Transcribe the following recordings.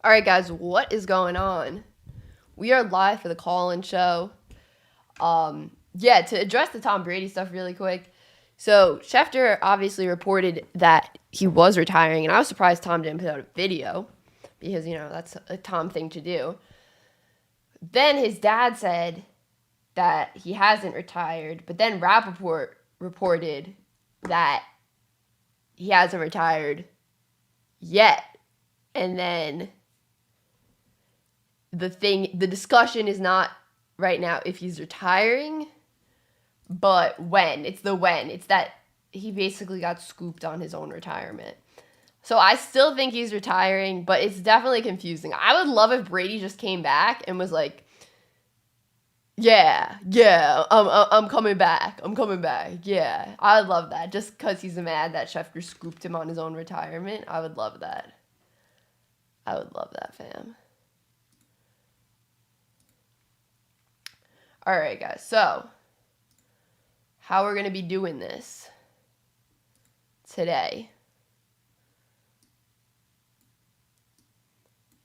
All right, guys, what is going on? We are live for the call-in show. To address the Tom Brady stuff really quick. So Schefter obviously reported that he was retiring, and I was surprised Tom didn't put out a video because, that's a Tom thing to do. Then his dad said that he hasn't retired, but then Rappaport reported that he hasn't retired yet. And then the discussion is not right now if he's retiring, but when. It's the when. It's that he basically got scooped on his own retirement. So I still think he's retiring, but it's definitely confusing. I would love if Brady just came back and was like, yeah, I'm coming back. Yeah, I would love that. Just because he's mad that Schefter scooped him on his own retirement. I would love that. I would love that, fam. All right, guys. So, how we're going to be doing this today.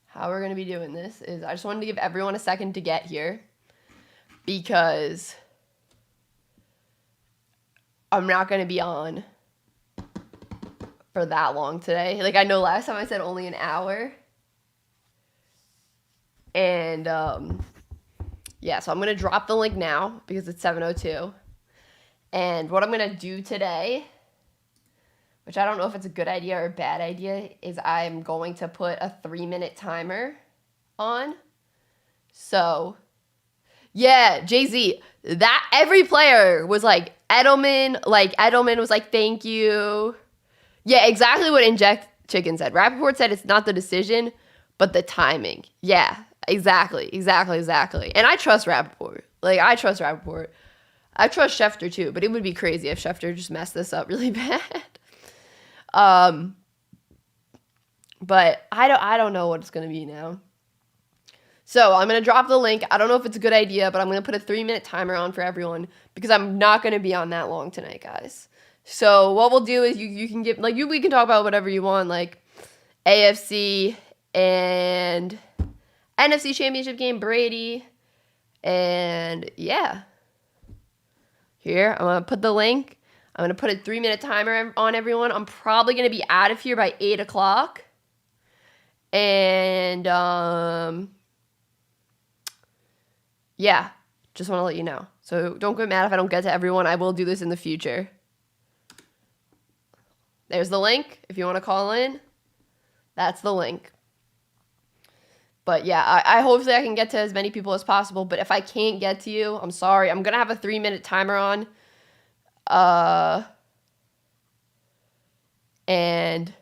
How we're going to be doing this is I just wanted to give everyone a second to get here because I'm not going to be on for that long today. Like, I know last time I said only an hour. And, so I'm going to drop the link now because it's 7:02. And what I'm going to do today, which I don't know if it's a good idea or a bad idea, is I'm going to put a 3-minute timer on. So, yeah, Jay-Z, that every player was like, Edelman was like, thank you. Yeah, exactly what Inject Chicken said. Rappaport said it's not the decision, but the timing. Yeah, exactly. And I trust Rappaport. I trust Rappaport. I trust Schefter too, but it would be crazy if Schefter just messed this up really bad. But I don't know what it's going to be now. So I'm going to drop the link. I don't know if it's a good idea, but I'm going to put a 3-minute timer on for everyone because I'm not going to be on that long tonight, guys. So what we'll do is you can get, we can talk about whatever you want, like AFC and NFC Championship game, Brady, and yeah. Here, I'm going to put the link. I'm going to put a 3-minute timer on everyone. I'm probably going to be out of here by 8 o'clock. And, yeah, just want to let you know. So don't get mad if I don't get to everyone. I will do this in the future. There's the link. If you want to call in, that's the link. But yeah, I hopefully I can get to as many people as possible. But if I can't get to you, I'm sorry. I'm going to have a 3-minute timer on. And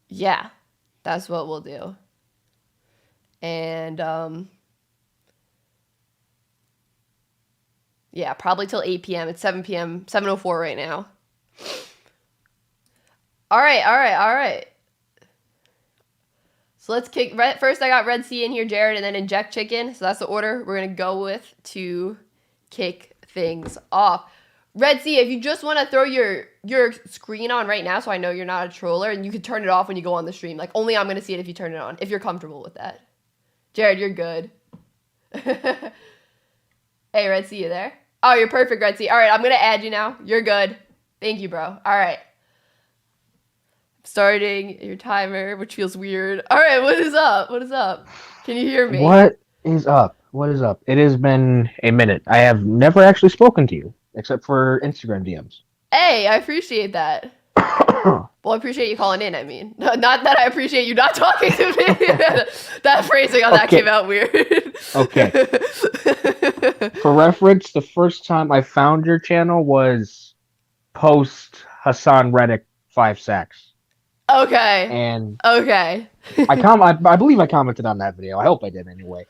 yeah, that's what we'll do. And yeah, probably till 8 p.m. It's 7 p.m., 7:04 right now. All right. So let's kick. First, I got Red Sea in here, Jared, and then Inject Chicken. So that's the order we're going to go with to kick things off. Red Sea, if you just want to throw your screen on right now so I know you're not a troller, and you can turn it off when you go on the stream. Only I'm going to see it if you turn it on, if you're comfortable with that. Jared, you're good. Hey, Red Sea, you there? Oh, you're perfect, Red Sea. All right, I'm going to add you now. You're good. Thank you, bro. All right. Starting your timer, which feels weird. All right, what is up? Can you hear me? What is up? It has been a minute. I have never actually spoken to you, except for Instagram DMs. Hey, I appreciate that. Well, I appreciate you calling in, I mean. Not that I appreciate you not talking to me. That phrasing on that came out weird. Okay. For reference, the first time I found your channel was post Hassan Reddick 5 sacks. Okay. And okay. I believe I commented on that video. I hope I did anyway.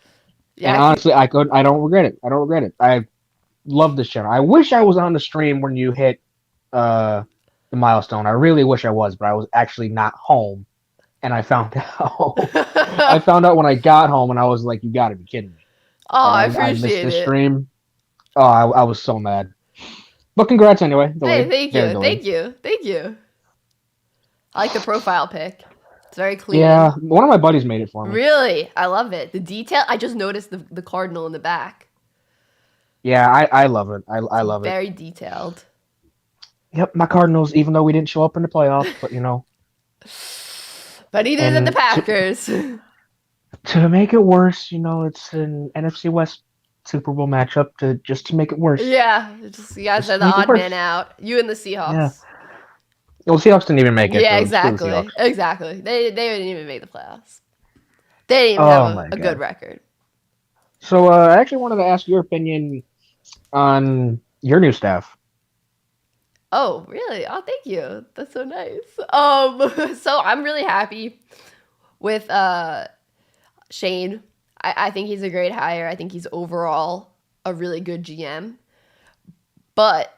Yeah. And honestly, I don't regret it. I love this channel. I wish I was on the stream when you hit the milestone. I really wish I was, but I was actually not home. And I found out. I found out when I got home, and I was like, "You got to be kidding me!" Oh, I appreciate it. I missed the stream. Oh, I was so mad. But congrats anyway. Hey, thank you. I like the profile pic. It's very clean. Yeah, one of my buddies made it for me. Really? I love it. The detail. I just noticed the cardinal in the back. Yeah, I love it. I love it. Very detailed. Yep, my Cardinals, even though we didn't show up in the playoffs, but But neither did the Packers. To make it worse, it's an NFC West Super Bowl matchup to make it worse. Yeah, you guys are the odd man out. You and the Seahawks. Yeah. Well, Seahawks didn't even make it. Yeah, exactly. Exactly. They didn't even make the playoffs. They didn't even have a good record. So I actually wanted to ask your opinion on your new staff. Oh, really? Oh, thank you. That's so nice. So I'm really happy with Shane. I think he's a great hire. I think he's overall a really good GM. But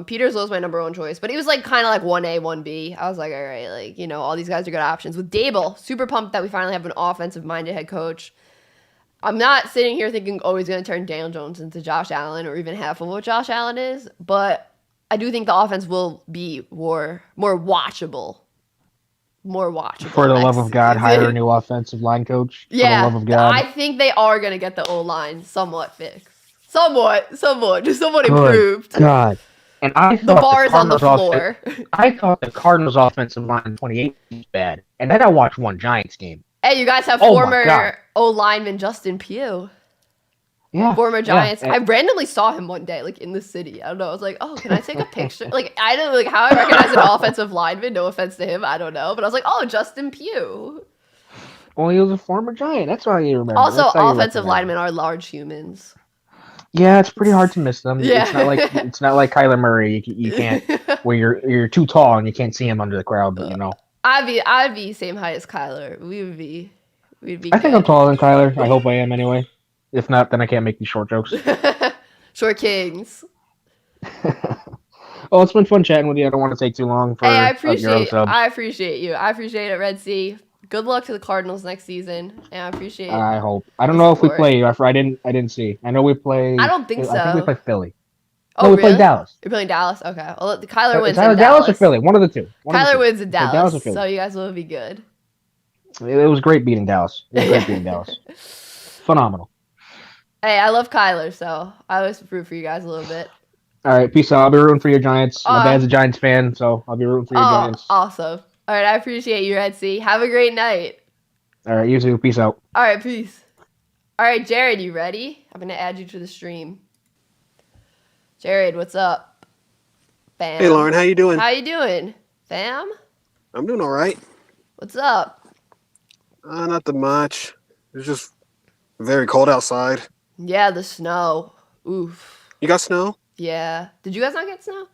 Peters was my number one choice. But he was kind of 1A, 1B. I was like, all right, all these guys are good options. With Dable, super pumped that we finally have an offensive-minded head coach. I'm not sitting here thinking, he's going to turn Daniel Jones into Josh Allen or even half of what Josh Allen is. But I do think the offense will be more watchable. More watchable. For the love of God, hire a new offensive line coach. Yeah. For the love of God. I think they are going to get the O-line somewhat fixed. Somewhat. Just somewhat improved. God. And I thought the bar is on the floor. I thought the Cardinals' offensive line in 2018 was bad. And then I watched one Giants game. Hey, you guys have former O-lineman Justin Pugh. Yeah. Former Giants. Yeah. I randomly saw him one day, in the city. I don't know. I was like, can I take a picture? I don't know, how I recognize an offensive lineman. No offense to him. I don't know. But I was like, Justin Pugh. Well, he was a former Giant. That's why you remember. Also, offensive linemen are large humans. Yeah, it's pretty hard to miss them. Yeah. It's not like Kyler Murray. You can't where you're too tall and you can't see him under the crowd. But I'd be same height as Kyler. We'd be. I think I'm taller than Kyler. I hope I am anyway. If not, then I can't make these short jokes. Short kings. Well, it's been fun chatting with you. I don't want to take too long. I appreciate you. I appreciate it, Red Sea. Good luck to the Cardinals next season, and I appreciate. I hope. I don't know if we play. I didn't see. I know we play. I don't think so. I think we play Philly. Oh, we play Dallas. You're playing Dallas. Okay. Well, Kyler wins. It's Dallas or Philly. One of the two. Kyler wins in Dallas, so you guys will be good. It was great beating Dallas. Phenomenal. Hey, I love Kyler, so I always root for you guys a little bit. All right, peace out. I'll be rooting for your Giants. My dad's a Giants fan, so I'll be rooting for your Giants. Awesome. All right, I appreciate you, Red Sea. Have a great night. All right, you too. Peace out. All right, peace. All right, Jared, you ready? I'm going to add you to the stream. Jared, what's up? Bam. Hey, Lauren, how you doing? How you doing? Fam? I'm doing all right. What's up? Not that much. It's just very cold outside. Yeah, the snow. Oof. You got snow? Yeah. Did you guys not get snow?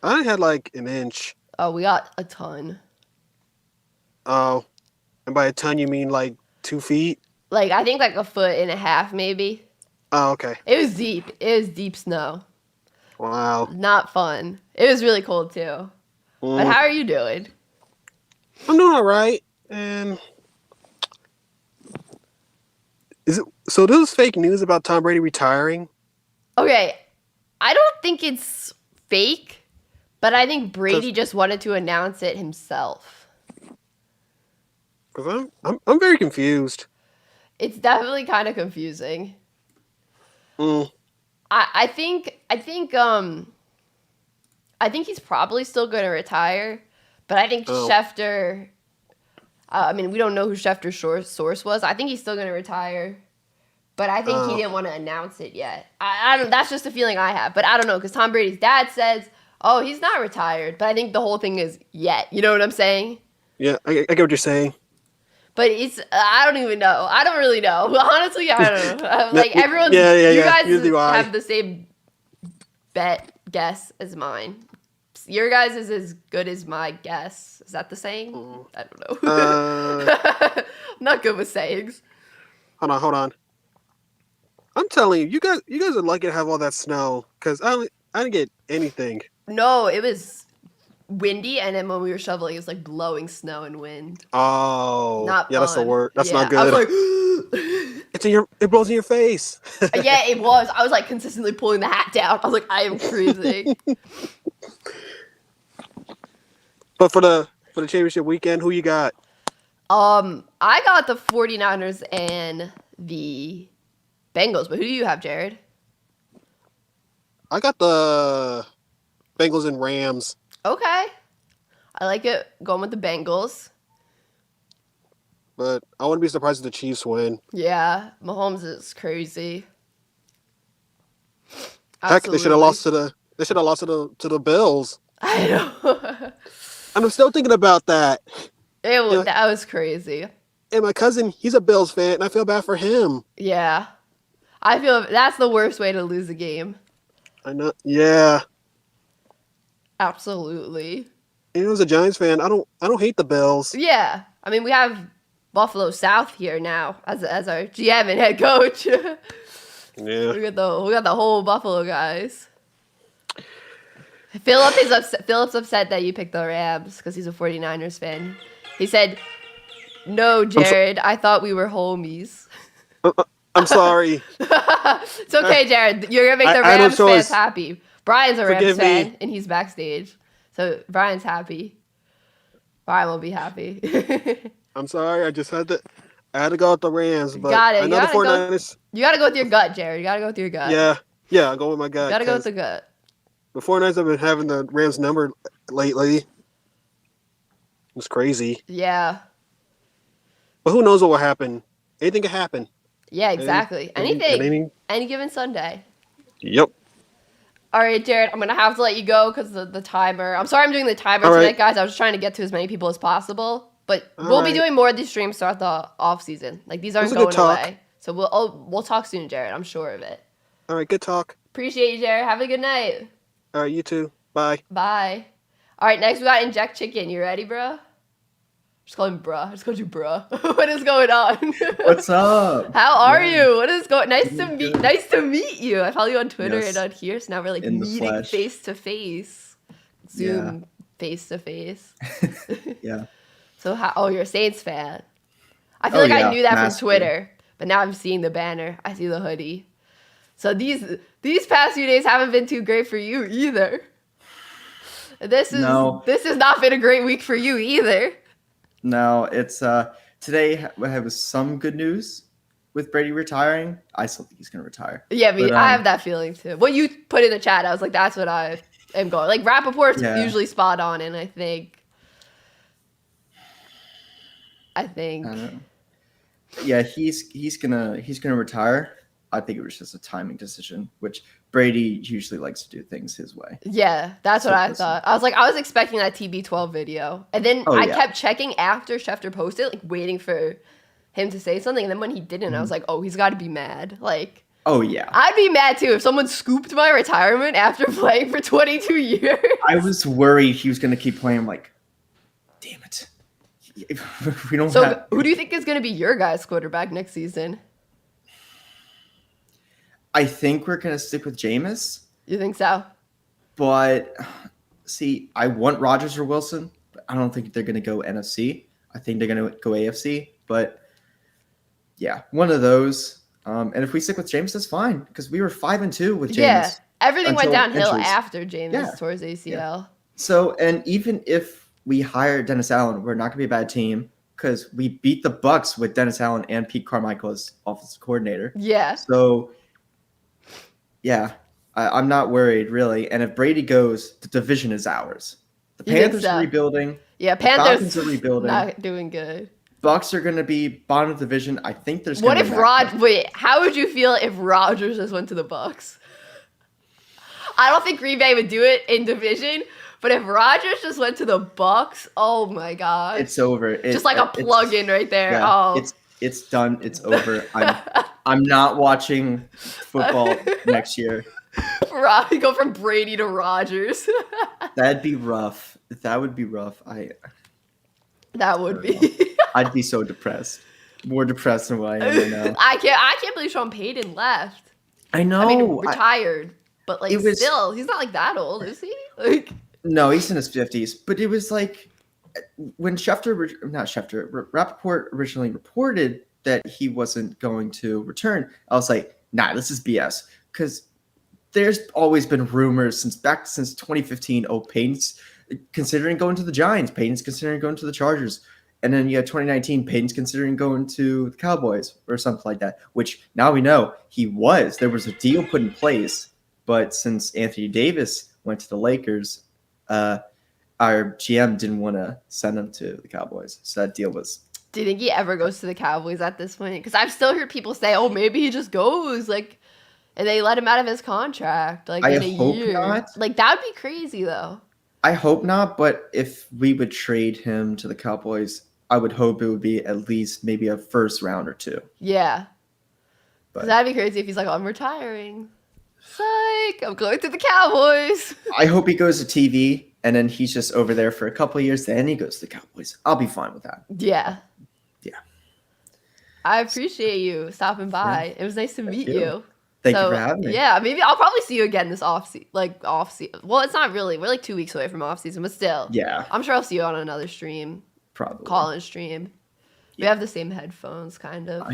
I had an inch. Oh, we got a ton. Oh. And by a ton, you mean 2 feet? I think 1.5 feet maybe. Oh, okay. It was deep. It was deep snow. Wow. Not fun. It was really cold too. But how are you doing? I'm doing all right. And so this is fake news about Tom Brady retiring? Okay. I don't think it's fake, but I think Brady just wanted to announce it himself. Because I'm very confused. It's definitely kind of confusing. I think he's probably still going to retire, but I think Schefter. We don't know who Schefter's source was. I think he's still going to retire, but I think he didn't want to announce it yet. I don't. That's just a feeling I have, but I don't know because Tom Brady's dad says, "Oh, he's not retired," but I think the whole thing is yet. You know what I'm saying? Yeah, I get what you're saying. But I don't even know. I don't really know. Honestly, I don't know. Everyone's, you guys have the same guess as mine. Your guys is as good as my guess. Is that the saying? I don't know. I'm not good with sayings. Hold on. I'm telling you, you guys are lucky to have all that snow because I didn't get anything. No, it was windy, and then when we were shoveling, it was blowing snow and wind. Oh, not yeah, fun. That's the word. That's not good. I was it blows in your face. Yeah, it was. I was consistently pulling the hat down. I was I am freezing. But for the for the championship weekend. Who you got? I got the 49ers and the Bengals, but who do you have, Jared? I got the Bengals and Rams. Okay. I like it. Going with the Bengals. But I wouldn't be surprised if the Chiefs win. Yeah, Mahomes is crazy. Heck, they should have lost to the Bills. I know. And I'm still thinking about that. That was crazy. And my cousin, he's a Bills fan, and I feel bad for him. Yeah. I feel that's the worst way to lose a game. I know. Yeah. Absolutely. And as a Giants fan, I don't hate the Bills. Yeah. I mean, we have Buffalo South here now as our GM and head coach. Yeah. We got the whole Buffalo guys. Philip's upset that you picked the Rams because he's a 49ers fan. He said, "No, Jared, I thought we were homies." I'm sorry. It's okay, Jared. You're gonna make the Rams fans happy. Brian's a Rams fan, and he's backstage, so Brian's happy. Brian will be happy. I'm sorry. I had to go with the Rams, but got it. I know the 49ers. You gotta go with your gut, Jared. You gotta go with your gut. Yeah, I'll go with my gut. You gotta go with the gut. The 49ers have been having the Rams number lately. It's crazy. Yeah. But who knows what will happen? Anything can happen. Yeah, exactly. Anything. Any given Sunday. Yep. All right, Jared, I'm going to have to let you go because of the timer. I'm sorry I'm doing the timer tonight, guys. I was trying to get to as many people as possible. But we'll be doing more of these streams throughout the off season. Like, these aren't going away. So we'll talk soon, Jared. I'm sure of it. All right, good talk. Appreciate you, Jared. Have a good night. All right, you too. Bye. Bye. All right, next we got Inject Chicken. You ready, bro? Just call him bruh. I just called you bruh. What is going on? What's up? How are you? What is going? Nice to meet you. I follow you on Twitter and on here, so now we're like meeting face to face. Zoom face to face. Yeah. So you're a Saints fan. I feel I knew that from Twitter, but now I'm seeing the banner. I see the hoodie. So these past few days haven't been too great for you either. This has not been a great week for you either. No, it's today I have some good news with Brady retiring. I still think he's gonna retire. Yeah, I have that feeling too. What you put in the chat, I was like, that's what I am going. Like Rappaport's usually spot on, and I think. Yeah, he's gonna retire. I think it was just a timing decision, which Brady usually likes to do things his way. Yeah, that's what I thought. I was expecting that TB12 video. And then I kept checking after Schefter posted, like waiting for him to say something. And then when he didn't, I was like, oh, he's got to be mad. Like, oh, yeah. I'd be mad too if someone scooped my retirement after playing for 22 years. I was worried he was going to keep playing. I'm like, damn it. Who do you think is going to be your guys' quarterback next season? I think we're going to stick with Jameis. You think so? But, see, I want Rodgers or Wilson, but I don't think they're going to go NFC. I think they're going to go AFC. But, yeah, one of those. And if we stick with Jameis, that's fine, because we were 5-2 with Jameis. Yeah, everything went downhill after Jameis tore his ACL. Yeah. So, and even if we hire Dennis Allen, we're not going to be a bad team, because we beat the Bucs with Dennis Allen and Pete Carmichael as offensive coordinator. Yeah. So, yeah, I'm not worried, really. And if Brady goes, the division is ours. The Panthers are rebuilding. Yeah, Panthers Falcons are rebuilding. Not doing good. Bucs are going to be bottom of the division. I think there's. What if how would you feel if Rodgers just went to the Bucs? I don't think Green Bay would do it in division, but if Rodgers just went to the Bucs, oh my god, it's over. Just like a plug-in right there. Yeah, it's done. It's over. I'm not watching football next year. Go from Brady to Rodgers. That'd be rough. That would be rough. That would be. I'd be so depressed. More depressed than what I am right now. I can't believe Sean Payton left. I know. I mean, retired, but like still, he's not like that old, is he? Like. No, he's in his 50s. But it was like when Rappaport originally reported that he wasn't going to return, I was like, nah, this is BS. Because there's always been rumors since 2015. Oh, Payton's considering going to the Giants. Peyton's considering going to the Chargers. And then you have 2019, Peyton's considering going to the Cowboys or something like that, which now we know he was. There was a deal put in place, but since Anthony Davis went to the Lakers, our GM didn't want to send him to the Cowboys. So that deal was... Do you think he ever goes to the Cowboys at this point? Because I've still heard people say, oh, maybe he just goes, like, and they let him out of his contract, like, in a year. Not. Like, that would be crazy, though. I hope not, but if we would trade him to the Cowboys, I would hope it would be at least maybe a first round or two. Yeah. But that'd be crazy if he's like, oh, I'm retiring. Psych, I'm going to the Cowboys. I hope he goes to TV, and then he's just over there for a couple of years, then he goes to the Cowboys. I'll be fine with that. Yeah. Yeah. I appreciate you stopping by. Yeah. It was nice to meet you. Thank you for having me. Yeah, maybe I'll probably see you again this off-season. Well, it's not really. We're like 2 weeks away from off-season, but still. Yeah. I'm sure I'll see you on another stream. Probably. Call-in stream. Yeah. We have the same headphones, kind of.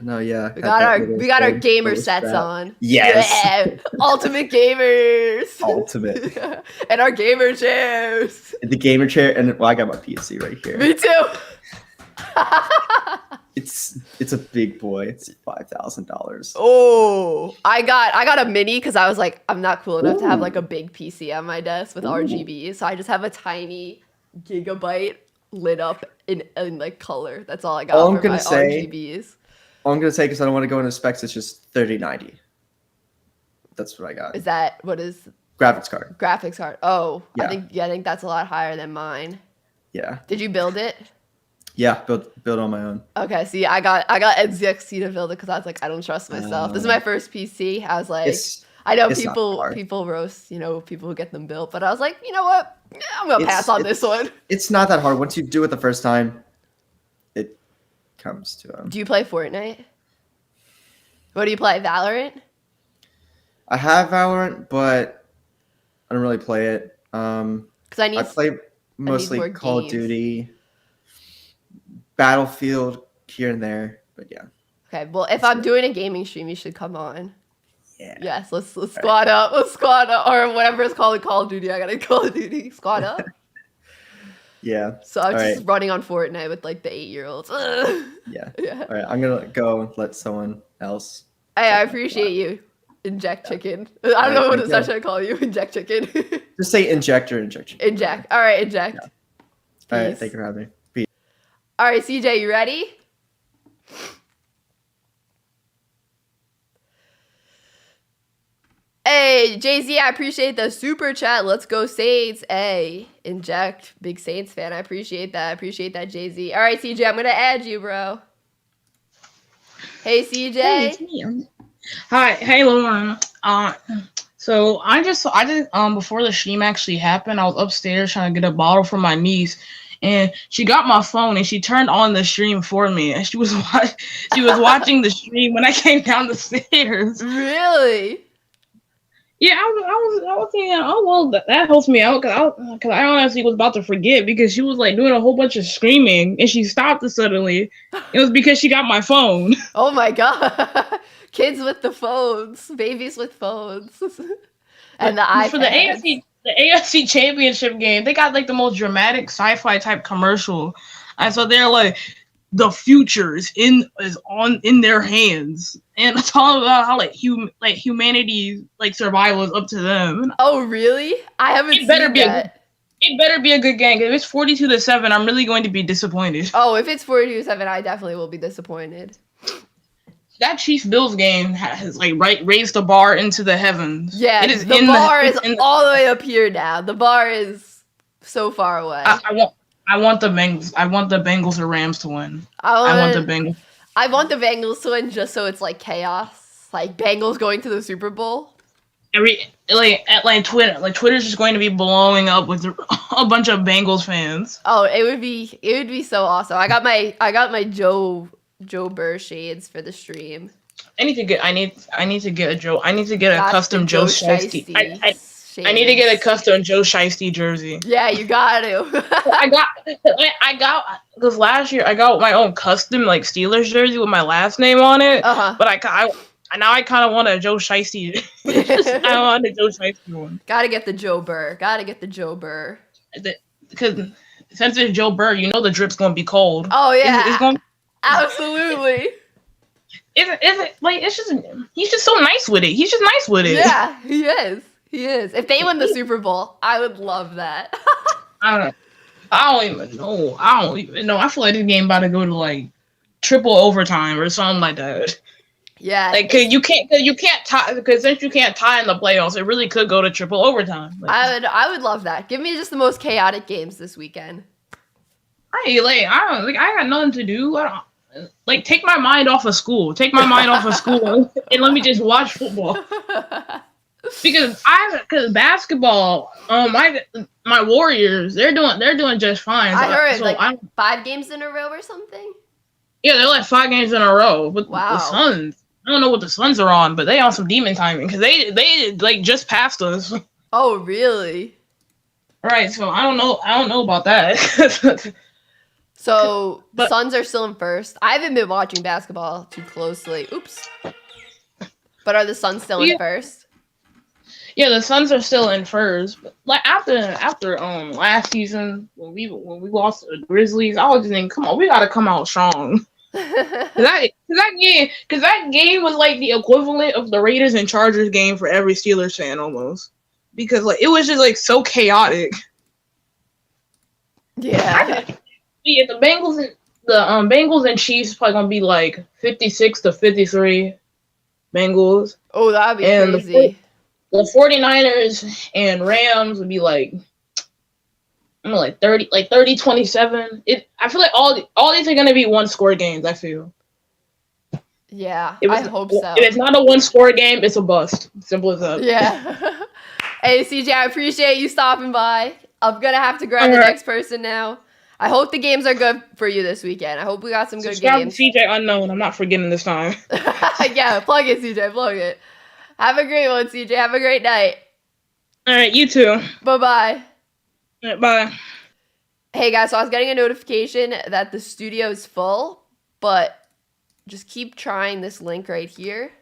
No, yeah. We got our gamer sets on. Yes. Yeah. Ultimate gamers. Ultimate. And our gamer chairs. The gamer chair, and I got my PC right here. Me too. It's a big boy. It's $5,000. Oh, I got a mini because I was like, I'm not cool enough to have like a big PC on my desk with RGB, so I just have a tiny gigabyte lit up in like color. That's all I got for my RGBs. All I'm gonna say, because I don't want to go into specs, it's just 3090. That's what I got. What is graphics card? Graphics card. Oh, yeah. I think that's a lot higher than mine. Yeah. Did you build it? Yeah, build on my own. Okay, see, I got NZXT to build it because I was like, I don't trust myself. This is my first PC. I was like, I know people roast, people who get them built, but I was like, you know what? I'm gonna pass on this one. It's not that hard. Once you do it the first time, it comes to them. Do you play Fortnite? What do you play? Valorant? I have Valorant, but I don't really play it. I play mostly Call of Duty, Battlefield here and there, but yeah. Okay, well, if I'm doing a gaming stream, you should come on. Yeah. Yes, let's squad up. Let's squad up, or whatever it's called in Call of Duty. I gotta Call of Duty squad up. Yeah. So I'm just running on Fortnite with like the 8-year-olds. Yeah. All right, I'm gonna go and let someone else. Hey, I appreciate you. Inject Chicken. I don't know what I should call you. Inject Chicken. Just say inject or injection. Inject. All right, inject. Yeah. All right, thank you for having me. Peace. All right, CJ, you ready? Hey, Jay-Z, I appreciate the super chat. Let's go Saints. Hey, Inject. Big Saints fan. I appreciate that. Jay-Z. All right, CJ, I'm going to add you, bro. Hey, CJ. Hey, it's me. Hi. Hey, Lauren. So I did before the stream actually happened, I was upstairs trying to get a bottle for my niece. And she got my phone and she turned on the stream for me. And she was watching the stream when I came down the stairs. Really? Yeah, I was thinking, oh well, that helps me out because I honestly was about to forget because she was like doing a whole bunch of screaming and she stopped it suddenly. It was because she got my phone. Oh my god, kids with the phones, babies with phones, and the iPads. For the AFC Championship game, they got like the most dramatic sci-fi type commercial, and so they're like, the future is in their hands, and it's all about how humanity survival is up to them. Oh really? I haven't seen that. It better be a good game. If it's 42-7, I'm really going to be disappointed. Oh, if it's 42-7, I definitely will be disappointed. That Chiefs-Bills game has raised the bar into the heavens. Yeah, it is the bar is all the way up here now. The bar is so far away. I want the Bengals. I want the Bengals or Rams to win. I want the Bengals. I want the Bengals to win just so it's like chaos. Like Bengals going to the Super Bowl. Twitter's just going to be blowing up with a bunch of Bengals fans. Oh, it would be so awesome. I got my Joe Burr shades for the stream. I need to get a custom Joe Shiesty. I need to get a custom Joe Shiesty jersey. Yeah, you got to. I got because last year I got my own custom Steelers jersey with my last name on it. Uh-huh. But now I kind of want a Joe Shiesty. I want a Joe Shiesty one. Gotta get the Joe Burr. because since it's Joe Burrow, you know the drip's gonna be cold. Oh yeah, It's gonna. absolutely. It's just he's just so nice with it. He's just nice with it. Yeah, he is. He is. If they win the Super Bowl, I would love that. I don't even know. I feel like this game about to go to like triple overtime or something like that. Yeah, Like cause you can't tie, because since you can't tie in the playoffs, it really could go to triple overtime. Like, I would love that. Give me just the most chaotic games this weekend. I got nothing to do. Take my mind off of school. Take my mind off of school and let me just watch football. Because basketball, my Warriors, they're doing just fine. I heard 5 games in a row or something. Yeah, they're like 5 games in a row. But wow. The Suns, I don't know what the Suns are on, but they on some demon timing because they like just passed us. Oh really? Right. So I don't know about that. So Suns are still in first. I haven't been watching basketball too closely. Oops. But are the Suns still in first? Yeah, the Suns are still in first. But like after last season when we lost to the Grizzlies, I was just thinking, come on, we gotta come out strong. Cause that game was like the equivalent of the Raiders and Chargers game for every Steelers fan almost. Because like it was just like so chaotic. Yeah. Yeah, the Bengals and Chiefs probably gonna be like 56-53 Bengals. Oh, that'd be crazy. The 49ers and Rams would be like 30-27. I feel like all these are gonna be 1-score games, I feel. Yeah, I hope so. If it's not a 1-score game, it's a bust. Simple as that. Yeah. Hey CJ, I appreciate you stopping by. I'm gonna have to grab the next person now. I hope the games are good for you this weekend. I hope we got some good games. CJ Unknown. I'm not forgetting this time. Yeah, plug it, CJ. Plug it. Have a great one, CJ. Have a great night. All right, you too. Bye-bye. All right, bye. Hey, guys, so I was getting a notification that the studio is full, but just keep trying this link right here.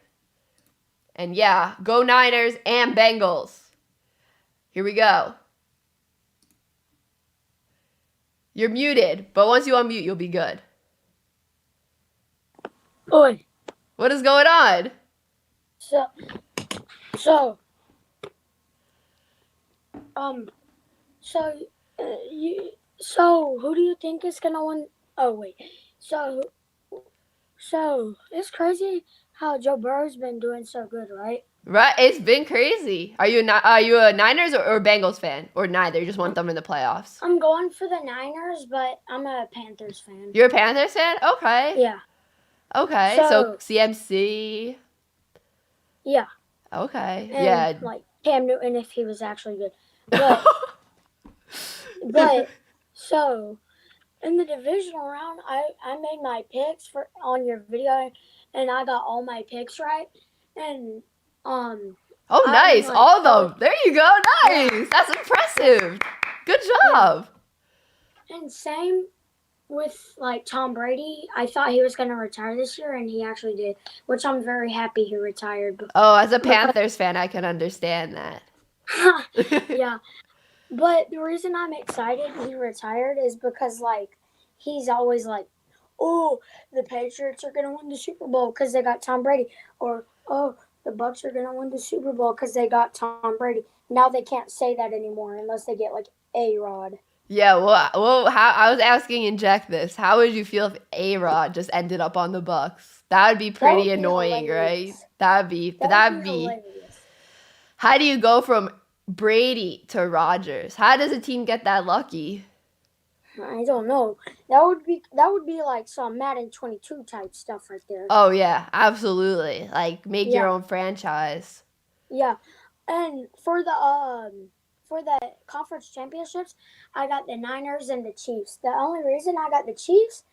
And yeah, go Niners and Bengals. Here we go. You're muted, but once you unmute, you'll be good. Oi. What is going on? So, who do you think is gonna win? Oh wait, so it's crazy how Joe Burrow's been doing so good, right? Right, it's been crazy. Are you a Niners or Bengals fan, or neither? You just want them in the playoffs? I'm going for the Niners, but I'm a Panthers fan. You're a Panthers fan? Okay. Yeah. Okay, so CMC. Yeah. Okay. And yeah. like Cam Newton if he was actually good. But so in the divisional round, I made my picks on your video, and I got all my picks right. And oh, nice! All of them. There you go. Nice. Yeah. That's impressive. Good job. Yeah. And same with like Tom Brady. I thought he was going to retire this year, and he actually did, which I'm very happy he retired. Oh, as a Panthers fan, I can understand that. Yeah. But the reason I'm excited he retired is because, like, he's always like, oh, the Patriots are going to win the Super Bowl because they got Tom Brady. Or, oh, the Bucs are going to win the Super Bowl because they got Tom Brady. Now they can't say that anymore unless they get, like, A-Rod. Yeah, well, how I was asking Inject this. How would you feel if A-Rod just ended up on the Bucs? That would be pretty annoying, hilarious. Right? That'd be hilarious. How do you go from Brady to Rodgers? How does a team get that lucky? I don't know. That would be like some Madden 22 type stuff right there. Oh yeah, absolutely. Like make your own franchise. Yeah, and for the conference championships, I got the Niners and the Chiefs. The only reason I got the Chiefs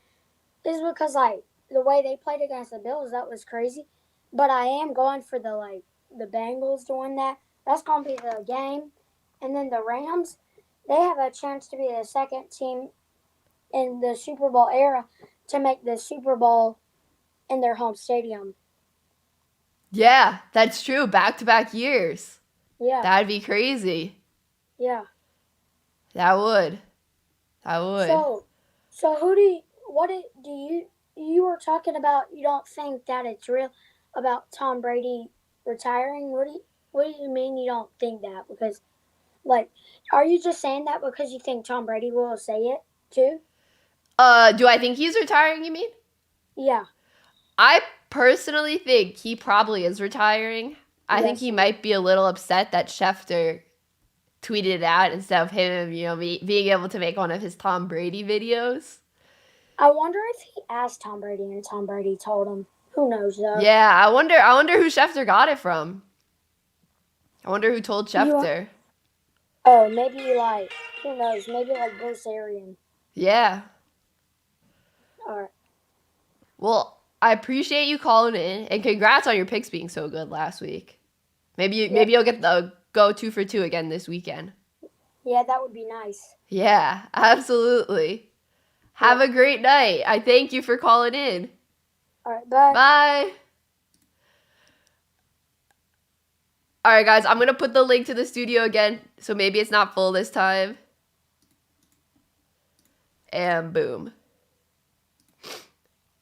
is because like the way they played against the Bills, that was crazy. But I am going for the Bengals to win that. That's going to be the game. And then the Rams, they have a chance to be the second team in the Super Bowl era to make the Super Bowl in their home stadium. Yeah, that's true. Back-to-back years. Yeah. That'd be crazy. Yeah. That would. So who do you were talking about? You don't think that it's real about Tom Brady retiring? What do you mean you don't think that? Because like, are you just saying that because you think Tom Brady will say it too? Do I think he's retiring? You mean? Yeah. I personally think he probably is retiring. I think Yes. he might be a little upset that Schefter tweeted it out instead of him, being able to make one of his Tom Brady videos. I wonder if he asked Tom Brady and Tom Brady told him. Who knows though? Yeah, I wonder who Schefter got it from. I wonder who told Schefter. Oh, maybe who knows? Maybe Bruce Arian. Yeah. All right. Well, I appreciate you calling in, and congrats on your picks being so good last week. Maybe you'll get the go 2 for 2 again this weekend. Yeah, that would be nice. Yeah, absolutely. Have a great night. I thank you for calling in. All right, bye. Bye. All right, guys, I'm going to put the link to the studio again, so maybe it's not full this time. And boom.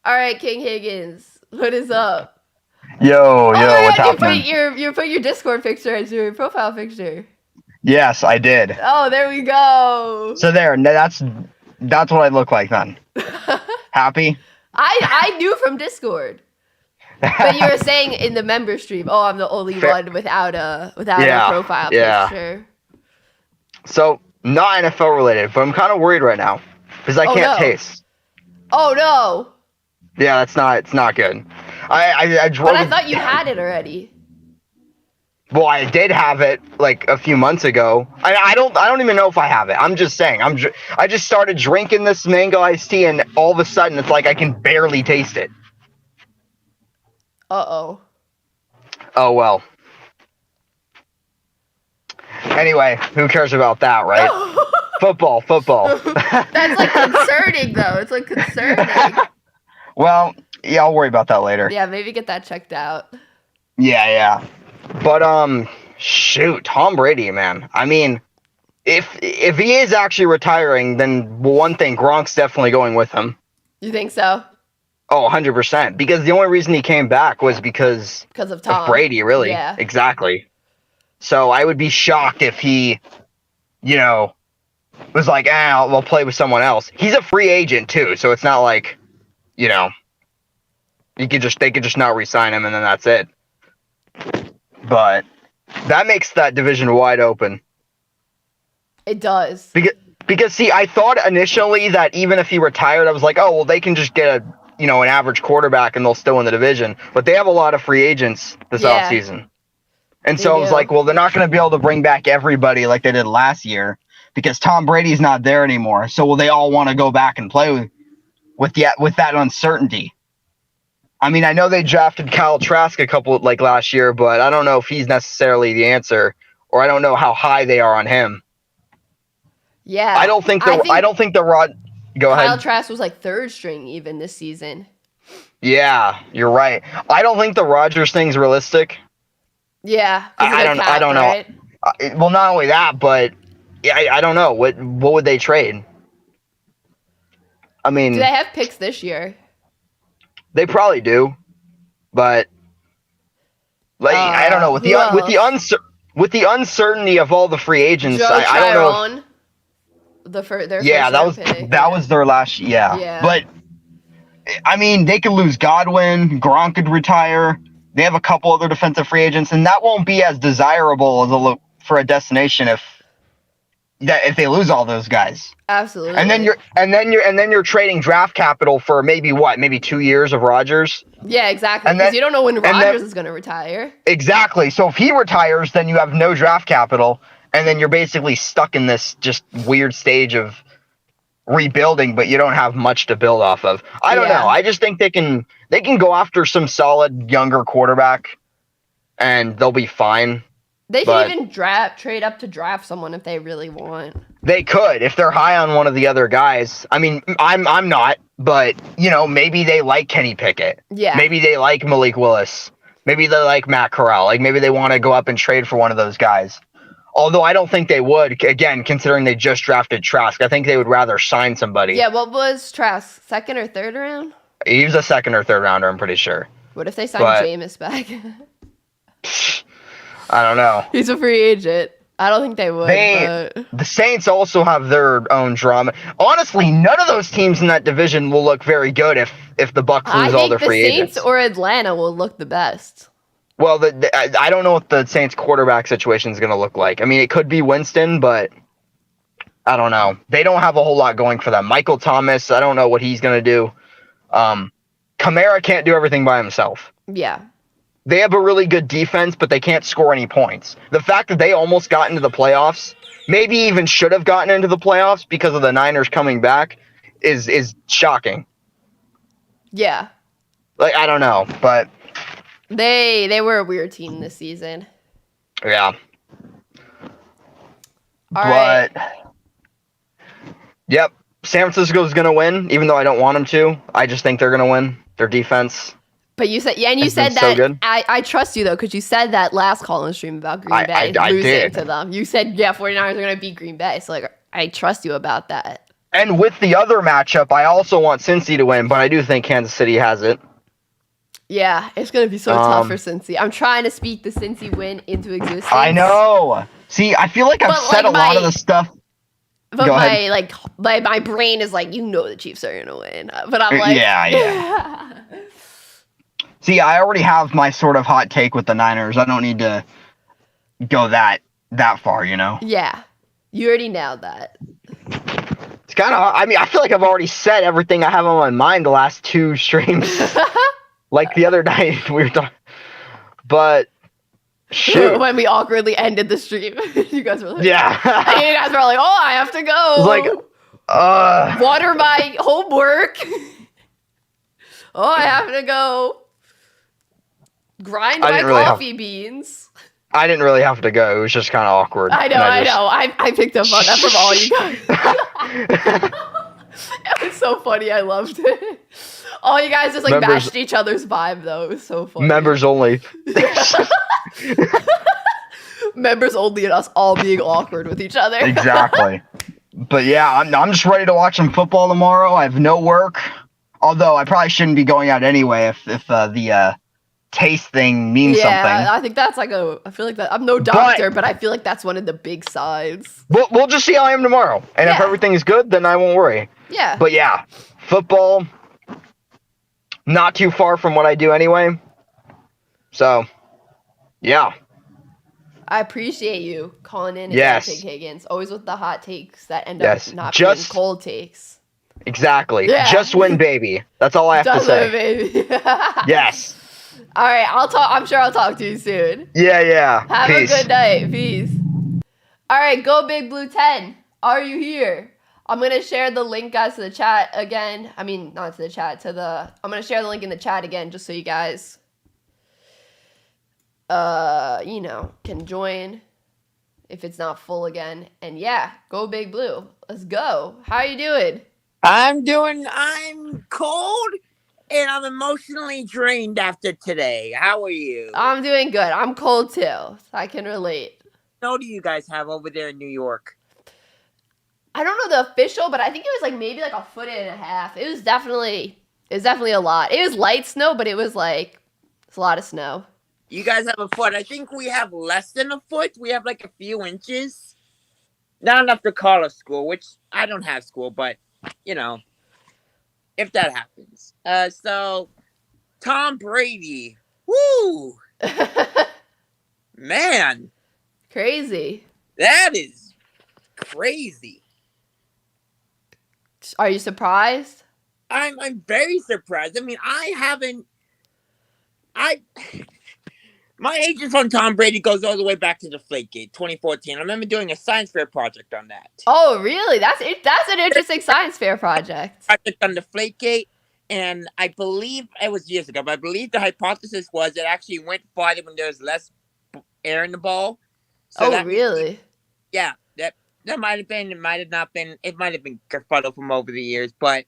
All right, King Higgins, what is up? Yo, Oh, what's yeah, happening? you put your Discord picture as your profile picture. Yes, I did. Oh, there we go. So that's what I look like then. Happy? I knew from Discord. But you were saying in the member stream, oh, I'm the only one without a profile picture. So, not NFL related, but I'm kind of worried right now because I can't taste. Oh no. Yeah, it's not good. I drove. But I thought you had it already. Well, I did have it like a few months ago. I don't even know if I have it. I'm just saying. I just started drinking this mango iced tea, and all of a sudden it's like I can barely taste it. Uh-oh. Oh well. Anyway, who cares about that, right? Football. That's like concerning though. It's like concerning. Well, yeah, I'll worry about that later. Yeah, maybe get that checked out. Yeah. But shoot, Tom Brady, man. I mean, if he is actually retiring, then one thing, Gronk's definitely going with him. You think so? Oh, 100%. Because the only reason he came back was because of Tom. Of Brady, really. Yeah. Exactly. So I would be shocked if he, was like, I'll play with someone else. He's a free agent too, so it's not like, they could just not re-sign him and then that's it. But that makes that division wide open. It does. Because see, I thought initially that even if he retired, I was like, oh well, they can just get an average quarterback and they'll still win the division. But they have a lot of free agents this offseason. And so I was like, well, they're not going to be able to bring back everybody like they did last year because Tom Brady's not there anymore. So will they all want to go back and play with that uncertainty? I mean, I know they drafted Kyle Trask last year, but I don't know if he's necessarily the answer, or I don't know how high they are on him. Yeah. I don't think the Rod. Go ahead. Kyle Trask was like third string even this season. Yeah, you're right. I don't think the Rodgers thing's realistic. Yeah. I don't know. Right? Well, not only that, but I don't know what would they trade. I mean, do they have picks this year? They probably do, but I don't know with the uncertainty of all the free agents. I don't know. That was their last. Yeah, but I mean they could lose Godwin. Gronk could retire. They have a couple other defensive free agents, and that won't be as desirable as a look for a destination if they lose all those guys. Absolutely. And then you're trading draft capital for maybe 2 years of Rodgers. Yeah, exactly. Because you don't know when Rodgers is going to retire. Exactly. So if he retires, then you have no draft capital, and then you're basically stuck in this just weird stage of rebuilding, but you don't have much to build off of. I don't know. I just think they can go after some solid younger quarterback, and they'll be fine. They can even trade up to draft someone if they really want. They could if they're high on one of the other guys. I mean, I'm not, but maybe they like Kenny Pickett. Yeah. Maybe they like Malik Willis. Maybe they like Matt Corral. Like maybe they want to go up and trade for one of those guys. Although I don't think they would, again, considering they just drafted Trask. I think they would rather sign somebody. Yeah, what was Trask? Second or third round? He was a second or third rounder, I'm pretty sure. What if they signed Jameis back? I don't know. He's a free agent. I don't think they would. The Saints also have their own drama. Honestly, none of those teams in that division will look very good if the Bucs lose all their free agents. I think the Saints or Atlanta will look the best. Well, I don't know what the Saints quarterback situation is going to look like. I mean, it could be Winston, but I don't know. They don't have a whole lot going for them. Michael Thomas, I don't know what he's going to do. Kamara can't do everything by himself. Yeah. They have a really good defense, but they can't score any points. The fact that they almost got into the playoffs, maybe even should have gotten into the playoffs because of the Niners coming back, is shocking. Yeah. Like, I don't know, but they were a weird team this season. Yeah. All right. Yep, San Francisco's going to win, even though I don't want them to. I just think they're going to win. Their defense. But you said, and you said that. So good. I trust you, though, because you said that last call in stream about Green Bay losing to them. You said, 49ers are going to beat Green Bay. So, I trust you about that. And with the other matchup, I also want Cincy to win, but I do think Kansas City has it. Yeah, it's going to be so tough for Cincy. I'm trying to speak the Cincy win into existence. I know. See, I feel like I've said a lot of the stuff. But my brain is like, the Chiefs are going to win. But I'm like... Yeah. See, I already have my sort of hot take with the Niners. I don't need to go that far, Yeah. You already nailed that. It's kind of... I mean, I feel like I've already said everything I have on my mind the last 2 streams. Like the other night, we were talking... But... Shoot. When we awkwardly ended the stream. You guys were like... Yeah. You guys were like, I have to go. It was like... Water my homework. I have to go. Grind my coffee beans. I didn't really have to go. It was just kind of awkward. I know. I picked up on that from all you guys. It was so funny. I loved it. All you guys just matched each other's vibe, though. It was so funny. Members only. Members only and us all being awkward with each other. Exactly. But yeah, I'm just ready to watch some football tomorrow. I have no work. Although I probably shouldn't be going out anyway if the taste thing means something. Yeah, I think that's I feel like that. I'm no doctor, but I feel like that's one of the big signs. We'll just see how I am tomorrow. And if everything is good, then I won't worry. Yeah. But yeah, football, not too far from what I do anyway. So, yeah. I appreciate you calling in again, King Higgins. Always with the hot takes that end up not being cold takes. Exactly. Yeah. Just win, baby. That's all I have to say. Just win, baby. Yes. All right, I'm sure I'll talk to you soon. Yeah. Have a good night. Peace. All right, go Big Blue 10. Are you here? I'm going to share the link, guys, to the chat again. I mean, not to the chat, I'm going to share the link in the chat again just so you guys, can join if it's not full again. And yeah, go Big Blue. Let's go. How are you doing? I'm cold. And I'm emotionally drained after today. How are you? I'm doing good. I'm cold too. So I can relate. What do you guys have over there in New York? I don't know the official, but I think it was maybe a foot and a half. It was definitely a lot. It was light snow, but it's a lot of snow. You guys have a foot. I think we have less than a foot. We have a few inches. Not enough to call a school, which I don't have school, but if that happens. So, Tom Brady. Woo! Man. Crazy. That is crazy. Are you surprised? I'm very surprised. I mean, my agent on Tom Brady goes all the way back to Deflategate, 2014. I remember doing a science fair project on that. Oh, really? That's an interesting science fair project. Project on Deflategate, and I believe it was years ago, but I believe the hypothesis was it actually went farther when there was less air in the ball. So really? Yeah, that might have been. It might have not been. It might have been kerfuddle from over the years, but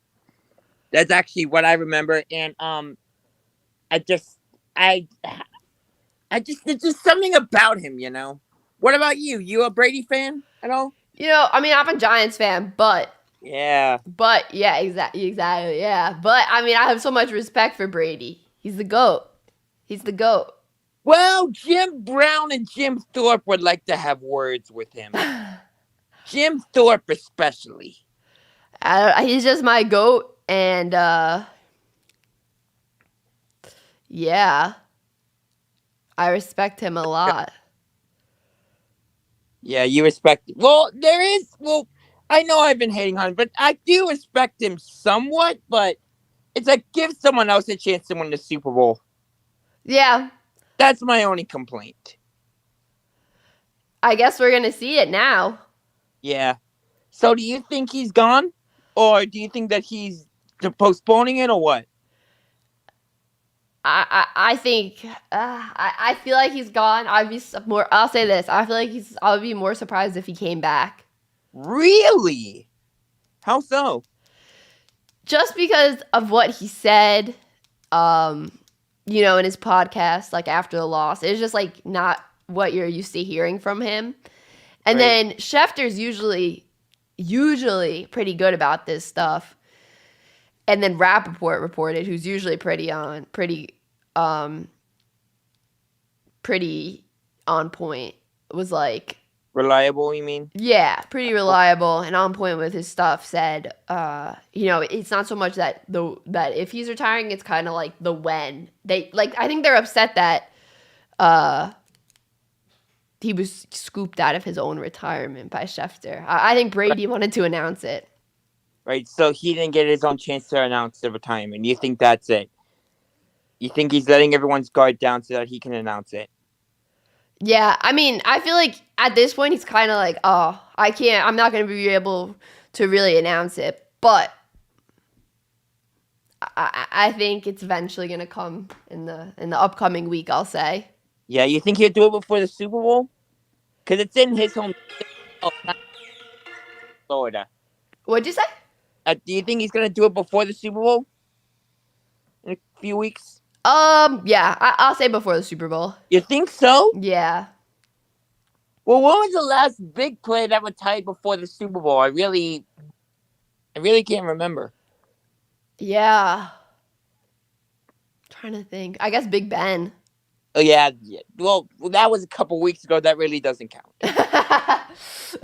that's actually what I remember. And there's just something about him, What about you? You a Brady fan at all? I mean, I'm a Giants fan, but Yeah. yeah, exactly, yeah. But I mean, I have so much respect for Brady. He's the GOAT. He's the GOAT. Well, Jim Brown and Jim Thorpe would like to have words with him. Jim Thorpe especially. He's just my GOAT, and yeah, I respect him a lot. Yeah, you respect him. Well, I know I've been hating on him, but I do respect him somewhat, but it's like give someone else a chance to win the Super Bowl. Yeah. That's my only complaint. I guess we're going to see it now. Yeah. So do you think he's gone? Or do you think that he's postponing it or what? I think I feel like he's gone. I'll say this. I feel like I would be more surprised if he came back. Really? How so? Just because of what he said, in his podcast, like after the loss. It's just like not what you're used to hearing from him. And then Schefter's usually pretty good about this stuff. And then Rappaport reported, who's usually pretty on point, was like reliable, you mean? Yeah, pretty reliable and on point with his stuff. Said, it's not so much that if he's retiring, it's kind of like the when they like. I think they're upset that he was scooped out of his own retirement by Schefter. I think Brady wanted to announce it. Right, so he didn't get his own chance to announce the retirement. You think that's it? You think he's letting everyone's guard down so that he can announce it? Yeah, I mean, I feel like at this point he's kind of like, oh, I'm not going to be able to really announce it. But I think it's eventually going to come in the upcoming week, I'll say. Yeah, you think he'll do it before the Super Bowl? Because it's in his home Florida. What'd you say? Do you think he's going to do it before the Super Bowl? In a few weeks? Yeah, I'll say before the Super Bowl. You think so? Yeah. Well, what was the last big play that was tied before the Super Bowl? I really can't remember. Yeah. Trying to think. I guess Big Ben. Oh, yeah. Well, that was a couple weeks ago. That really doesn't count. That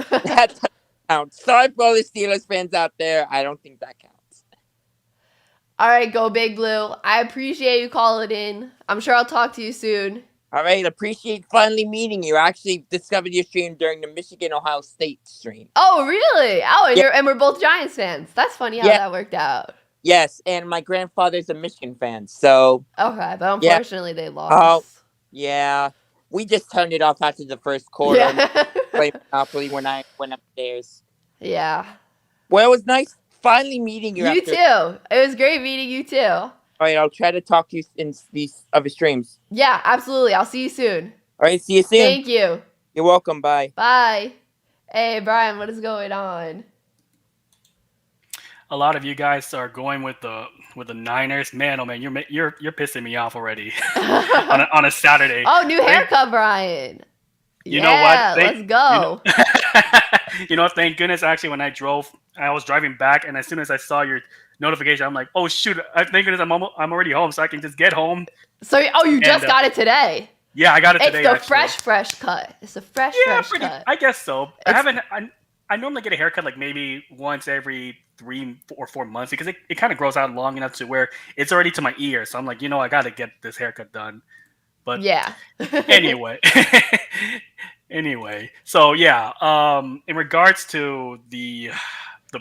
doesn't count. Sorry for all the Steelers fans out there. I don't think that counts. All right, go Big Blue. I appreciate you calling in. I'm sure I'll talk to you soon. All right, appreciate finally meeting you. I actually discovered your stream during the Michigan-Ohio State stream. Oh, really? Oh, and, yeah. and we're both Giants fans. That's funny how that worked out. Yes, and my grandfather's a Michigan fan, so... Okay, but unfortunately they lost. Oh, yeah. We just turned it off after the first quarter. Yeah. Played Monopoly when I went upstairs. Yeah. Well, it was nice finally meeting you. You too. It was great meeting you too. All right, I'll try to talk to you in these other streams. Yeah, absolutely. I'll see you soon. All right, see you soon. Thank you. You're welcome. Bye. Bye. Hey, Brian, what is going on? A lot of you guys are going with the Niners. Man, oh man, you're pissing me off already on a Saturday. Oh, new haircut, Brian. You know what? Let's go. You know what? Thank goodness. Actually, when I was driving back, and as soon as I saw your notification, I'm like, oh shoot! Thank goodness I'm already home, so I can just get home. So, you just got it today? Yeah, I got it today. It's the fresh cut. It's a fresh cut. I guess so. I normally get a haircut like maybe once every 3 or 4 months because it kind of grows out long enough to where it's already to my ear. So I'm like, I got to get this haircut done. But yeah. Anyway, so yeah, in regards to the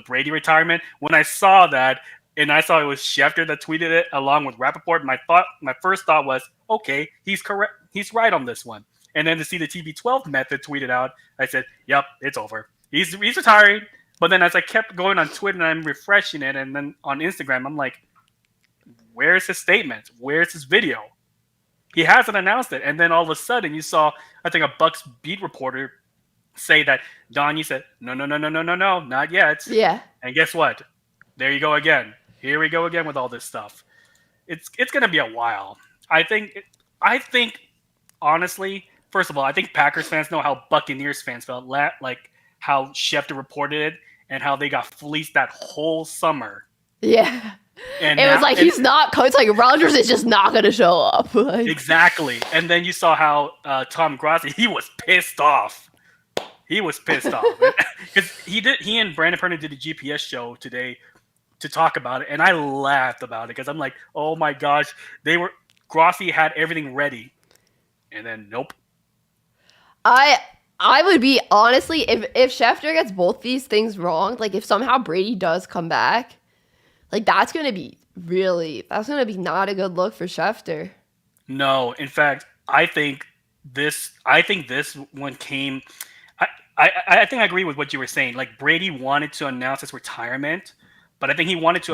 Brady retirement, when I saw that and I saw it was Schefter that tweeted it along with Rappaport, my first thought was, okay, he's correct. He's right on this one. And then to see the TB12 method tweeted out, I said, yep, it's over. He's retiring. But then as I kept going on Twitter and I'm refreshing it, and then on Instagram, I'm like, where's his statement? Where's his video? He hasn't announced it. And then all of a sudden you saw, I think, a Bucks beat reporter say that, Don, you said, no, not yet. Yeah. And guess what? There you go again. Here we go again with all this stuff. It's going to be a while. I think honestly, first of all, I think Packers fans know how Buccaneers fans felt, like how Schefter reported it and how they got fleeced that whole summer. Yeah. And it was like he's not. It's like Rodgers is just not going to show up. Like, exactly. And then you saw how Tom Grassi, he was pissed off. He was pissed off because he and Brandon Perna did a GPS show today to talk about it, and I laughed about it because I'm like, oh my gosh, Grassi had everything ready, and then nope. I would be honestly if Schefter gets both these things wrong, like if somehow Brady does come back, like that's gonna be not a good look for Schefter. No, in fact, I think this one came. I think I agree with what you were saying. Like Brady wanted to announce his retirement, but I think he wanted to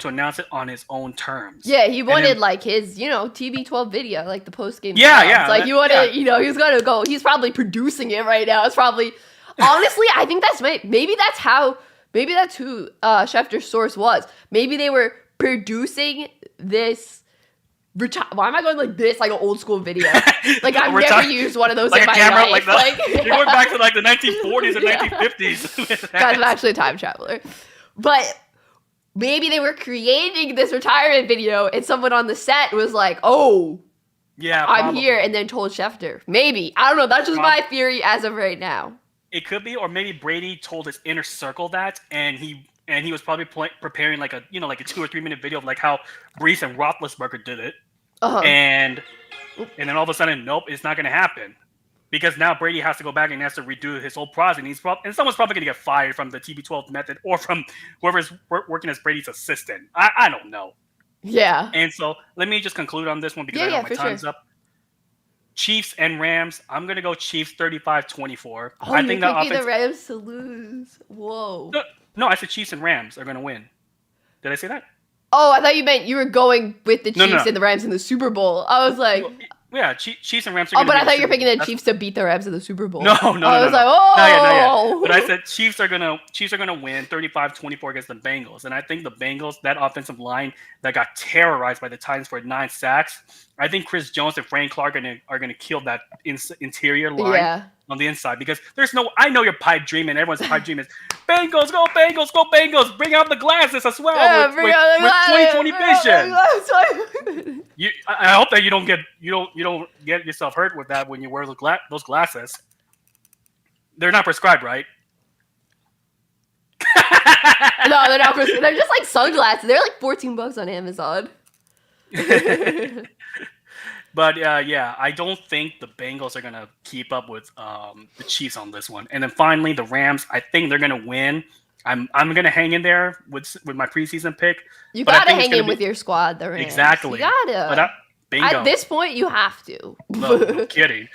announce it on his own terms. Yeah, he wanted like his TB12 video, like the post game. Yeah. Like he wanted, he's gonna go. He's probably producing it right now. It's probably honestly, I think maybe that's who Schefter's source was. Maybe they were producing this. Why am I going like this, like an old school video? Like I've never used one of those like in a my camera, life. you're going back to like the 1940s and 1950s. Guys, I'm actually a time traveler. But maybe they were creating this retirement video and someone on the set was like, oh, yeah, I'm here, and then told Schefter. Maybe. I don't know. That's just my theory as of right now. It could be, or maybe Brady told his inner circle that, and he was probably preparing like a 2 or 3 minute video of like how Brees and Roethlisberger did it, and then all of a sudden, nope, it's not going to happen because now Brady has to go back and has to redo his whole process, and someone's probably going to get fired from the TB12 method or from whoever's working as Brady's assistant. I don't know. Yeah. And so let me just conclude on this one because I know my time's up. Chiefs and Rams. I'm going to go Chiefs 35-24. I think that offense. The Rams to lose. Whoa. No, I said Chiefs and Rams are going to win. Did I say that? Oh, I thought you meant you were going with the Chiefs and the Rams in the Super Bowl. I was like... Yeah, Chiefs and Rams are going to win. But I thought you were picking the Chiefs to beat the Rams in the Super Bowl. No. I was like, oh! Not yet. But I said Chiefs are gonna win 35-24 against the Bengals. And I think the Bengals, that offensive line that got terrorized by the Titans for 9 sacks, I think Chris Jones and Frank Clark are gonna kill that interior line on the inside because I know you're pipe dreaming. Everyone's pipe dreaming is Bengals, go Bengals, go Bengals. Bring out the glasses as well with 20/20 vision. I hope that you don't get yourself hurt with that when you wear those glasses. They're not prescribed, right? No, they're not prescribed. They're just like sunglasses. They're like $14 on Amazon. But yeah, I don't think the Bengals are gonna keep up with the Chiefs on this one. And then finally, the Rams. I think they're gonna win. I'm gonna hang in there with my preseason pick. You gotta hang in with your squad, the Rams. Exactly. You gotta. Bingo. At this point, you have to. No kidding.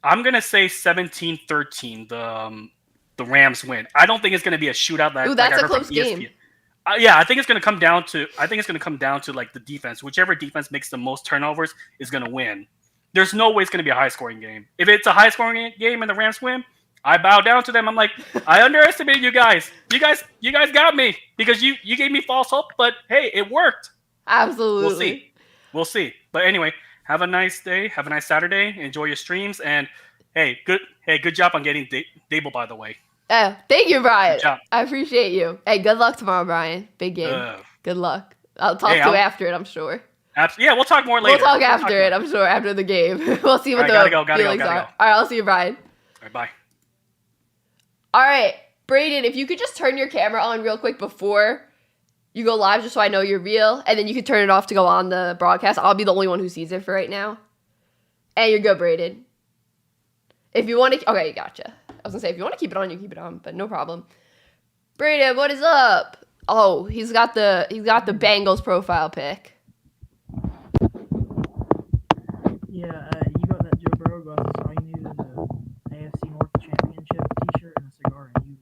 I'm gonna say 17-13. The Rams win. I don't think it's gonna be a shootout. That's a close game. Yeah, I think it's gonna come down to like the defense. Whichever defense makes the most turnovers is gonna win. There's no way it's gonna be a high scoring game. If it's a high scoring game and the Rams win, I bow down to them. I'm like, I underestimated you guys. You guys got me because you gave me false hope. But hey, it worked. Absolutely. We'll see. But anyway, have a nice day. Have a nice Saturday. Enjoy your streams. And hey, good job on getting Dable, by the way. Thank you, Brian. I appreciate you. Hey, good luck tomorrow, Brian. Big game. Good luck. I'll talk to you after it, I'm sure. Yeah, we'll talk more later. We'll talk after it, I'm sure, after the game. We'll see what the feelings are. All right, I'll see you, Brian. All right, bye. All right, Brayden, if you could just turn your camera on real quick before you go live, just so I know you're real, and then you can turn it off to go on the broadcast. I'll be the only one who sees it for right now. And you're good, Brayden. If you want to... Okay, gotcha. I was going to say, if you want to keep it on, you keep it on, but no problem. Brayden, what is up? Oh, he's got the Bengals profile pic. Yeah, you got that Joe Burrow glasses. All you need is the AFC North Championship t-shirt and a cigar, and you...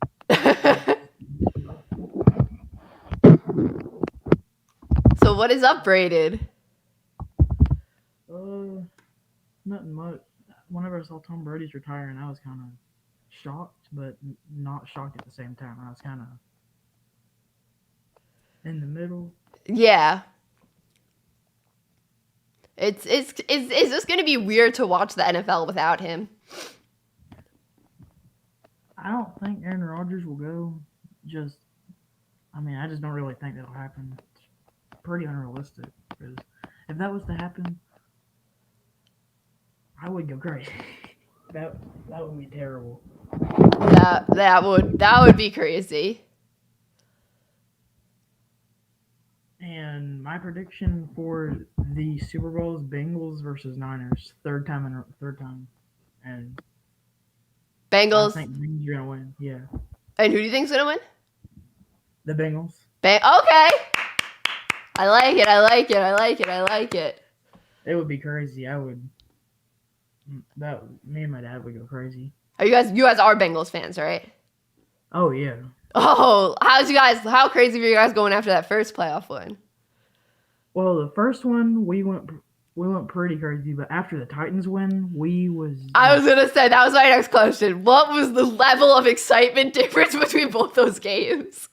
So what is up, Brayden? Nothing much. Whenever I saw Tom Brady's retiring, I was kind of shocked, but not shocked at the same time. I was kind of in the middle. Yeah. It's just going to be weird to watch the NFL without him. I don't think Aaron Rodgers will go. I just don't really think that'll happen. It's pretty unrealistic. Because if that was to happen, I would go crazy. That would be terrible. That would be crazy. And my prediction for the Super Bowl is Bengals versus Niners. Third time. And Bengals. I think Bengals are gonna win. Yeah. And who do you think's gonna win? The Bengals. Okay. I like it. It would be crazy. Me and my dad would go crazy. You guys are Bengals fans, right? Oh yeah. Oh, how crazy were you guys going after that first playoff win? Well, the first one we went pretty crazy, but after the Titans win, I was gonna say that was my next question. What was the level of excitement difference between both those games?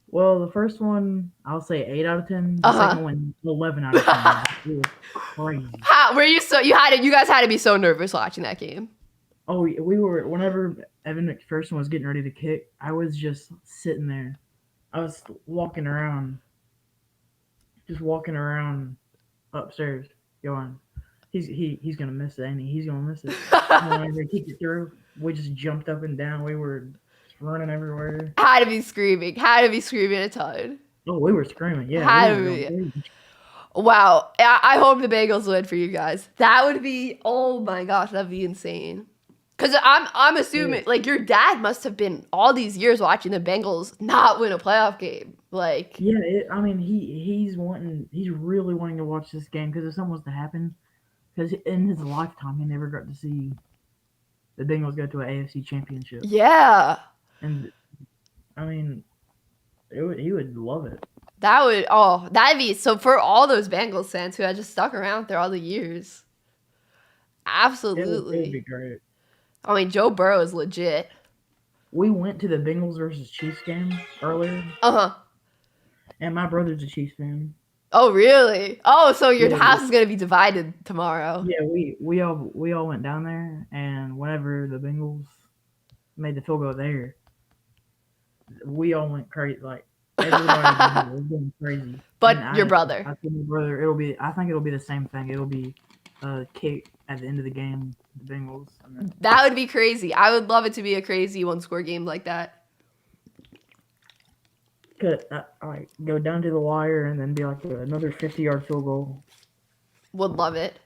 Well, the first one I'll say 8 out of 10. The second one 11 out of 10. It was crazy. How were you you guys had to be so nervous watching that game? Oh, we were. Whenever Evan McPherson was getting ready to kick, I was just sitting there. I was walking around upstairs, going, he's gonna miss it, ain't he? He's gonna miss it. And whenever he kicked it through, we just jumped up and down. We were running everywhere. Had to be screaming a ton. Oh, we were screaming. Yeah. Wow. I hope the Bengals win for you guys. That would be, oh my gosh, that'd be insane. Because I'm assuming, like, your dad must have been all these years watching the Bengals not win a playoff game. Like, yeah, he's really wanting to watch this game because if something was to happen, because in his lifetime he never got to see the Bengals go to an AFC championship. Yeah. And he would love it. That'd be, so for all those Bengals fans who had just stuck around through all the years. Absolutely. It would be great. I mean, Joe Burrow is legit. We went to the Bengals versus Chiefs game earlier. And my brother's a Chiefs fan. Oh, really? Oh, so your house is going to be divided tomorrow. Yeah, we all went down there, and whenever the Bengals made the field goal there, we all went crazy. Like, everybody was going crazy. But your brother. I think my brother, I think it'll be the same thing. It'll be a kick at the end of the game, the Bengals. That would be crazy. I would love it to be a crazy one-score game like that. Could go down to the wire and then be like another 50-yard field goal. Would love it.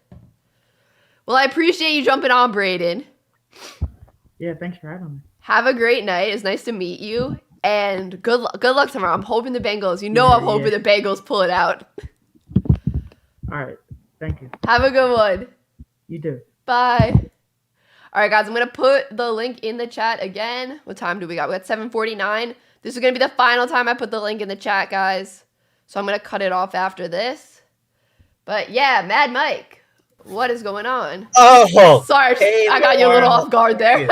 Well, I appreciate you jumping on, Brayden. Yeah, thanks for having me. Have a great night. It's nice to meet you. And good luck tomorrow. I'm hoping the Bengals. I'm hoping the Bengals pull it out. All right. Thank you. Have a good one. You too. Bye. All right, guys. I'm going to put the link in the chat again. What time do we got? We got 7:49. This is going to be the final time I put the link in the chat, guys. So I'm going to cut it off after this. But yeah, Mad Mike, what is going on? Oh, sorry, hey, I got you a little off guard there.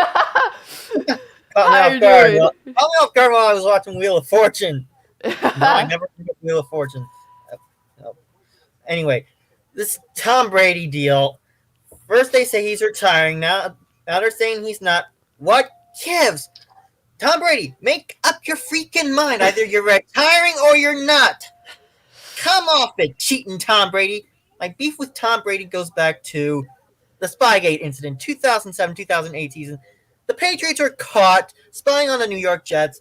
How you doing? Caught me off guard while I was watching Wheel of Fortune. No, I never forget Wheel of Fortune. Anyway, this Tom Brady deal. First they say he's retiring. Now they're saying he's not. What gives? Tom Brady, make up your freaking mind. Either you're retiring or you're not. Come off it, cheating Tom Brady. My beef with Tom Brady goes back to the Spygate incident, 2007-2008 season. The Patriots are caught spying on the New York Jets.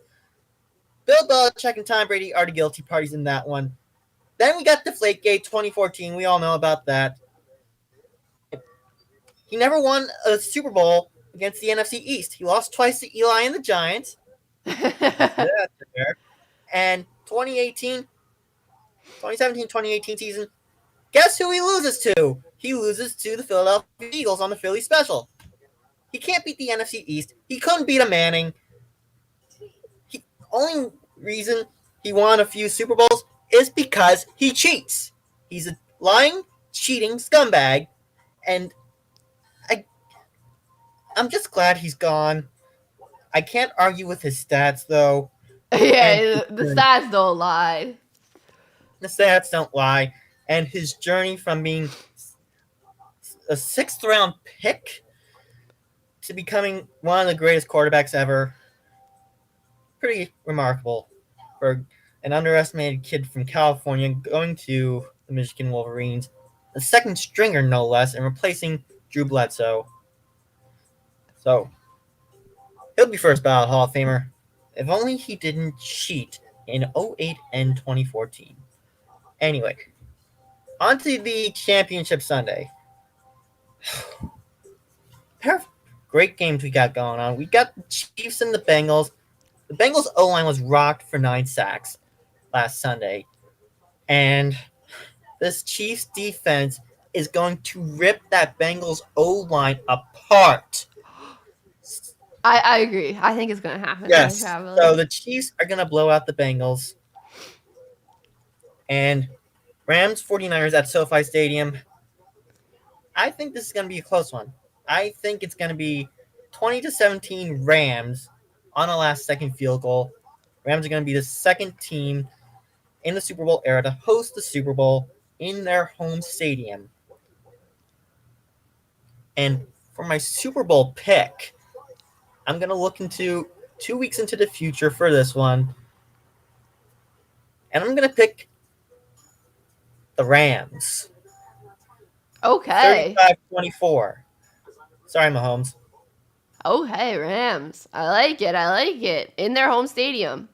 Bill Belichick and Tom Brady are the guilty parties in that one. Then we got Deflategate 2014. We all know about that. He never won a Super Bowl against the NFC East. He lost twice to Eli and the Giants. And 2017-2018 season, guess who he loses to? He loses to the Philadelphia Eagles on the Philly Special. He can't beat the NFC East. He couldn't beat a Manning. Only reason he won a few Super Bowls is because he cheats. He's a lying, cheating scumbag, and I'm just glad he's gone. I can't argue with his stats, though. Yeah, the stats don't lie. The stats don't lie. and his journey from being a 6th-round pick to becoming one of the greatest quarterbacks ever. Pretty remarkable for an underestimated kid from California going to the Michigan Wolverines, the second stringer no less, and replacing Drew Bledsoe. So he'll be first ballot Hall of Famer. If only he didn't cheat in 2008 and 2014. Anyway, on to the championship Sunday. Pair of great games we got going on. We got the Chiefs and the Bengals. The Bengals O-line was rocked for 9 sacks last Sunday. And this Chiefs defense is going to rip that Bengals O-line apart. I agree. I think it's going to happen. Yes. So the Chiefs are going to blow out the Bengals. And Rams 49ers at SoFi Stadium. I think this is going to be a close one. I think it's going to be 20-17 Rams on a last-second field goal. Rams are going to be the second team in the Super Bowl era to host the Super Bowl in their home stadium. And for my Super Bowl pick, I'm going to look into 2 weeks into the future for this one. And I'm going to pick the Rams. Okay. 35-24. Sorry, Mahomes. Okay, Rams. I like it. In their home stadium.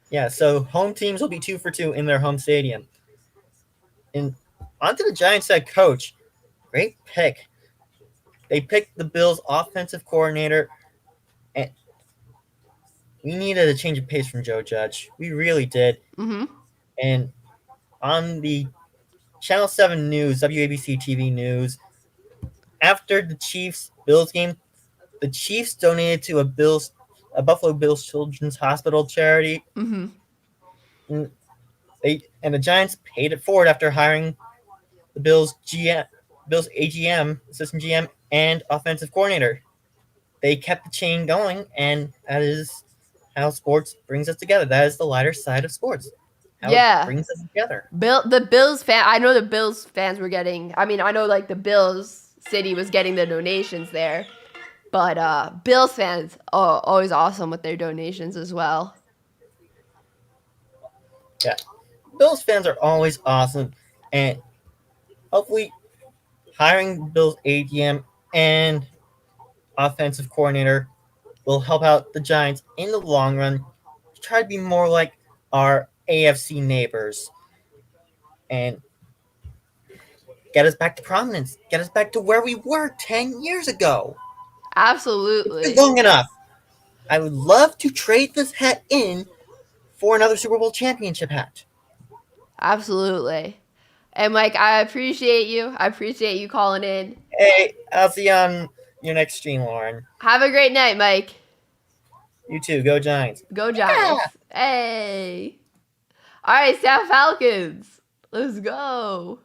Yeah, so home teams will be 2 for 2 in their home stadium. And onto the Giants head coach. Great pick. They picked the Bills' offensive coordinator, and we needed a change of pace from Joe Judge. We really did. Mm-hmm. And on the Channel 7 News, WABC TV News, after the Chiefs-Bills game, the Chiefs donated to a Buffalo Bills Children's Hospital charity. Mm-hmm. And the Giants paid it forward after hiring the Bills AGM, assistant GM, and offensive coordinator. They kept the chain going, and that is how sports brings us together. That is the lighter side of sports. How it brings us together. The Bills fan. I know the Bills fans were getting. I mean, I know like the Bills city was getting the donations there, but Bills fans are always awesome with their donations as well. Yeah, Bills fans are always awesome, and hopefully, hiring Bills AGM and offensive coordinator will help out the Giants in the long run to try to be more like our AFC neighbors and get us back to prominence, get us back to where we were 10 years ago. Absolutely. It's been long enough. I would love to trade this hat in for another Super Bowl championship hat. Absolutely. And Mike, I appreciate you. I appreciate you calling in. Hey, I'll see you on your next stream, Lauren. Have a great night, Mike. You too. Go Giants. Go Giants. Yeah. Hey. All right, Staff Falcons. Let's go.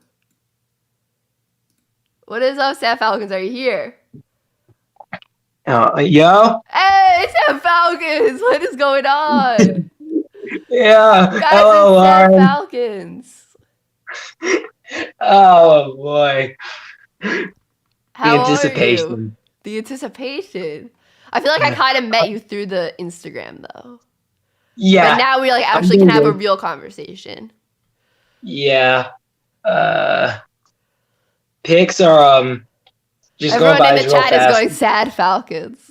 What is up, Staff Falcons? Are you here? Yo. Hey, Staff Falcons. What is going on? Yeah. Guys, hello, Staff Lauren. Falcons. Oh boy. How the anticipation. Are you? The anticipation. I feel like I kind of met you through the Instagram though. Yeah. But now we like actually can have a real conversation. Yeah. Picks are just everyone going by in the chat is going sad Falcons.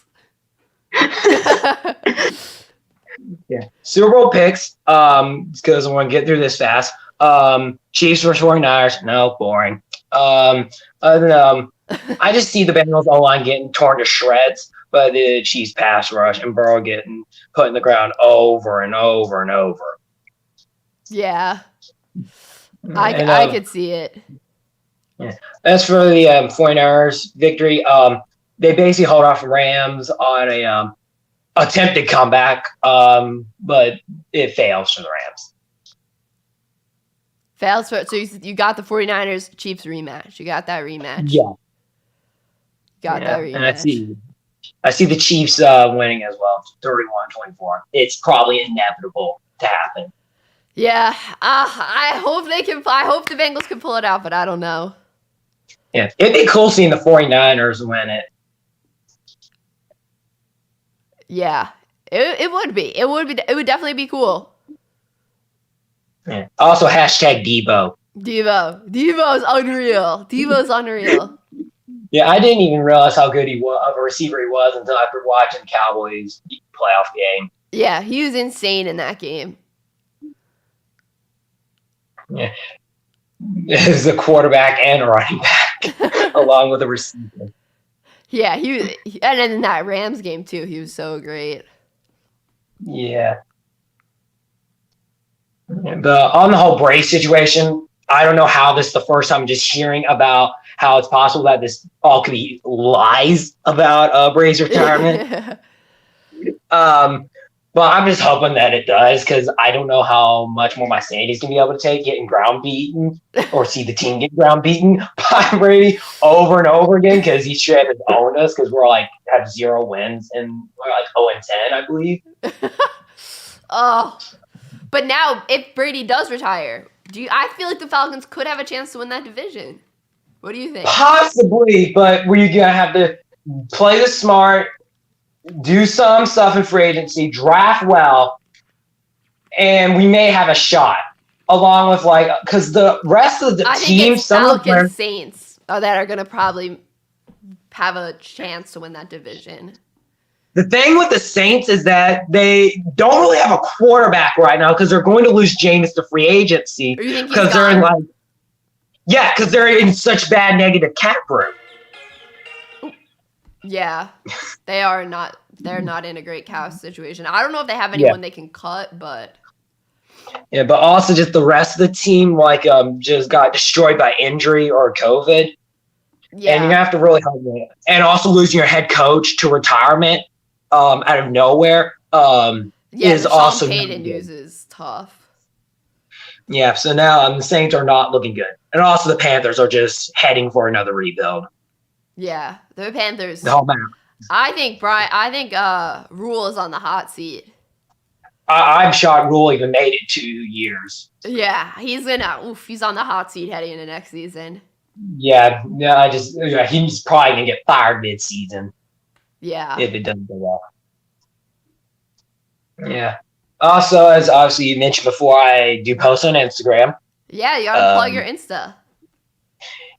Yeah. Super Bowl picks. Because I want to get through this fast. Chiefs versus 49ers. No, boring. Other than I just see the Bengals O-line getting torn to shreds, but the Chiefs pass rush and Burrow getting put in the ground over and over and over. Yeah. I could see it. Yeah. As for the 49ers victory, they basically hold off the Rams on a attempted comeback, but it fails for the Rams. Fails for so you got the 49ers Chiefs rematch. You got that rematch. Yeah. Got that rematch. And I see the Chiefs winning as well, 31-24. It's probably inevitable to happen. Yeah, I hope they can. I hope the Bengals can pull it out, but I don't know. Yeah, it'd be cool seeing the 49ers win it. Yeah, it would be. It would be. It would definitely be cool. Yeah. Also, hashtag Debo. Devo's unreal. Devo's unreal. Yeah, I didn't even realize how good he was of a receiver he was until after watching Cowboys playoff game. Yeah, he was insane in that game. Yeah, as a quarterback and a running back, along with a receiver. Yeah, he was, and then in that Rams game too, he was so great. Yeah. On the whole Brady situation, I don't know how this is the first time I'm just hearing about how it's possible that this all could be lies about Brady's retirement. But I'm just hoping that it does, because I don't know how much more my sanity's going to be able to take getting ground beaten or see the team get ground beaten by Brady over and over again, because he should have owned us, because we're like have 0 wins and we're like 0-10, I believe. Oh, but now if Brady does retire, I feel like the Falcons could have a chance to win that division. What do you think? Possibly, but we're going to have to play this smart, do some stuff in free agency, draft well, and we may have a shot. Along with because the rest of the teams, some of the Saints that are going to probably have a chance to win that division. The thing with the Saints is that they don't really have a quarterback right now, because they're going to lose Jameis to free agency, because they're in because they're in such bad negative cap room. Yeah, they're not in a great cap situation. I don't know if they have anyone they can cut, but yeah, but also just the rest of the team just got destroyed by injury or COVID. Yeah, and you have to really help them. And also losing your head coach to retirement out of nowhere is also Payton news is tough. Yeah, so now the Saints are not looking good, and also the Panthers are just heading for another rebuild. Yeah, the Panthers. The whole map. I think Rule is on the hot seat. I'm shocked Rule even made it 2 years. Yeah, he's on the hot seat heading into next season. Yeah, he's probably gonna get fired mid-season. Yeah, if it doesn't go well. Yeah. Also, as obviously you mentioned before, I do post on Instagram. Yeah, you gotta plug your Insta.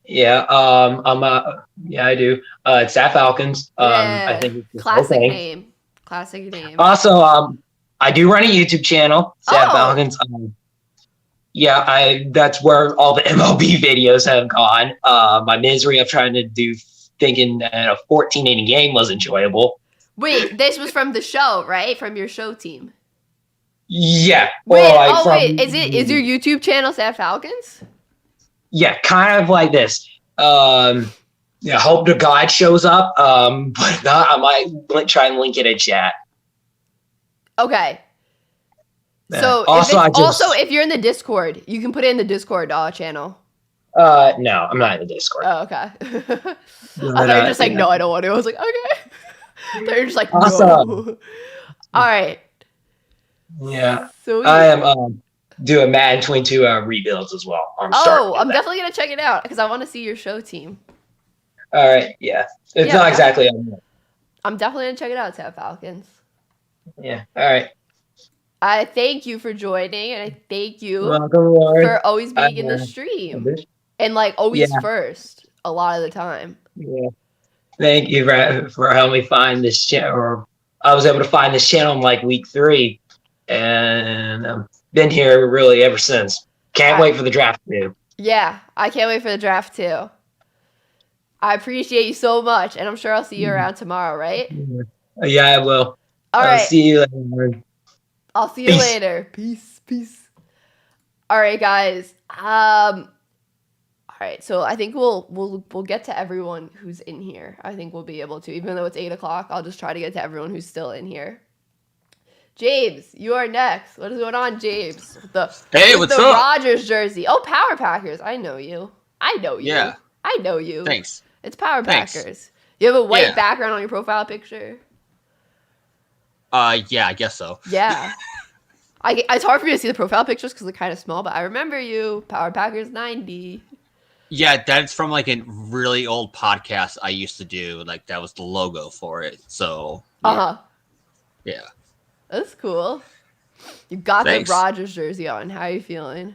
Yeah, I do. It's Staff Falcons. I think it's classic name. Classic name. Also, I do run a YouTube channel, Staff Falcons. That's where all the MLB videos have gone. My misery of trying to thinking that a 14-inning game was enjoyable. Wait, this was from the show, right? From your show team. Yeah. Wait, is your YouTube channel Staff Falcons? Yeah, kind of like this. Hope the guide shows up. But if not, I might try and link it in chat. Okay. Yeah. So if you're in the Discord, you can put it in the Discord channel. No, I'm not in the Discord. Oh, okay. I thought you were just like, no, I don't want to. I was like, okay. They're just like, awesome. No. All right. Yeah. So I am doing Madden 22 rebuilds as well. I'm definitely gonna check it out because I want to see your show team. All right. Yeah. It's not exactly. I'm definitely gonna check it out. Staff Falcons. Yeah. All right. I thank you for joining, and I thank you for always being in the stream and always first a lot of the time. Yeah. Thank you for helping me find this channel. Or I was able to find this channel in week 3, and I've been here really ever since. Can't wait for the draft too. Yeah, I can't wait for the draft too. I appreciate you so much, and I'm sure I'll see you around tomorrow, right? Yeah, I will. All right. See you later. I'll see you later. Peace. All right, guys. All right, so I think we'll get to everyone who's in here. I think we'll be able to, even though it's 8:00. I'll just try to get to everyone who's still in here. James, you are next. What is going on, James? What's up? Rogers jersey. Oh, Power Packers. I know you. Yeah. I know you. Thanks. It's Power Packers. You have a white background on your profile picture. Yeah, I guess so. Yeah. It's hard for me to see the profile pictures because they're kind of small, but I remember you, Power Packers 90. Yeah, that's from like a really old podcast I used to do. Like that was the logo for it. So yeah. That's cool. You got Thanks. the Rodgers jersey on. How are you feeling?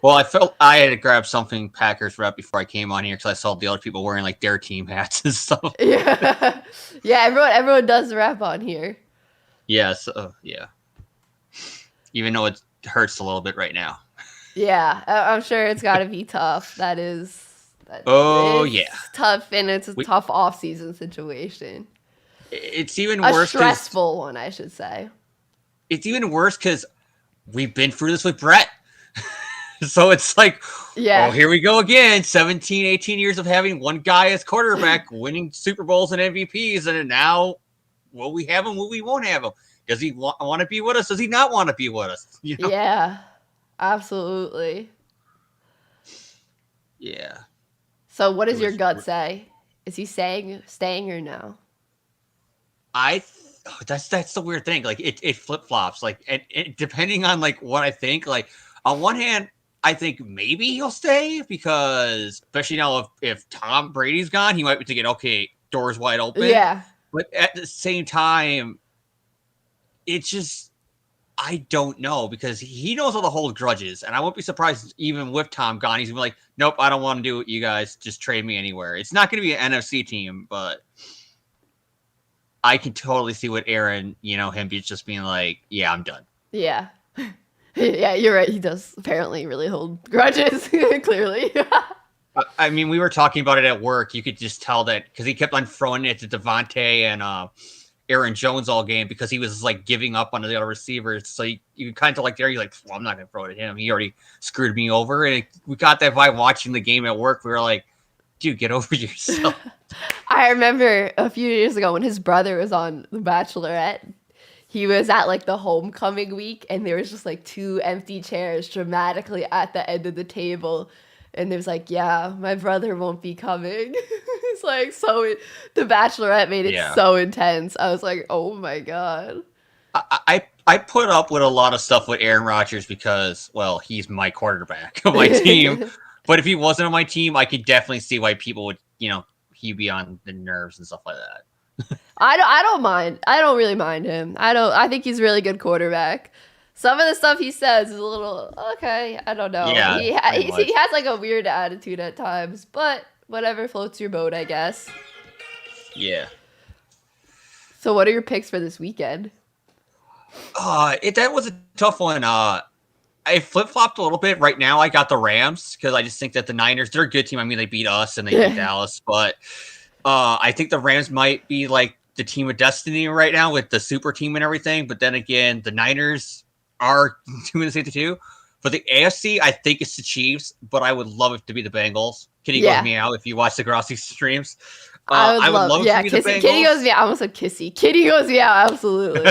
Well, I felt I had to grab something Packers rep before I came on here because I saw the other people wearing like their team hats and stuff. Yeah, everyone does rep on here. Yeah, so yeah. Even though it hurts a little bit right now. Yeah, I'm sure it's got to be tough. That is tough, and it's a tough off-season situation. It's even worse. A stressful one, I should say. It's even worse because we've been through this with Brett. So it's like, oh, here we go again. 17, 18 years of having one guy as quarterback, winning Super Bowls and MVPs, and now will we have him? Will we won't have him? Does he want to be with us? Does he not want to be with us? You know? Yeah, absolutely. Yeah. So what does your gut say? Is he staying or no? That's the weird thing. Like it flip flops. Like and depending on like what I think. Like on one hand, I think maybe he'll stay because especially now if Tom Brady's gone, he might be thinking, okay, doors wide open. Yeah. But at the same time, it's just I don't know because he knows all the whole grudges, and I won't be surprised even with Tom gone, he's gonna be like, nope, I don't want to do it. You guys just trade me anywhere. It's not going to be an NFC team, but I can totally see what Aaron, him just being like, yeah, I'm done. Yeah. Yeah, you're right. He does apparently really hold grudges, clearly. I mean, we were talking about it at work. You could just tell that because he kept on throwing it to Devontae and Aaron Jones all game because he was like giving up on the other receivers. So you kind of like there, you're like, well, I'm not going to throw it at him. He already screwed me over. And we got that vibe watching the game at work. We were like, dude, get over yourself. I remember a few years ago when his brother was on The Bachelorette. He was at like the homecoming week, and there was just like 2 empty chairs dramatically at the end of the table. And there's like, yeah, my brother won't be coming. It's like The Bachelorette made it so intense. I was like, oh my God. I put up with a lot of stuff with Aaron Rodgers because, well, he's my quarterback of my team. But if he wasn't on my team, I could definitely see why people would, he'd be on the nerves and stuff like that. I don't mind. I don't really mind him. I think he's a really good quarterback. Some of the stuff he says is a little okay. I don't know. Yeah, he has like a weird attitude at times, but whatever floats your boat, I guess. Yeah. So, what are your picks for this weekend? That was a tough one. I flip flopped a little bit. Right now, I got the Rams because I just think that the Niners, they're a good team. I mean, they beat us and they beat Dallas, but I think the Rams might be like the team of destiny right now with the super team and everything. But then again, the Niners are doing the same thing too. For the AFC, I think it's the Chiefs, but I would love it to be the Bengals. Kitty goes meow if you watch the Grossi streams. I would love it to be the Bengals. Kitty goes meow. I almost said kissy. Kitty goes meow. Absolutely.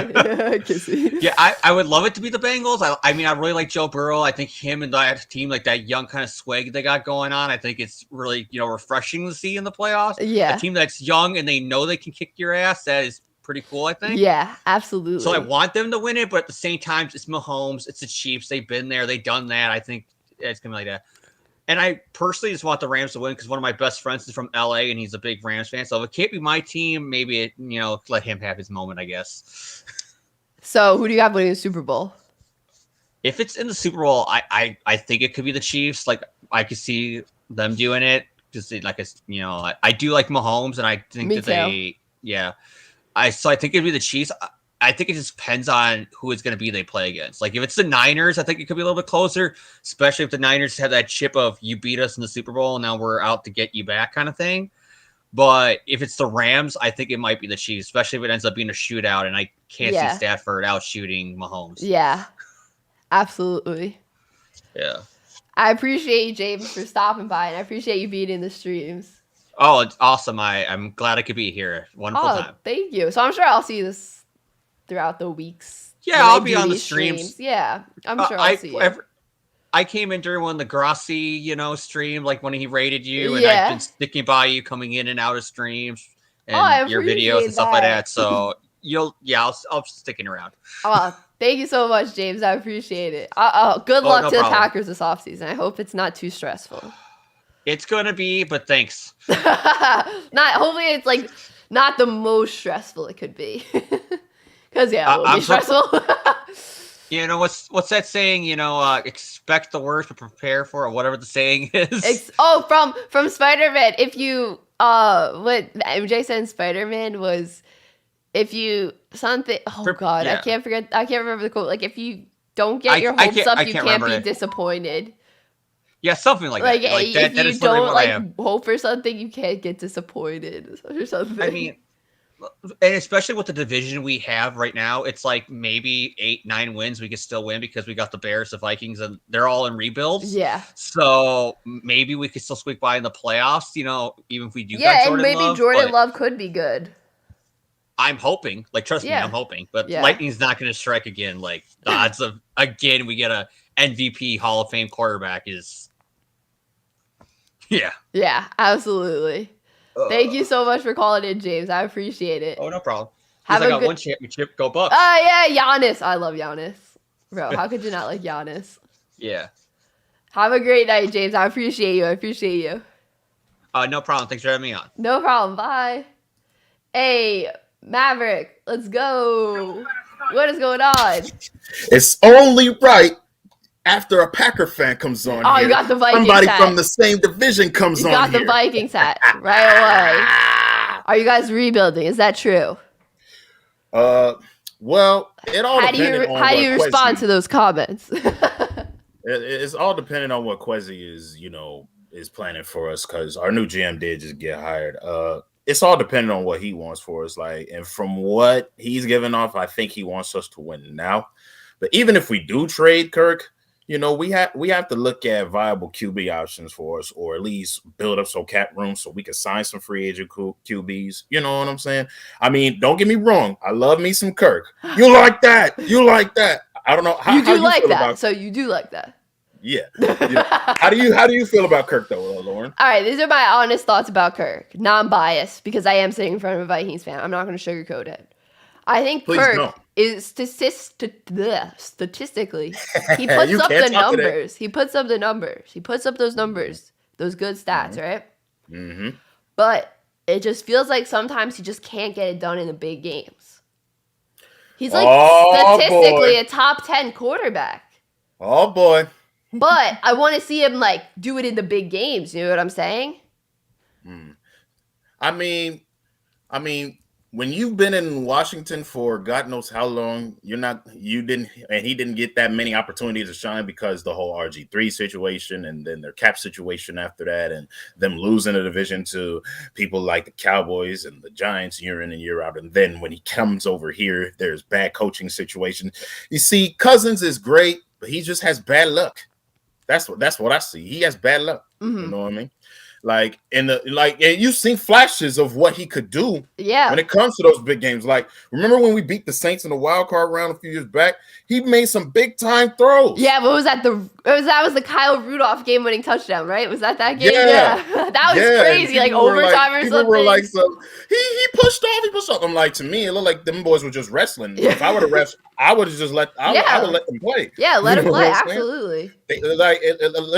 Kissy. Yeah, I would love it to be the Bengals. I mean, I really like Joe Burrow. I think him and that team, like that young kind of swag they got going on, I think it's really, refreshing to see in the playoffs. Yeah. A team that's young and they know they can kick your ass. That is pretty cool, I think. Yeah, absolutely. So I want them to win it, but at the same time, it's Mahomes, it's the Chiefs. They've been there, they've done that. I think it's gonna be like that. And I personally just want the Rams to win because one of my best friends is from LA and he's a big Rams fan. So if it can't be my team, maybe let him have his moment, I guess. So who do you have winning the Super Bowl? If it's in the Super Bowl, I think it could be the Chiefs. Like I could see them doing it. Just like I do like Mahomes, and I think I think it'd be the Chiefs. I think it just depends on who it's going to be they play against. Like if it's the Niners, I think it could be a little bit closer, especially if the Niners have that chip of you beat us in the Super Bowl and now we're out to get you back kind of thing. But if it's the Rams, I think it might be the Chiefs, especially if it ends up being a shootout and I can't see Stafford out shooting Mahomes. Yeah, absolutely. Yeah. I appreciate you, James, for stopping by, and I appreciate you being in the streams. Oh, it's awesome. I'm glad I could be here. Wonderful time. Thank you. So I'm sure I'll see this throughout the weeks. Yeah, I'll be on the streams. Yeah, I'm sure I'll see it. I came in during one of the Grossi, stream, like when he rated you, and I've been sticking by you coming in and out of streams and your videos and stuff like that. So I'll be sticking around. Oh, Thank you so much, James. I appreciate it. Good luck to the Packers this offseason. I hope it's not too stressful. It's gonna be, but thanks. Hopefully it's like not the most stressful it could be. Because it will be stressful. You know what's that saying? Expect the worst but prepare for it, or whatever the saying is. From Spider-Man. If you what MJ said in Spider-Man was, if you something. Oh God, yeah. I can't remember the quote. Like if you don't get your hopes up, you can't be disappointed. Yeah, something like that. Like if that you is don't like hope for something, you can't get disappointed or something. I mean, and especially with the division we have right now, it's like maybe 8-9 wins we could still win because we got the Bears, the Vikings, and they're all in rebuilds. Yeah. So maybe we could still squeak by in the playoffs, even if we do. Yeah, and maybe Jordan Love could be good. I'm hoping. Like, trust me, I'm hoping. But Lightning's not going to strike again. Like, the odds of, again, we get a MVP Hall of Fame quarterback is... Yeah. Yeah, absolutely. Thank you so much for calling in, James. I appreciate it. Oh, no problem. I got one championship. Go Bucks. Yeah, Giannis. I love Giannis. Bro, how could you not like Giannis? Yeah. Have a great night, James. I appreciate you. No problem. Thanks for having me on. No problem. Bye. Hey, Maverick, let's go. What is going on? It's only right after a Packer fan comes on. Oh, here, you got the Vikings somebody hat. from the same division comes on. You got the Vikings hat right away. Are you guys rebuilding? Is that true? Well, it all depends on how do you respond to those comments? It's all dependent on what Kwesi is planning for us, because our new GM did just get hired. It's all dependent on what he wants for us. And from what he's giving off, I think he wants us to win now. But even if we do trade Kirk, we have to look at viable QB options for us, or at least build up some cap room so we can sign some free agent QBs. You know what I'm saying? I mean, don't get me wrong. I love me some Kirk. You like that? I don't know. You do like that. So you do like that. Yeah. How do you feel about Kirk though, Lauren? All right, these are my honest thoughts about Kirk, non-biased, because I am sitting in front of a Vikings fan. I'm not going to sugarcoat it. I think Kirk is statistically, he puts up the numbers. He puts up the numbers. He puts up those numbers, those good stats, right? Mm-hmm. But it just feels like sometimes he just can't get it done in the big games. He's like statistically a top 10 quarterback. Oh boy. But I want to see him do it in the big games. You know what I'm saying? I mean, when you've been in Washington for God knows how long, he didn't get that many opportunities to shine because the whole RG3 situation and then their cap situation after that, and them losing the division to people like the Cowboys and the Giants year in and year out. And then when he comes over here, there's bad coaching situation. You see, Cousins is great, but he just has bad luck. That's what I see. He has bad luck. Mm-hmm. You know what I mean? And you've seen flashes of what he could do. Yeah. When it comes to those big games, remember when we beat the Saints in the wild card round a few years back? He made some big time throws. Yeah, what was that? That was the Kyle Rudolph game winning touchdown, right? Was that game? Yeah. That was crazy, overtime or something. He pushed off. I'm like, to me, it looked like them boys were just wrestling. If I would have wrestled, I would have just let them play. Yeah, let him play. Absolutely.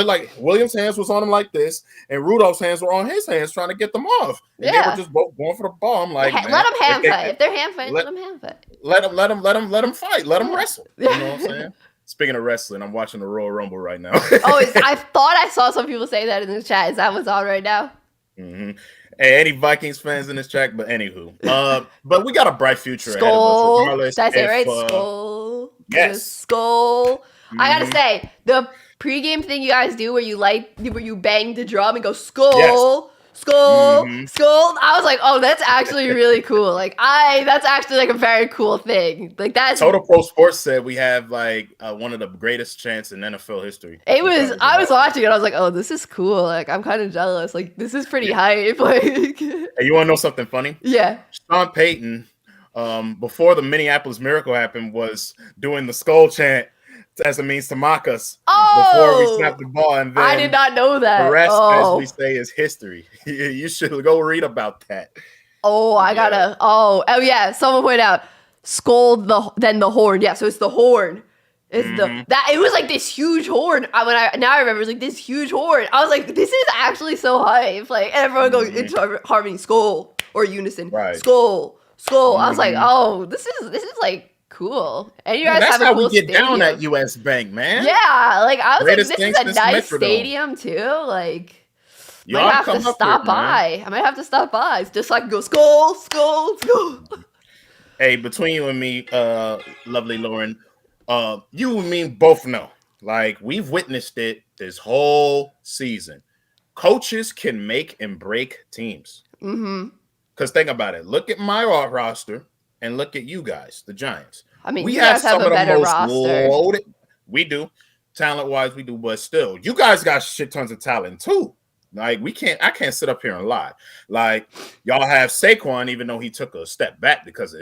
Like Williams' hands was on him like this, and Rudolph's hands were on his hands trying to get them off. And they were just both going for the ball. I'm like, let them hand fight. If they're hand fighting, let them hand fight. Let them fight. Let them wrestle. You know what I'm saying? Speaking of wrestling, I'm watching the Royal Rumble right now. I thought I saw some people say that in the chat. Is that what's on right now? Mm-hmm. Hey, any Vikings fans in this chat? But anywho, but we got a bright future Skull. ahead of us. Did I say it right? Skull. Yes. Skull. Mm-hmm. I gotta say, the pregame thing you guys do where you bang the drum and go skull. Yes. Skull, skull. I was like, oh, that's actually really cool. That's actually a very cool thing. That's Total Pro Sports said we have one of the greatest chants in NFL history. I was watching it. I was like, oh, this is cool. I'm kind of jealous. This is pretty hype. Hey, you want to know something funny? Yeah. Sean Payton, before the Minneapolis Miracle happened, was doing the skull chant as a means to mock us before we snapped the ball. And then I did not know that. The rest, as we say, is history. You should go read about that. Oh, I gotta. Oh, yeah. Someone pointed out skull, then the horn. Yeah, so it's the horn. It's it was like this huge horn. Now I remember, it was like this huge horn. I was like, this is actually so hype. Like, and everyone goes into harmony, skull or unison, skull. I was like, oh, this is like cool. And you guys have a cool we get stadium. down at US Bank, man. Yeah, like I was Greatest like, this is a nice stadium too. Like, might have to stop by. I might have to stop by just so I can go skull. Hey, between you and me, lovely Lauren, you and me both know. Like, we've witnessed it this whole season. Coaches can make and break teams. Because think about it. Look at my roster and look at you guys, the Giants. I mean, you guys have a better roster. Loaded. We do. Talent-wise, we do. But still, you guys got shit tons of talent, too. Like, I can't sit up here and lie. Like, y'all have Saquon, even though he took a step back because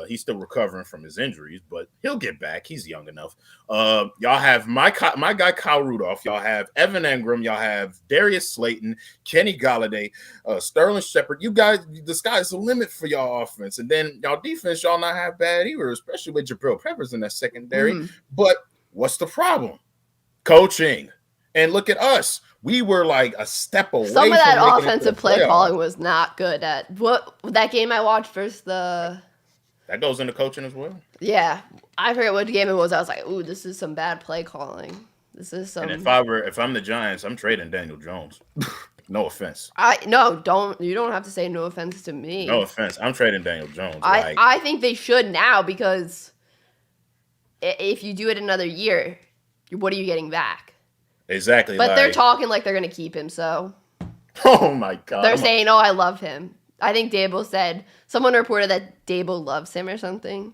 he's still recovering from his injuries, but he'll get back. He's young enough. Y'all have my guy Kyle Rudolph. Y'all have Evan Engram. Y'all have Darius Slayton, Kenny Galladay, Sterling Shepard. You guys, the sky's the limit for y'all offense. And then y'all defense, y'all not have bad either, especially with Jabril Peppers in that secondary. But what's the problem? Coaching. And look at us. We were like a step away. Some of that offensive play calling was not good at that game I watched versus the. That goes into coaching as well. Yeah, I forget what game it was. I was like, "Ooh, this is some bad play calling. This is some." And if I'm the Giants, I'm trading Daniel Jones. No offense. You don't have to say no offense to me. No offense. I'm trading Daniel Jones. I think they should now, because if you do it another year, what are you getting back? Exactly. But they're talking like they're going to keep him, so. Oh, my God. They're saying, I love him. I think Dable said, someone reported that Dable loves him or something.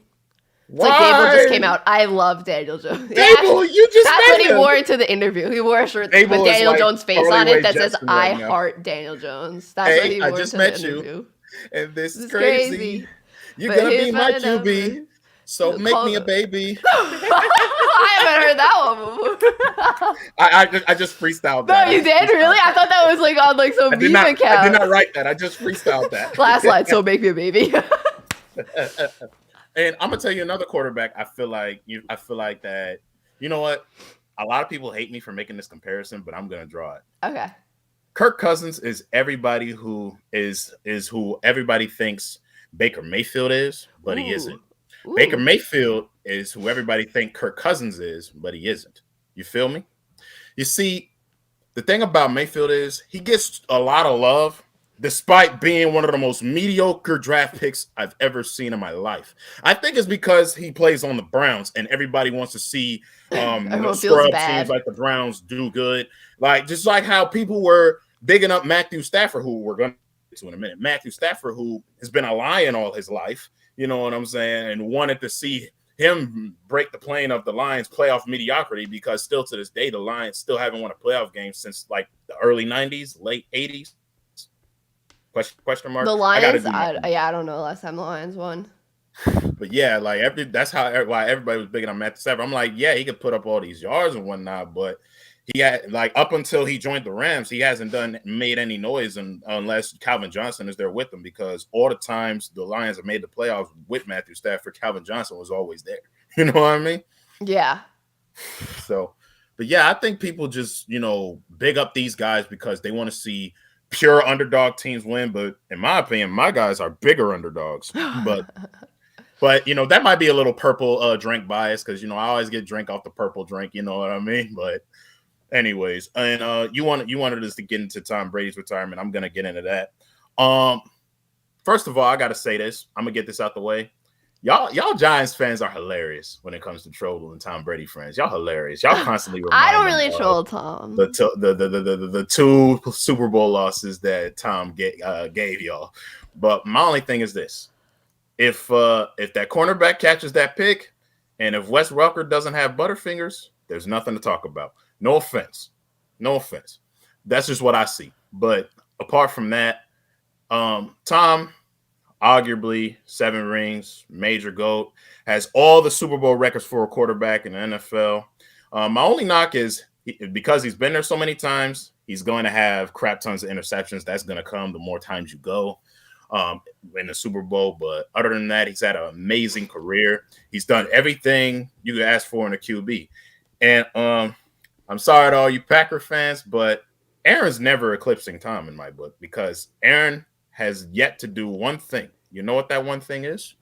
It's like Dable just came out, I love Daniel Jones. Dable, you just That's what he wore into the interview. He wore a shirt with Daniel Jones' face on it that says, I heart Daniel Jones. That's what he wore into the interview. And this is crazy. You're going to be my QB. So make me a baby. I haven't heard that one before. I just freestyled that. No, you did? Really? I thought that was like on like some meme account. I did not write that. I just freestyled that. Last line, so make me a baby. And I'm gonna tell you another quarterback. I feel like that. You know what? A lot of people hate me for making this comparison, but I'm gonna draw it. Okay. Kirk Cousins is everybody who is who everybody thinks Baker Mayfield is, but he isn't. Baker Mayfield is who everybody think Kirk Cousins is, but he isn't. You feel me? You see, the thing about Mayfield is he gets a lot of love despite being one of the most mediocre draft picks I've ever seen in my life. I think it's because he plays on the Browns and everybody wants to see scrub teams like the Browns do good. Like, just like how people were bigging up Matthew Stafford, who we're going to get to in a minute. Matthew Stafford, who has been a Lion all his life. You know what I'm saying? And wanted to see him break the plane of the Lions' playoff mediocrity, because still to this day, the Lions still haven't won a playoff game since like the early 90s, late 80s. Question mark? The Lions? I don't know the last time the Lions won. But yeah, like that's why everybody was bigging on Matthew Stafford. I'm like, yeah, he could put up all these yards and whatnot, but he had, like, up until he joined the Rams, he hasn't made any noise, unless Calvin Johnson is there with him, because all the times the Lions have made the playoffs with Matthew Stafford, Calvin Johnson was always there. You know what I mean? Yeah. So, but yeah, I think people just, big up these guys because they want to see pure underdog teams win. But in my opinion, my guys are bigger underdogs. But that might be a little purple drink bias, because, I always get drink off the purple drink. You know what I mean? But anyways, and you wanted us to get into Tom Brady's retirement. I'm gonna get into that. First of all, I gotta say this. I'm gonna get this out the way. Y'all Giants fans are hilarious when it comes to trolling Tom Brady friends. Y'all hilarious. Y'all constantly remind I don't really troll Tom. The two Super Bowl losses that Tom gave y'all. But my only thing is this: if that cornerback catches that pick, and if Wes Welker doesn't have Butterfingers, there's nothing to talk about. No offense. That's just what I see. But apart from that, Tom, arguably 7 rings, major GOAT, has all the Super Bowl records for a quarterback in the NFL. My only knock is because he's been there so many times, he's going to have crap tons of interceptions. That's going to come the more times you go. in the Super Bowl. But other than that, he's had an amazing career. He's done everything you could ask for in a QB. And I'm sorry to all you Packer fans, but Aaron's never eclipsing Tom in my book because Aaron has yet to do one thing. You know what that one thing is?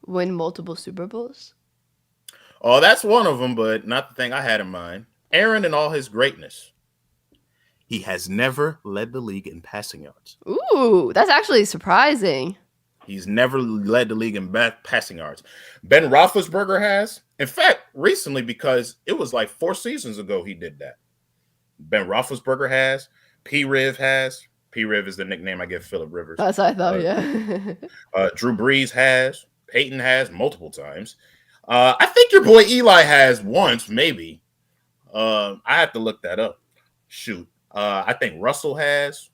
Win multiple Super Bowls? Oh, that's one of them, but not the thing I had in mind. Aaron, in all his greatness, he has never led the league in passing yards. Ooh, that's actually surprising. He's never led the league in passing yards. Ben Roethlisberger has. In fact, recently, because it was like 4 seasons ago he did that. Ben Roethlisberger has. P-Riv has. P-Riv is the nickname I give Phillip Rivers. That's what I thought, yeah. Drew Brees has. Peyton has multiple times. I think your boy Eli has once, maybe. I have to look that up. Shoot. I think Russell has.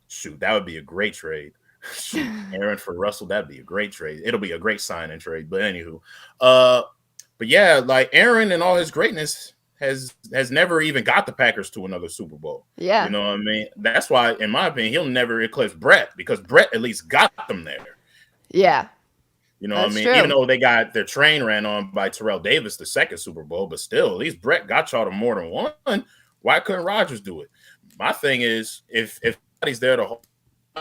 Shoot, that would be a great trade. Shoot, Aaron for Russell, that'd be a great trade. It'll be a great sign and trade. But anywho, but yeah, like Aaron and all his greatness has never even got the Packers to another Super Bowl. Yeah, you know what I mean. That's why, in my opinion, he'll never eclipse Brett because Brett at least got them there. Yeah, you know what I mean. True. Even though they got their train ran on by Terrell Davis the second Super Bowl, but still, at least Brett got y'all to more than one. Why couldn't Rodgers do it? My thing is, if somebody's there to hold.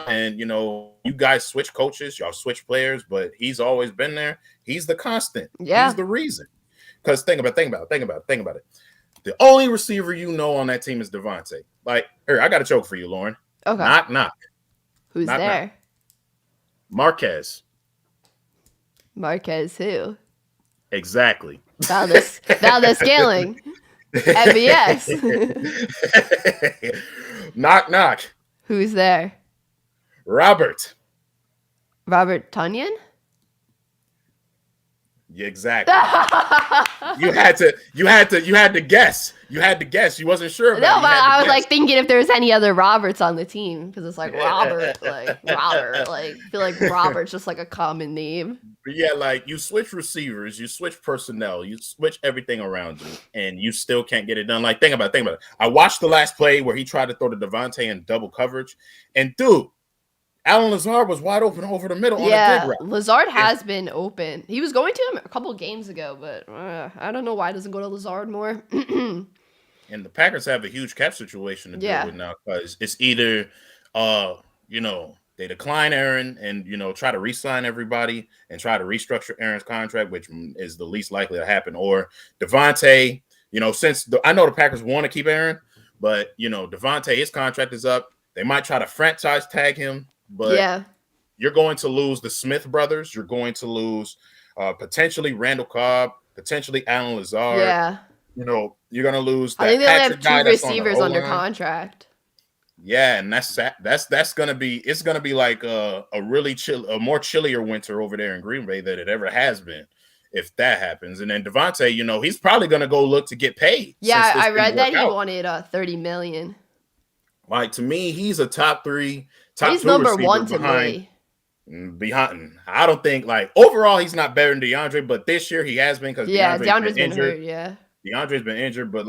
And, you know, you guys switch coaches, y'all switch players, but he's always been there. He's the constant. Yeah. He's the reason. Because think about it. The only receiver you know on that team is Devontae. Like, here, I got a joke for you, Lauren. Okay. Knock, knock. Who's knock, there? Knock. Marquez. Marquez who? Exactly. Valdez Scaling. MVS. Knock, knock. Who's there? Robert Tonyan? Yeah, exactly. you had to guess. You had to guess. You wasn't sure. No, but I was like thinking if there was any other Roberts on the team because it's like Robert, like Robert. Like I feel like Robert's just like a common name. But yeah, like you switch receivers, you switch personnel, you switch everything around you, and you still can't get it done. Like think about it. I watched the last play where he tried to throw to Devontae in double coverage, and dude. Alan Lazard was wide open over the middle on a dig route. Lazard has been open. He was going to him a couple of games ago, but I don't know why he doesn't go to Lazard more. And the Packers have a huge cap situation to deal with now because it's either, they decline Aaron and, try to re-sign everybody and try to restructure Aaron's contract, which is the least likely to happen, or Devontae, since I know the Packers want to keep Aaron, but, Devontae, his contract is up. They might try to franchise tag him. But you're going to lose the Smith brothers. You're going to lose potentially Randall Cobb, potentially Alan Lazard. Yeah. You're going to lose that I think they Patrick only have 2 guy receivers under contract. Yeah, and that's going to be it's going to be like a more chillier winter over there in Green Bay than it ever has been. If that happens. And then Devontae, he's probably going to go look to get paid. Yeah, I read that he wanted $30 million. Like to me, he's a top 3 he's number 1 to me. Behind, I don't think overall he's not better than DeAndre, but this year he has been because DeAndre's been injured. DeAndre's been injured, but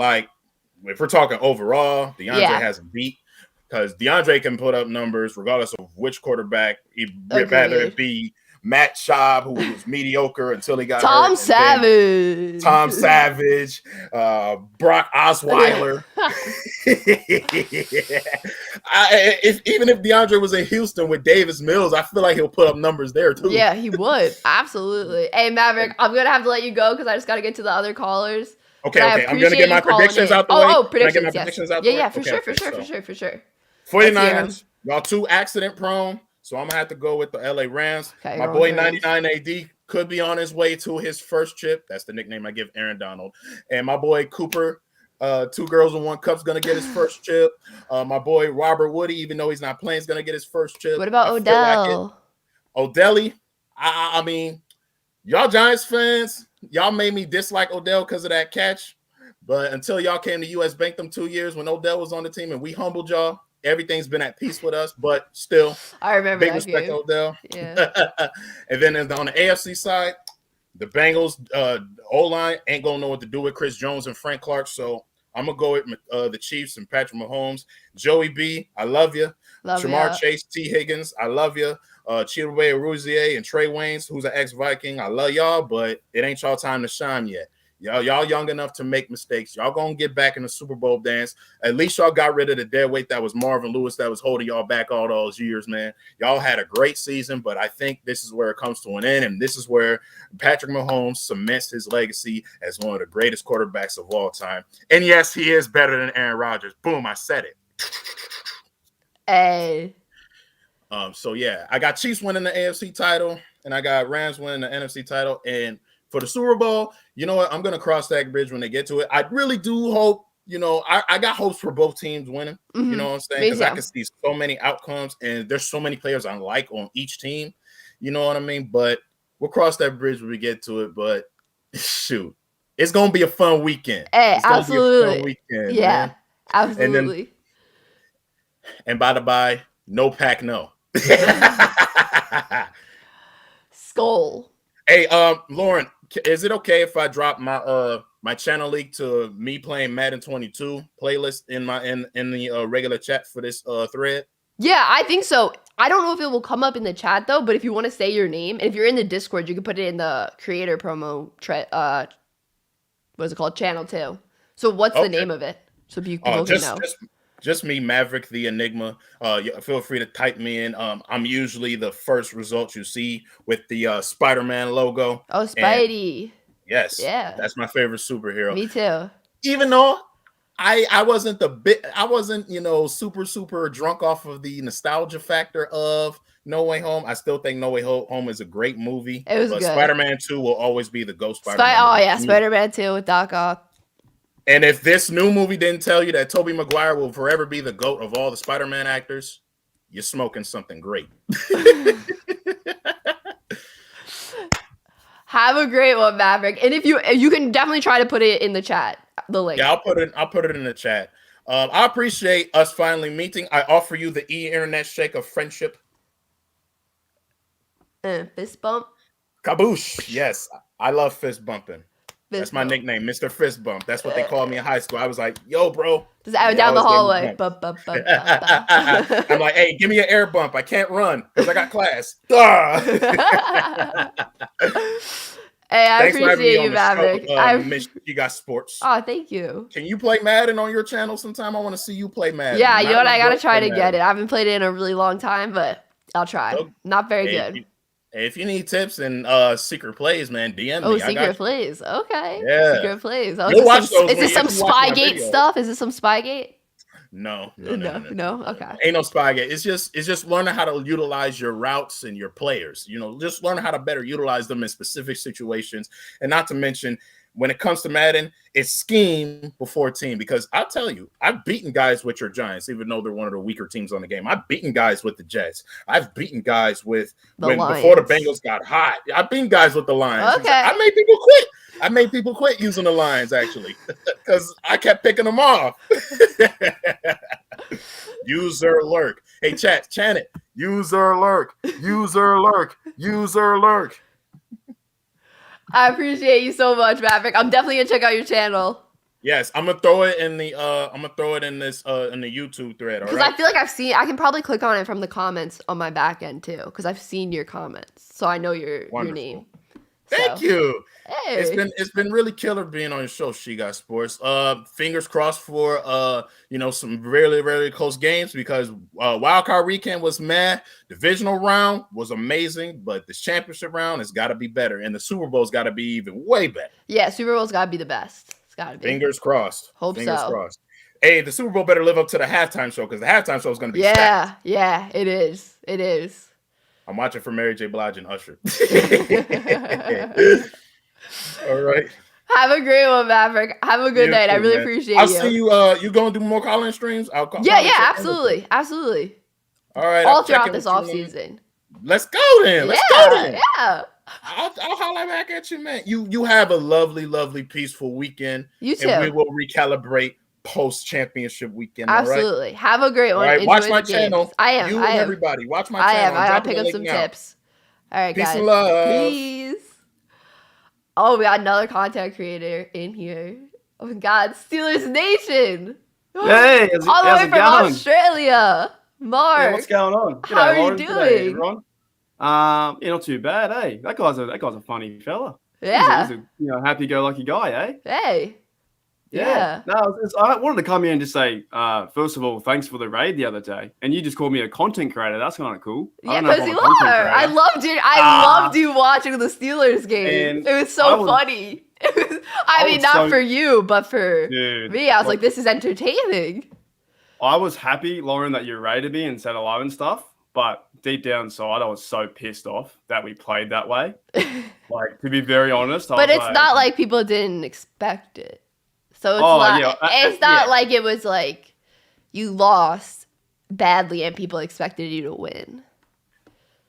if we're talking overall, DeAndre hasn't beat because DeAndre can put up numbers regardless of which quarterback. He'd rather it be Matt Schaub, who was mediocre until he got Tom Savage, Brock Osweiler. Even if DeAndre was in Houston with Davis Mills, I feel like he'll put up numbers there too. Yeah, he would. Absolutely. Hey, Maverick, I'm going to have to let you go because I just got to get to the other callers. Okay. I'm going to get my predictions out the way. Oh, predictions, yes. For sure. 49ers, y'all too accident prone. So I'm going to have to go with the LA Rams. Okay, my boy 99 AD could be on his way to his first chip. That's the nickname I give Aaron Donald. And my boy Cooper, 2 girls and 1 cup's going to get his first chip. My boy Robert Woody, even though he's not playing, is going to get his first chip. What about Odell? Odell, I mean, y'all Giants fans, y'all made me dislike Odell because of that catch. But until y'all came to U.S. Bank them 2 years when Odell was on the team and we humbled y'all, everything's been at peace with us, but still, I remember big respect to Odell. Yeah. And then on the AFC side, the Bengals O-line ain't gonna know what to do with Chris Jones and Frank Clark, so I'm gonna go with the Chiefs and Patrick Mahomes. Joey B, I love you. Jamar Chase, T. Higgins, I love you. Chidobe Rouzier and Trey Waynes, who's an ex-Viking. I love y'all, but it ain't y'all time to shine yet. Y'all young enough to make mistakes. Y'all gonna get back in the Super Bowl dance. At least y'all got rid of the dead weight that was Marvin Lewis that was holding y'all back all those years, man. Y'all had a great season, but I think this is where it comes to an end, and this is where Patrick Mahomes cements his legacy as one of the greatest quarterbacks of all time. And yes, he is better than Aaron Rodgers. Boom, I said it. Hey. So yeah, I got Chiefs winning the AFC title, and I got Rams winning the NFC title, and for the Super Bowl, you know what? I'm going to cross that bridge when they get to it. I really do hope, I got hopes for both teams winning. Mm-hmm. You know what I'm saying? Because I can see so many outcomes, and there's so many players I like on each team. You know what I mean? But we'll cross that bridge when we get to it. But shoot, it's going to be a fun weekend. Hey, it's absolutely. Be a fun weekend, yeah, man. Absolutely. And by the by, no pack, no. Skull. Hey, Lauren, is it okay if I drop my channel link to me playing Madden 22 playlist in the regular chat for this thread? Yeah, I think so. I don't know if it will come up in the chat though, but if you want to say your name, and if you're in the Discord, you can put it in the creator promo what is it called? Channel too. So what's the name of it? So people can know. Just me, Maverick the Enigma. Feel free to type me in. I'm usually the first result you see with the Spider-Man logo. Oh, Spidey. And yes. Yeah. That's my favorite superhero. Me too. Even though I wasn't super drunk off of the nostalgia factor of No Way Home. I still think No Way Home is a great movie. It was good. Spider-Man 2 will always be the GOAT Spider-Man. Spider-Man 2 with Doc Ock. And if this new movie didn't tell you that Tobey Maguire will forever be the GOAT of all the Spider-Man actors, you're smoking something great. Have a great one, Maverick. And if you can definitely try to put it in the chat, the link. Yeah, I'll put it in the chat. I appreciate us finally meeting. I offer you the internet shake of friendship. Fist bump. Kaboosh. Yes, I love fist bumping. That's my nickname, Mr. Fist Bump. That's what they called me in high school. I was like, yo, bro. Just down the hallway. I'm like, hey, give me an air bump. I can't run because I got class. Hey, I appreciate you, Maverick. SheGotSports. Oh, thank you. Can you play Madden on your channel sometime? I want to see you play Madden. Yeah, you know what? I got to try to get it. I haven't played it in a really long time, but I'll try. Not very good. If you need tips and secret plays, man, DM me. Oh, secret plays. Okay. Yeah. Secret plays. Oh, is this some Spygate stuff? Is this some Spygate? No. Okay. Ain't no Spygate. It's just learning how to utilize your routes and your players. Just learn how to better utilize them in specific situations. And not to mention, when it comes to Madden, it's scheme before team. Because I'll tell you, I've beaten guys with your Giants, even though they're one of the weaker teams on the game. I've beaten guys with the Jets. I've beaten guys with before the Bengals got hot. I've beaten guys with the Lions. Okay. I made people quit. I made people quit using the Lions, actually, because I kept picking them off. User lurk. Hey, chat it. User lurk. User lurk. User lurk. I appreciate you so much, Maverick. I'm definitely gonna check out your channel. Yes, I'm gonna throw it in the in the YouTube thread. Because I feel like I can probably click on it from the comments on my back end too, because I've seen your comments, so I know your name. Thank you. Hey. It's been really killer being on your show, SheGotSports. Fingers crossed for some really, really close games, because wildcard weekend was mad. Divisional round was amazing, but this championship round has got to be better, and the Super Bowl's got to be even way better. Yeah, Super Bowl's got to be the best. It's got to be. Fingers crossed. Fingers crossed. Hey, the Super Bowl better live up to the halftime show, because the halftime show is going to be stacked. Yeah, it is. It is. I'm watching for Mary J. Blige and Usher. All right. Have a great one, Maverick. Have a good night. I really appreciate you. I'll see you. You going to do more call-in streams? Yeah, absolutely. Absolutely. All right. All throughout this offseason. Let's go then. Yeah. I'll holler back at you, man. You have a lovely, lovely, peaceful weekend. You too. And we will recalibrate post-championship weekend. Absolutely. Right? Have a great one. All right. Watch my channel. I am. You and everybody. Watch my channel. I'll pick up some tips. All right, guys. Peace and love. Peace. Oh, we got another content creator in here. Oh, my God. Steelers Nation. Hey, all the way from Australia. Mark. Yeah, what's going on? How are you doing? Not too bad, eh? That guy's a funny fella. Yeah. He's a happy-go-lucky guy, eh? Hey. Yeah. No, I wanted to come here and just say, first of all, thanks for the raid the other day. And you just called me a content creator. That's kind of cool. Yeah, because you are. I loved you watching the Steelers game. It was so funny. I mean, not for you, but for me. I was like, this is entertaining. I was happy, Lauren, that you raided me and said hello and stuff. But deep down inside, I was so pissed off that we played that way. Like, to be very honest. But it's not like people didn't expect it. So it's not like it was like you lost badly and people expected you to win.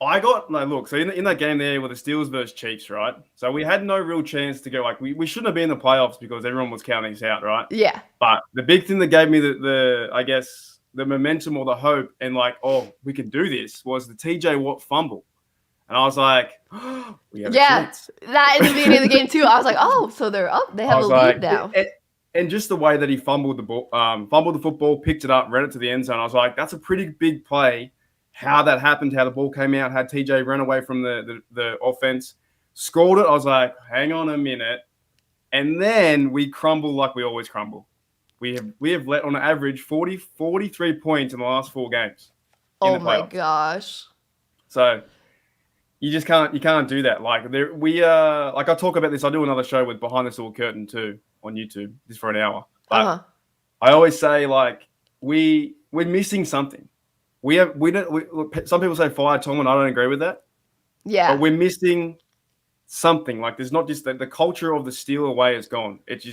So in that game there with the Steelers versus Chiefs, right? So we had no real chance to go, like, we shouldn't have been in the playoffs because everyone was counting us out, right? Yeah. But the big thing that gave me the momentum or the hope and like, oh, we can do this was the TJ Watt fumble. And I was like, we have a chance. That in the beginning of the game too. I was like, oh, so they're up. They have a lead now. And just the way that he fumbled the football, picked it up, ran it to the end zone. I was like, that's a pretty big play. How that happened, how the ball came out, had TJ run away from the offense, scored it. I was like, hang on a minute. And then we crumble like we always crumble. We have let on average 43 points in the last 4 games. Oh my gosh. So you can't do that. Like I talk about this. I do another show with Behind the Steel Curtain too on YouTube, just for an hour. But I always say, like, we're missing something. Some people say fire Tom, and I don't agree with that. Yeah. But we're missing something. Like, there's not just the culture of the Steeler way is gone. It's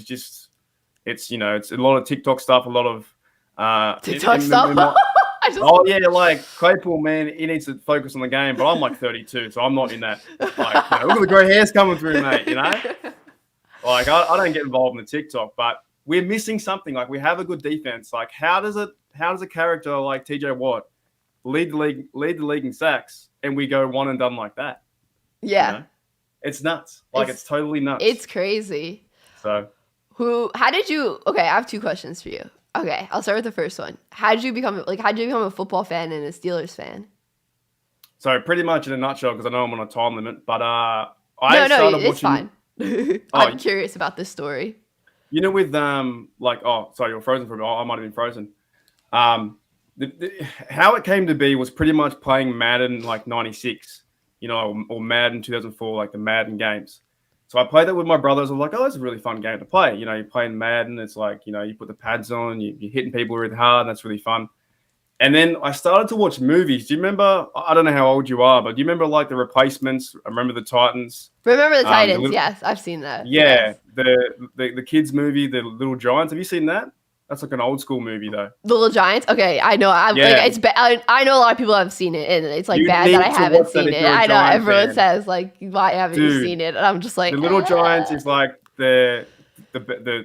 it's a lot of TikTok stuff, a lot of TikTok stuff. Like Claypool, man, he needs to focus on the game. But I'm like 32, so I'm not in that. Like, look at the grey hairs coming through, mate. Like, I don't get involved in the TikTok, but we're missing something. Like, we have a good defense. Like, how does a character like TJ Watt lead the league in sacks, and we go one and done like that? Yeah, it's nuts. Like, it's totally nuts. It's crazy. So, how did you? Okay, I have 2 questions for you. Okay, I'll start with the first one. How did you become a football fan and a Steelers fan? So pretty much in a nutshell, because I know I'm on a time limit, but it's fine. I'm curious about this story. With sorry, you're frozen for a minute. I might have been frozen. How it came to be was pretty much playing Madden like 96, or Madden 2004, like the Madden games. So I played that with my brothers. I was like, oh, it's a really fun game to play. You're playing Madden. It's like, you put the pads on, you're hitting people really hard, and that's really fun. And then I started to watch movies. Do you remember? I don't know how old you are, but do you remember like The Replacements? I remember The Titans. Remember the Titans? Yes, I've seen that. Yeah, yes. The kids movie, The Little Giants. Have you seen that? That's like an old school movie though. The Little Giants. Okay, I know. I know a lot of people have seen it, and it's like bad that I haven't seen it. I know everyone says like, why haven't you seen it? And I'm just like, The Little Giants is like the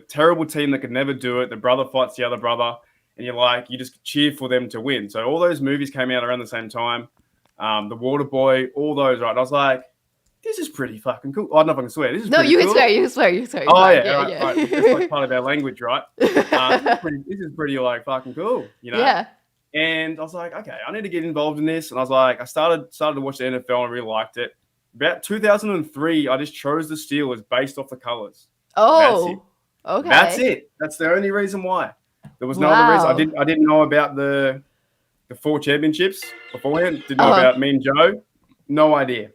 terrible team that could never do it. The brother fights the other brother. And you just cheer for them to win. So all those movies came out around the same time. The Water Boy, all those, right? And I was like, this is pretty fucking cool. I don't know if I can swear. This is pretty cool. You can swear. Oh, yeah. Right. It's like part of our language, right? This is pretty like fucking cool, Yeah. And I was like, okay, I need to get involved in this. And I was like, I started to watch the NFL and I really liked it. About 2003, I just chose the Steelers based off the colors. Oh, okay. That's it. That's the only reason why. There was no other reason. I didn't know about the 4 championships beforehand. Didn't know about me and Joe. No idea.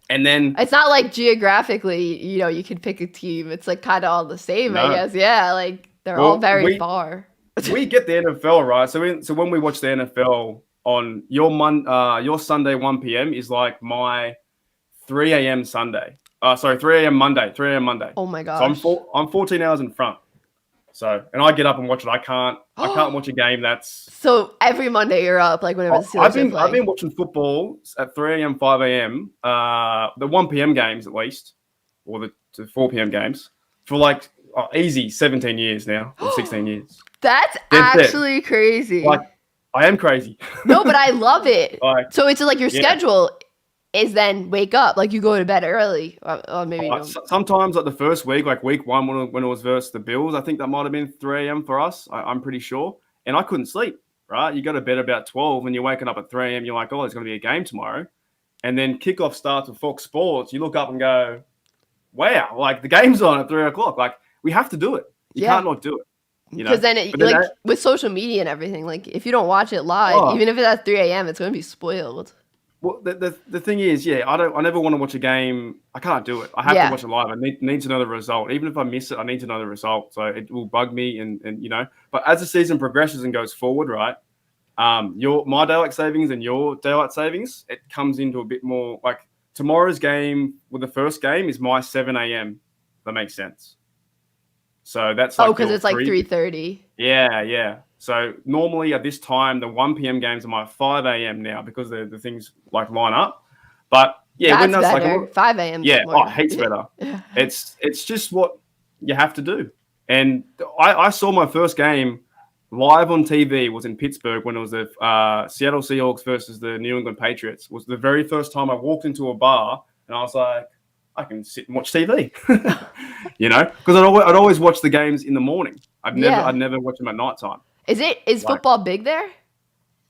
And then it's not like geographically, you could pick a team. It's like kind of all the same, I guess. Yeah, like they're all very far. We get the NFL right. So when we watch the NFL on your Sunday 1 p.m. is like my 3 a.m. Sunday. 3 a.m. Monday. 3 a.m. Monday. Oh my gosh. So I'm 14 hours in front. So, and I get up and watch it. I can't watch a game that's... So every Monday you're up, like whenever the Steelers I've been watching football at 3 a.m., 5 a.m., the 1 p.m. games at least, or the 4 p.m. games, for like easy 17 years now, or 16 years. That's actually crazy. Like, I am crazy. No, but I love it. So it's like your Yeah. schedule is then wake up, like you go to bed early, or maybe you don't. Sometimes like the first week, like week 1 when it was versus the Bills, I think that might have been 3 a.m. for us. I'm pretty sure. And I couldn't sleep, right? You go to bed about 12 and you're waking up at 3 a.m. You're like, oh, there's going to be a game tomorrow. and then kickoff starts with Fox Sports, you look up and go, wow, like the game's on at 3 o'clock. Like we have to do it. You can't not do it. You know? Because then, with social media and everything, like if you don't watch it live, even if it's at 3 a.m., it's going to be spoiled. Well, the thing is, I never want to watch a game. I can't do it. I have to watch it live. I need to know the result. Even if I miss it, I need to know the result. So it will bug me, and you know. But as the season progresses and goes forward, right, my daylight savings and your daylight savings, it comes into a bit more like tomorrow's game with the first game is my 7 a.m. That makes sense. So that's like because it's like 3:30. Yeah. So normally at this time, the 1 p.m. games are my 5 a.m. now because the things like line up. But yeah, when that's better. like 5 a.m. Yeah, heaps better. It's just what you have to do. And I saw my first game live on TV was in Pittsburgh when it was the Seattle Seahawks versus the New England Patriots. It was the very first time I walked into a bar and I was like, I can sit and watch TV, you know, because I'd always watch the games in the morning. I'd never watch them at nighttime. Is football big there?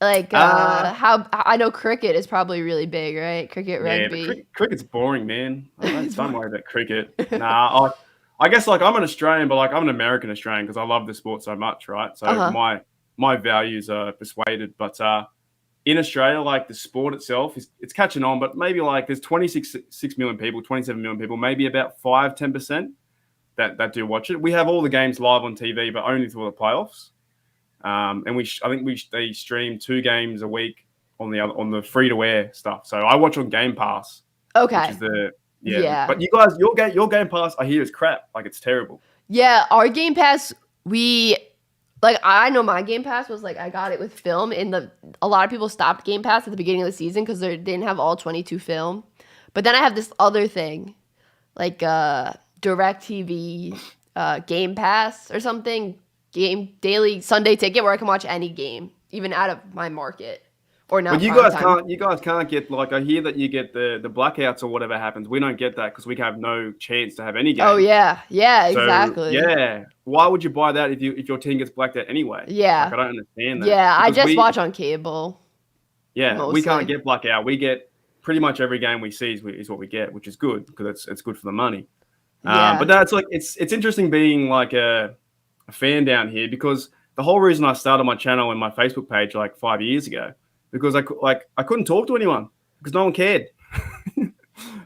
Like how I know cricket is probably really big, right? Cricket, rugby. Yeah, cricket's boring, man. Don't worry about cricket. Nah, I guess like I'm an Australian, but like I'm an American Australian because I love the sport so much, right? So my values are persuaded. But in Australia, like the sport itself it's catching on, but maybe like there's 26 million people, 27 million people, maybe about 5-10% that do watch it. We have all the games live on TV, but only through the playoffs. And I think they stream 2 games a week on the free to air stuff. So I watch on Game Pass. Okay. Which is But you guys, your Game Pass, I hear is crap. Like it's terrible. Yeah, our Game Pass, I know my Game Pass was like I got it with film, and a lot of people stopped Game Pass at the beginning of the season because they didn't have all 22 film. But then I have this other thing, like DirecTV Game Pass or something, game daily Sunday ticket where I can watch any game, even out of my market. Or not. But you guys can't get like I hear that you get the blackouts or whatever happens. We don't get that because we have no chance to have any games. Oh yeah, So, exactly. Yeah. Why would you buy that if your team gets blacked out anyway? Yeah. Like, I don't understand that. Yeah, I Because just watch on cable. Yeah, mostly. we can't get blackout. We get pretty much every game we see is what we get, which is good because it's good for the money. But that's like it's interesting being like a fan down here because the whole reason I started my channel and my Facebook page like 5 years ago because I couldn't talk to anyone because no one cared.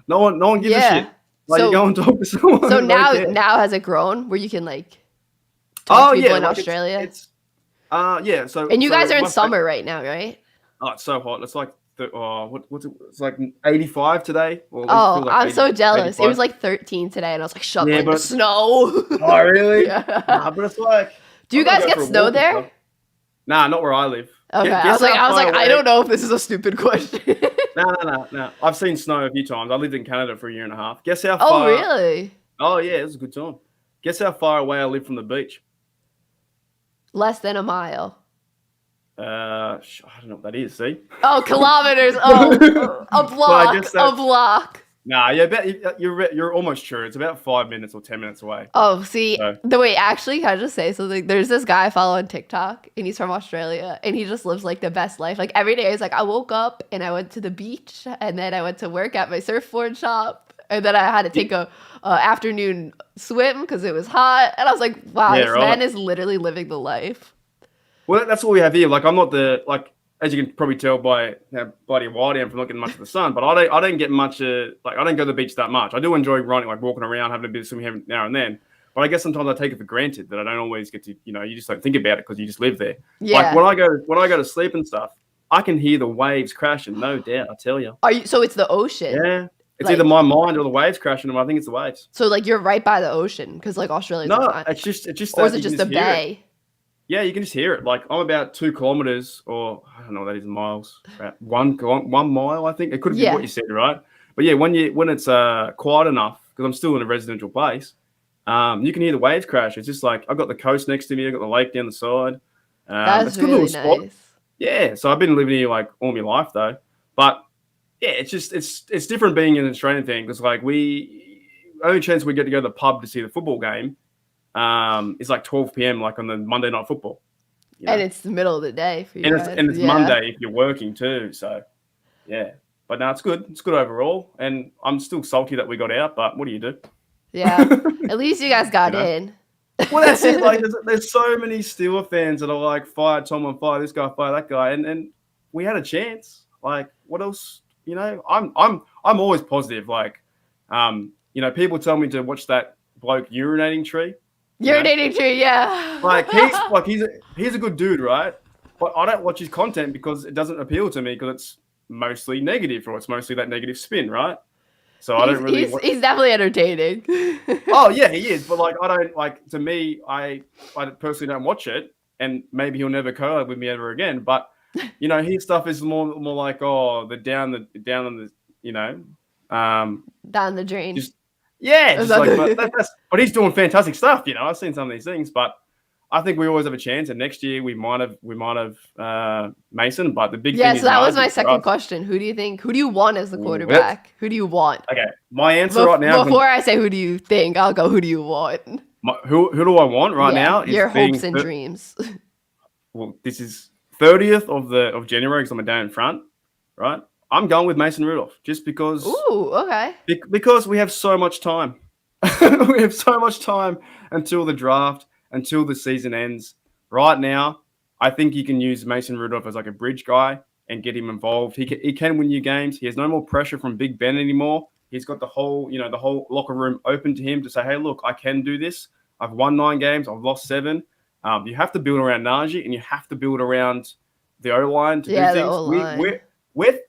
no one gives a shit. Like you go and talk to someone. So now has it grown where you can like talk to people in Australia? So and you guys are in summer right now, right? Oh, it's so hot. It's like what's it? It's like 85 today. I'm so jealous. 85. It was like 13 today, and I was like shoveling the snow. Oh really? Yeah. Nah, but it's like. Do you guys get snow there? Nah, not where I live. Okay, I was like, I don't know if this is a stupid question. No. I've seen snow a few times. I lived in Canada for a year and a half. Guess how far? Oh, really? Oh, yeah, it was a good time. Guess how far away I live from the beach? Less than a mile. I don't know what that is. See? Oh, kilometers. Oh, a block. A block. Nah, you're almost sure. It's about 5 minutes or 10 minutes away. Oh, see, actually, can I just say something? There's this guy I follow on TikTok, and he's from Australia, and he just lives like the best life. Like every day, he's like, I woke up and I went to the beach, and then I went to work at my surfboard shop, and then I had to take a afternoon swim because it was hot, and I was like, wow, this man is literally living the life. Well, that's what we have here. Like, I'm not as you can probably tell by how bloody white I am from not getting much of the sun, but I don't get much. I don't go to the beach that much. I do enjoy running, like walking around, having a bit of swimming here now and then. But I guess sometimes I take it for granted that I don't always get to. You just don't think about it because you just live there. Yeah. Like when I go to sleep and stuff, I can hear the waves crashing. No doubt, I tell you. So it's the ocean. Yeah. It's either my mind or the waves crashing, and I think it's the waves. So like you're right by the ocean because like Australia's not. It's just. Or is it just a bay? Yeah, you can just hear it. Like I'm about 2 kilometers, or I don't know what that is in miles. About 1 mile, I think. It could be what you said, right? But yeah, when it's quiet enough, because I'm still in a residential place, you can hear the waves crash. It's just like I've got the coast next to me, I've got the lake down the side. That's it's a good really little nice. spot. Yeah, so I've been living here like all my life though. But yeah, it's different being an Australian thing because like only chance we get to go to the pub to see the football game. It's like 12 p.m. like on the Monday Night Football. And it's the middle of the day for you guys. And it's Monday if you're working too. So, yeah. But no, it's good. It's good overall. And I'm still salty that we got out, but what do you do? Yeah. At least you guys got in. Well, that's it. Like, there's so many Steeler fans that are like, fire Tomlin, fire this guy, fire that guy, and we had a chance. Like, what else? I'm always positive. Like, people tell me to watch that bloke urinating tree. Urinating tree, yeah. Like he's a good dude, right? But I don't watch his content because it doesn't appeal to me because it's mostly negative, or it's mostly that negative spin, right? So I don't really. He's definitely entertaining. Oh yeah, he is. But like, I don't like. To me, I personally don't watch it, and maybe he'll never collab with me ever again. But his stuff is more like the down on the down the drain. But he's doing fantastic stuff. I've seen some of these things, but I think we always have a chance. And next year we might have Mason. But the big thing is, so that was my second question. Who do you want as the quarterback? Who do you want? Okay, my answer right now. Before I say who do you think, I'll go. Who do you want? Who do I want right now? Your hopes and dreams. Well, this is 30th of January because I'm a day in front, right? I'm going with Mason Rudolph just because. Ooh, okay. Because we have so much time. We have so much time until the draft, until the season ends. Right now, I think you can use Mason Rudolph as like a bridge guy and get him involved. He can win you games. He has no more pressure from Big Ben anymore. He's got the whole locker room open to him to say, hey, look, I can do this. I've won 9 games. I've lost 7. You have to build around Najee, and you have to build around the O-line to do things. The O-line.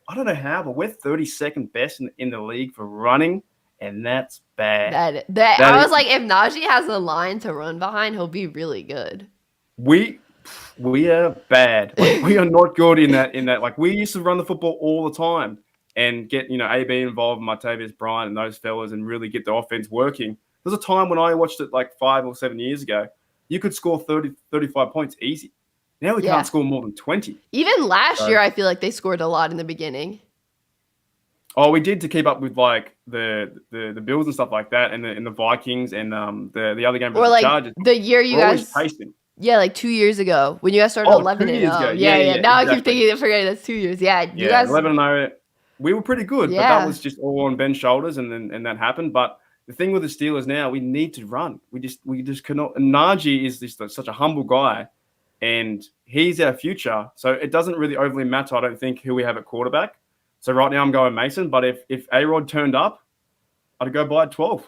I don't know how, but we're 32nd best in the league for running, and that's bad. I was like, if Najee has a line to run behind, he'll be really good. We are bad. Like, we are not good in that. Like, we used to run the football all the time and get AB involved, Martavius Bryant, and those fellas, and really get the offense working. There was a time when I watched it like 5 or 7 years ago. You could score 30, 35 points easy. Now we can't score more than 20. Even last year, I feel like they scored a lot in the beginning. Oh, we did to keep up with like the Bills and stuff like that, and the Vikings and the other game. Or like Chargers. the year you guys. Yeah, like 2 years ago when you guys started 11-0. Yeah. Now exactly. I keep forgetting that's 2 years. Yeah, you guys 11-0. We were pretty good, but that was just all on Ben's shoulders, and that happened. But the thing with the Steelers now, we need to run. We just cannot. And Najee is just such a humble guy, and he's our future. So it doesn't really overly matter, I don't think, who we have at quarterback. So right now I'm going Mason, but if A-Rod turned up, I'd go buy 12.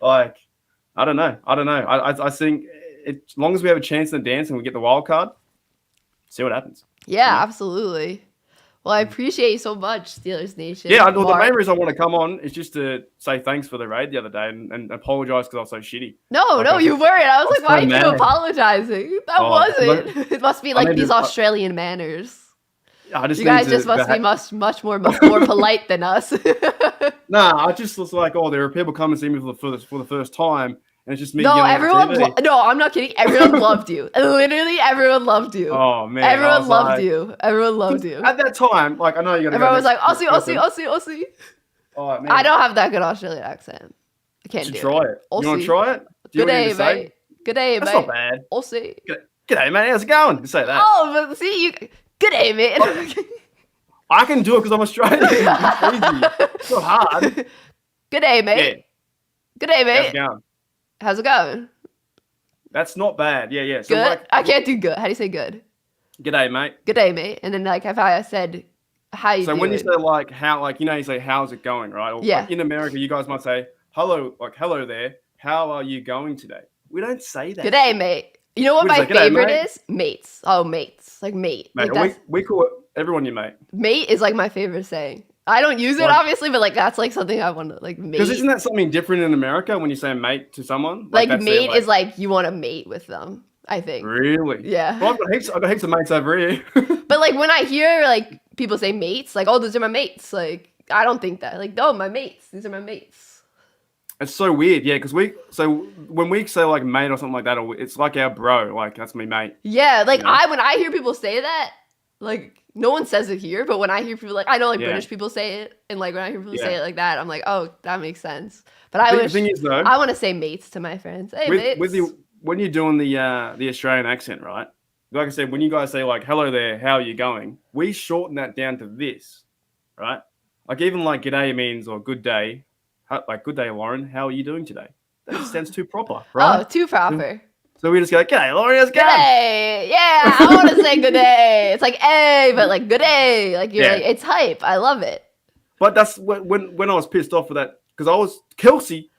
Like, I don't know. I think as long as we have a chance in the dance and we get the wild card, see what happens. Yeah, absolutely. Well, I appreciate you so much, Steelers Nation. Yeah, the main reason I want to come on is just to say thanks for the raid the other day and apologize because I was so shitty. No, you weren't. I was like, why are you apologizing? That wasn't. It must be like these Australian manners. You guys just must be much more polite than us. Nah, I just was like, there are people coming to see me for the first time. And it's just me. No, no, I'm not kidding. Everyone loved you. Literally, everyone loved you. Oh man, everyone loved you. Everyone loved you. At that time, like I know you're gonna. Everyone was like, Aussie. Oh man, I don't have that good Australian accent. I can't do try it. Aussie. You want to try it? Good day, mate. Good day, mate. That's not bad. Aussie. Good day, mate. How's it going? You say that. Oh, but see you. Good day, mate. I can do it because I'm Australian. It's easy. It's not hard. Good day, mate. Yeah. Good day, mate. How's it going? How's it going? That's not bad. Yeah. So good? I can't do good. How do you say good? G'day, mate. Good day, mate. And then like if I said how you doing? So when you say like how, like you say how's it going, right? Or, like, in America, you guys might say hello, like hello there. How are you going today? We don't say that. Good day, mate. You know what my favorite is? Mates. Oh, mates. Like mate. Mate, like we call it everyone your mate. Mate is like my favorite saying. I don't use it obviously, but like that's like something I want to like mate. Because isn't that something different in America when you say mate to someone? Like mate is like you want to mate with them, I think. Really? Yeah. Well, I've got heaps of mates over here. But like when I hear like people say mates, like, oh, those are my mates. Like I don't think that. Like, no, my mates. These are my mates. It's so weird, yeah, because when we say like mate or something like that, it's like our bro, like that's me mate. Yeah, like when I hear people say that, like no one says it here, but when I hear people like I know like British people say it, and like when I hear people say it like that, I'm like, oh, that makes sense. But the thing is, though, I want to say mates to my friends. Hey, mates. When you're doing the Australian accent, right? like I said, when you guys say like, hello there, how are you going? We shorten that down to this, right? Like even like g'day means or good day. Like good day, Lauren. How are you doing today? That just sounds too proper, right? Oh, too proper. So we just go, g'day, Lauren, how's it going? G'day. Yeah, I want to say good day. It's like, hey, but like good day. Like you're like, it's hype. I love it. But that's when I was pissed off with that because I was Kelsey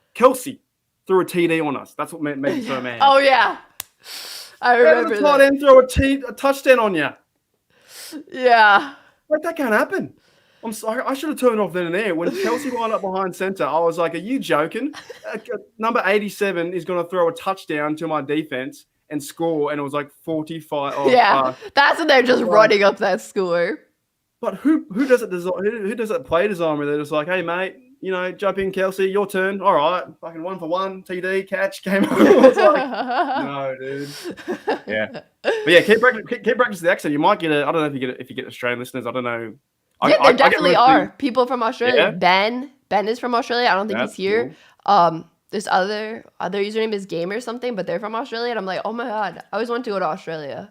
threw a TD on us. That's what made me so mad. Oh yeah, I remember the tight end throw a touchdown on you. Yeah, like that can't happen. I'm sorry. I should have turned off then and there. When Kelsey lined up behind center, I was like, "Are you joking? Number 87 is going to throw a touchdown to my defense and score," and it was like 45. That's when they're just running up that score. But who does it design? Who does that play design where they're just like, "Hey mate, jump in, Kelsey, your turn. All right, fucking 1-for-1, TD, catch, game over." It's like, no, dude. Yeah, but yeah, keep practicing the accent. You might get I don't know if you get Australian listeners. I don't know. Yeah, there definitely are people from Australia. Yeah. Ben is from Australia. I don't think he's here. Cool. This other username is Game or something, but they're from Australia, and I'm like, oh my god, I always want to go to Australia.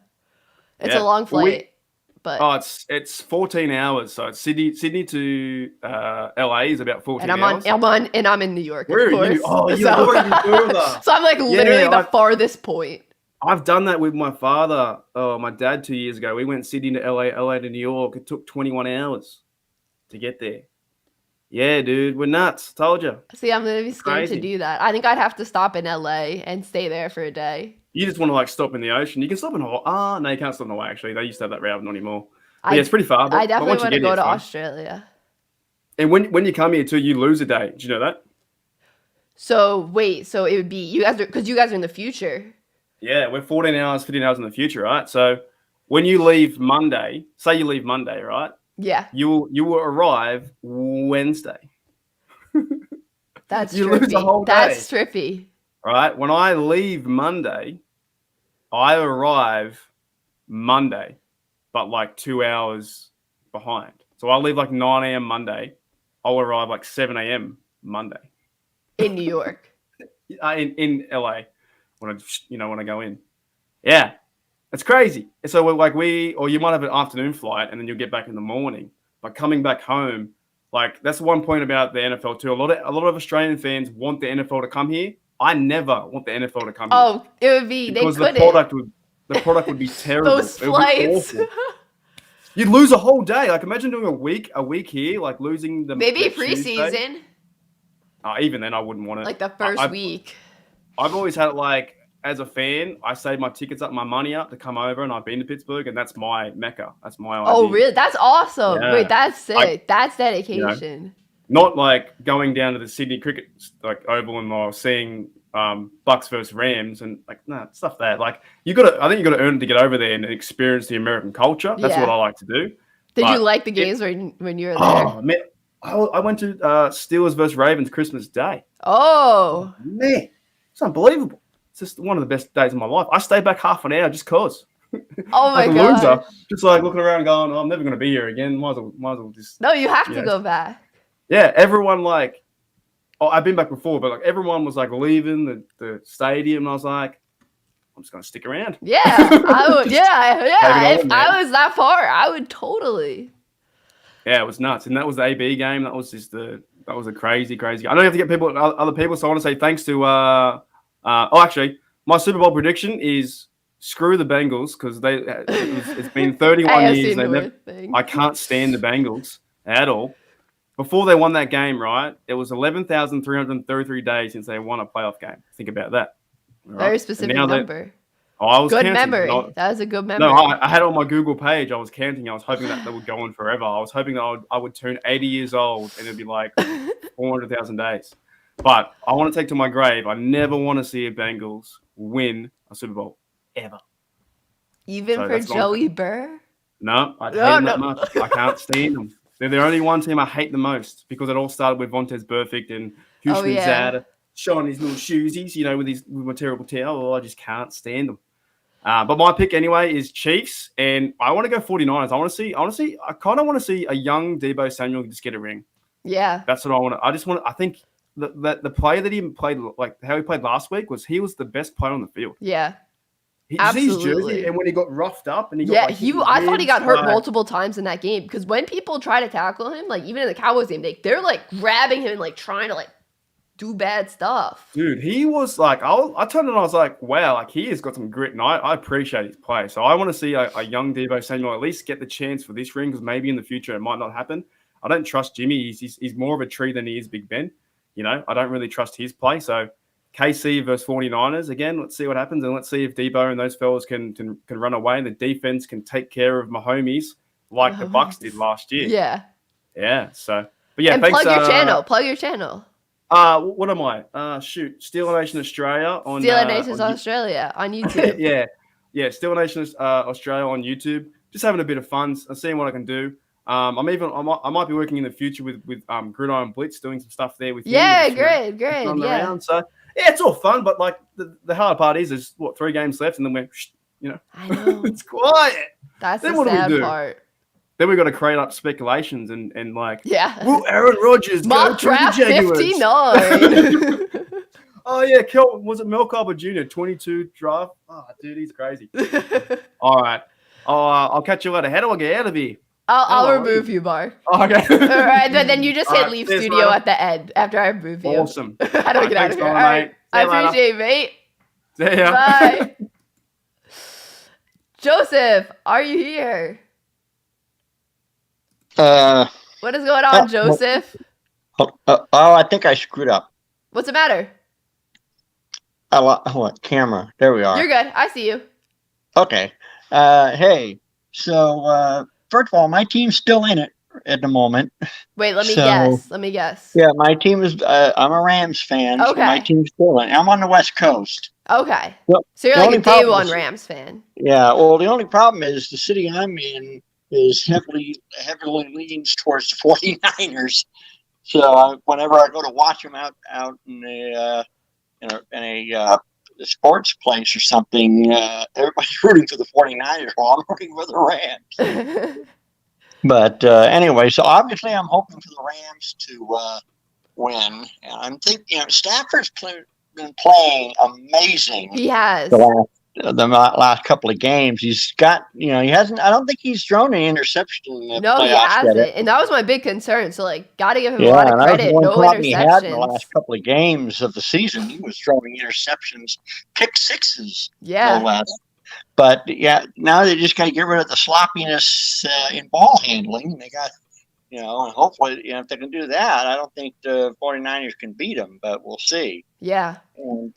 It's a long flight. But it's 14 hours, so it's Sydney to LA is about 14 hours. I'm in New York. Where of course. Are you? Oh, you're already further. So I'm like literally the farthest point. I've done that with my father. My dad 2 years ago. We went Sydney to LA to New York. It took 21 hours to get there. Yeah, dude, we're nuts. Told you. See, I'm gonna be scared to do that. I think I'd have to stop in LA and stay there for a day. You just want to like stop in the ocean. You can stop in Hawaii. No, you can't stop in Hawaii. Actually, they used to have that route, not anymore. But yeah, it's pretty far. I definitely want to go to Australia. And when you come here too, you lose a day. Did you know that? So wait, so it would be you guys because you guys are in the future. Yeah, we're 14 hours, 15 hours in the future, right? So when you leave Monday, say you leave Monday, right? Yeah. You will arrive Wednesday. That's you trippy. Lose a whole day. That's trippy. Right? When I leave Monday, I arrive Monday, but like 2 hours behind. So I'll leave like 9 a.m. Monday. I'll arrive like 7 a.m. Monday. In New York. in LA. When I go in. Yeah. It's crazy. So or you might have an afternoon flight and then you'll get back in the morning. But coming back home, like that's one point about the NFL too. A lot of Australian fans want the NFL to come here. I never want the NFL to come here. Oh, it would be because they couldn't. The product would be terrible. Those flights. You'd lose a whole day. Like imagine doing a week here, like losing the maybe preseason. Even then I wouldn't want it. Like the first week. I've always had it like as a fan, I saved my tickets up, my money up to come over, and I've been to Pittsburgh, and that's my mecca. That's my idea. Oh, really? That's awesome. Yeah. Wait, that's sick. That's dedication. Not like going down to the Sydney cricket oval and seeing Bucks versus Rams and stuff that. Like I think you got to earn it to get over there and experience the American culture. That's what I like to do. Did you like the games when you were there? Oh man, I went to Steelers versus Ravens Christmas Day. Oh man. It's unbelievable. It's just one of the best days of my life. I stayed back half an hour just cause. Oh my god! Loser, just like looking around, going, "Oh, I'm never going to be here again." Might as well just. No, you have to go back. Yeah, everyone I've been back before, but everyone was leaving the stadium, and I was like, "I'm just going to stick around." Yeah, I would. Yeah. If I was that far, I would totally. Yeah, it was nuts, and that was the AB game. That was just That was a crazy game. I know you have to get other people, so I want to say thanks to. Actually, my Super Bowl prediction is screw the Bengals because it's been 31 years. I can't stand the Bengals at all. Before they won that game, right? It was 11,333 days since they won a playoff game. Think about that. Right? Very specific number. I was good counting. memory. That was a good memory. No, I had it on my Google page. I was counting. I was hoping that would go on forever. I was hoping that I would turn 80 years old and it'd be like 400,000 days. But I want to take to my grave. I never want to see a Bengals win a Super Bowl ever. Even for Joey Burr? No, I hate them that much. I can't stand them. They're the only one team I hate the most because it all started with Vontaze Burfict and Houston Zad showing his little shoesies, with my terrible tail. Oh, I just can't stand them. But my pick anyway is Chiefs, and I want to go 49ers. I kind of want to see a young Deebo Samuel just get a ring. Yeah. That's what I want. I think that the player that he played, like how he played last week, he was the best player on the field. Yeah. His jersey, and when he got roughed up and he got I thought he got hurt multiple times in that game because when people try to tackle him, like even in the Cowboys game, they're like grabbing him and like trying to like do bad stuff. Dude, he was like, I turned and I was like, wow, like he has got some grit, and I appreciate his play. So I want to see a young Deebo Samuel at least get the chance for this ring because maybe in the future it might not happen. I don't trust Jimmy. He's more of a tree than he is Big Ben. You know, I don't really trust his play. So KC versus 49ers. Again, let's see what happens. And let's see if Debo and those fellas can run away and the defense can take care of Mahomes like the Bucs did last year. Yeah. Yeah. So, but yeah, and thanks. Plug your channel. What am I? Steeler Nation Australia on Steeler Nation Australia on YouTube. yeah. Steeler Nation Australia on YouTube. Just having a bit of fun, seeing what I can do. I might be working in the future with Gridiron Blitz, doing some stuff there with you. Yeah, great. Yeah. So yeah, it's all fun, but like the hard part is there's 3 games left, and then we're I know it's quiet. That's then the what sad do we do? part. Then we got to create up speculations and like will Aaron Rodgers mock go draft to the Jaguars? 59. Oh yeah, was it Mel Kiper Jr. 22 draft? Oh dude, he's crazy. All right, I'll catch you later. How do I get out of here? I'll remove you, Bar. Okay. All right, then you just hit All right, leave cheers, studio man. at the end after I remove you. Awesome. How do I get out of here? All right. I appreciate it, mate. See ya. Bye. Joseph, are you here? What is going on, Joseph? I think I screwed up. What's the matter? What camera? There we are. You're good. I see you. Okay. Hey. So first of all, my team's still in it at the moment. Wait, let me guess. Yeah, my team is. I'm a Rams fan. Okay. So my team's still in. I'm on the West Coast. Okay. Well, so you're the like only a day problem one is- Rams fan. Yeah. Well, the only problem is the city I'm in is heavily leans towards the 49ers. So whenever I go to watch them out in a sports place or something, everybody's rooting for the 49ers while I'm rooting for the Rams. But anyway, so obviously I'm hoping for the Rams to win. And I'm thinking, Stafford's been playing amazing. He has. The last couple of games. He's got, he hasn't, I don't think he's thrown an interception in the No, he playoffs hasn't. yet. And that was my big concern. So, like, got to give him a Yeah, lot of and that was credit. one No problem he had in the interceptions. last couple of games of the season. He was throwing interceptions, pick sixes, Yeah. no less. But yeah, now they just got to get rid of the sloppiness in ball handling. And they got, and hopefully, if they can do that, I don't think the 49ers can beat them, but we'll see. Yeah. And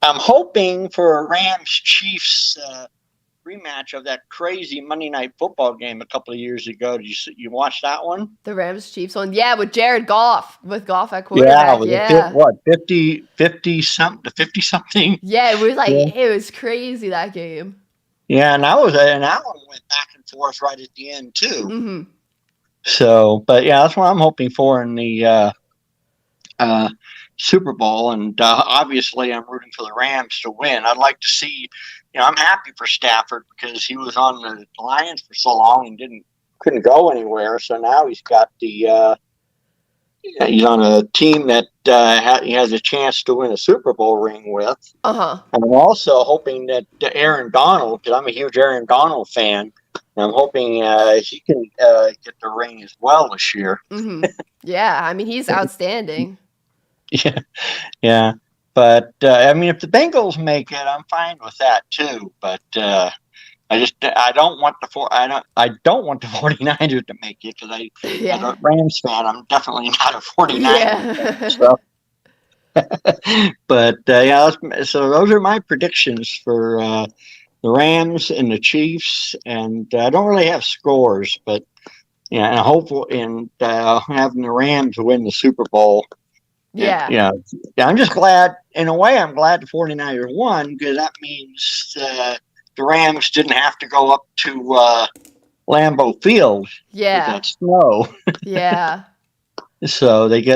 I'm hoping for a Rams-Chiefs rematch of that crazy Monday Night Football game a couple of years ago. Did you watch that one? The Rams Chiefs one. Yeah, with Jared Goff. With Goff at quarterback. Yeah. 50 something? Yeah, it was like, it was crazy, that game. Yeah, and that one went back and forth right at the end, too. Mm-hmm. So, but yeah, that's what I'm hoping for in the Super Bowl, and obviously I'm rooting for the Rams to win. I'd like to see, I'm happy for Stafford because he was on the Lions for so long and couldn't go anywhere. So now he's got he's on a team that he has a chance to win a Super Bowl ring with. Uh-huh. And I'm also hoping that Aaron Donald, because I'm a huge Aaron Donald fan, and I'm hoping he can get the ring as well this year. Mm-hmm. Yeah, I mean, he's outstanding. Yeah. But if the Bengals make it, I'm fine with that too. But I don't want the 49ers to make it because as a Rams fan, I'm definitely not a 49ers fan. So. But so those are my predictions for the Rams and the Chiefs, and I don't really have scores, but and hopeful in having the Rams win the Super Bowl. Yeah. I'm just glad, in a way, I'm glad the 49ers won because that means the Rams didn't have to go up to Lambeau Field with that snow. Yeah. So and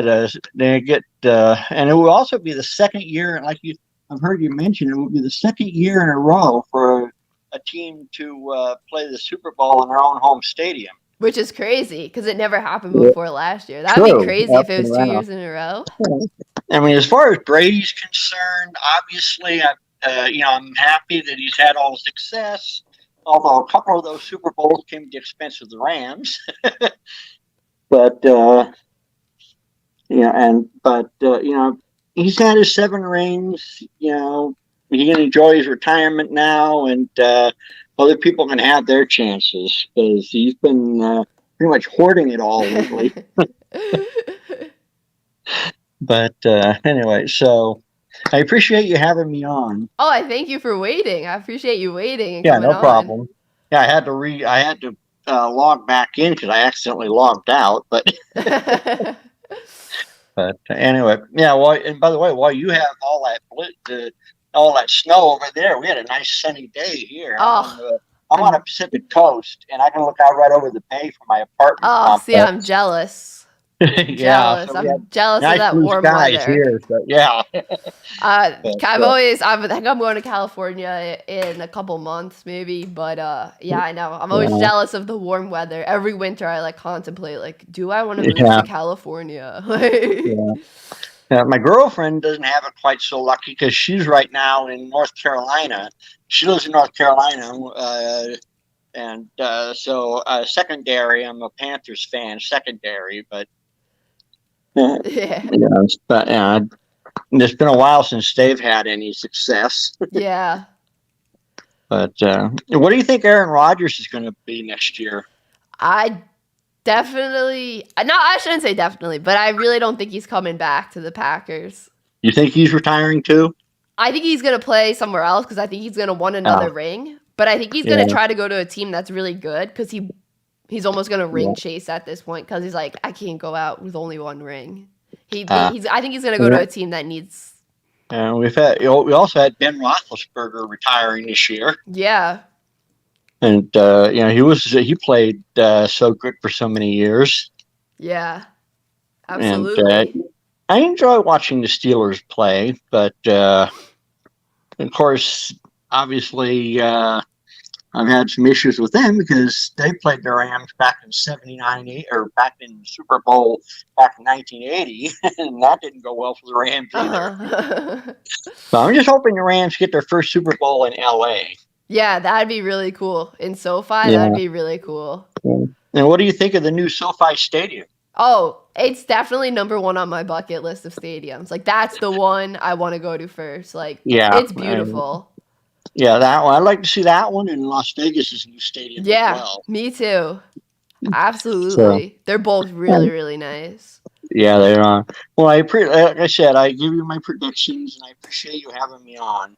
it will also be the second year, like I've heard you mention, it will be the second year in a row for a team to play the Super Bowl in their own home stadium. Which is crazy because it never happened before last year. That would be crazy if it was 2 years in a row. I mean, as far as Brady's concerned, obviously I'm happy that he's had all the success. Although a couple of those Super Bowls came at the expense of the Rams, but he's had his 7 rings. He can enjoy his retirement now, and other people can have their chances because he's been pretty much hoarding it all lately. But anyway, so I appreciate you having me on. Oh, I thank you for waiting. I appreciate you waiting and Yeah, coming no on. problem. Yeah, I had to log back in because I accidentally logged out. But but anyway, yeah. Well, and by the way, while you have all that snow over there, we had a nice sunny day here. Oh, I'm on the Pacific Coast, and I can look out right over the bay from my apartment. Oh, see, I'm jealous. Yeah, Jealous. so we I'm have jealous nice of that blue warm skies weather. here. So, yeah. I think I'm going to California in a couple months, maybe. But yeah, I know. I'm always jealous of the warm weather. Every winter, I contemplate, do I want to move to California? My girlfriend doesn't have it quite so lucky because she's right now in North Carolina. She lives in North Carolina, and so secondary. I'm a Panthers fan, secondary, but it's been a while since they've had any success. Yeah. But what do you think Aaron Rodgers is going to be next year? I shouldn't say definitely, but I really don't think he's coming back to the Packers. You think he's retiring too? I think he's going to play somewhere else because I think he's going to win another ring. But I think he's going to try to go to a team that's really good because he's almost going to ring chase at this point because he's like, I can't go out with only one ring. I think he's going to go to a team that needs. We also had Ben Roethlisberger retiring this year. Yeah. And he played so good for so many years. Yeah, absolutely. And I enjoy watching the Steelers play, but of course, obviously, I've had some issues with them because they played the Rams back in '79 or back in Super Bowl back in 1980, and that didn't go well for the Rams either. So I'm just hoping the Rams get their first Super Bowl in LA. Yeah, that'd be really cool. In SoFi, that'd be really cool. And what do you think of the new SoFi Stadium? Oh, it's definitely number 1 on my bucket list of stadiums. That's the one I want to go to first. It's beautiful. That one. I'd like to see that one in Las Vegas' new stadium as well. Me too. Absolutely. So, they're both really, really nice. Yeah, they are. Well, like I said, I give you my predictions, and I appreciate you having me on.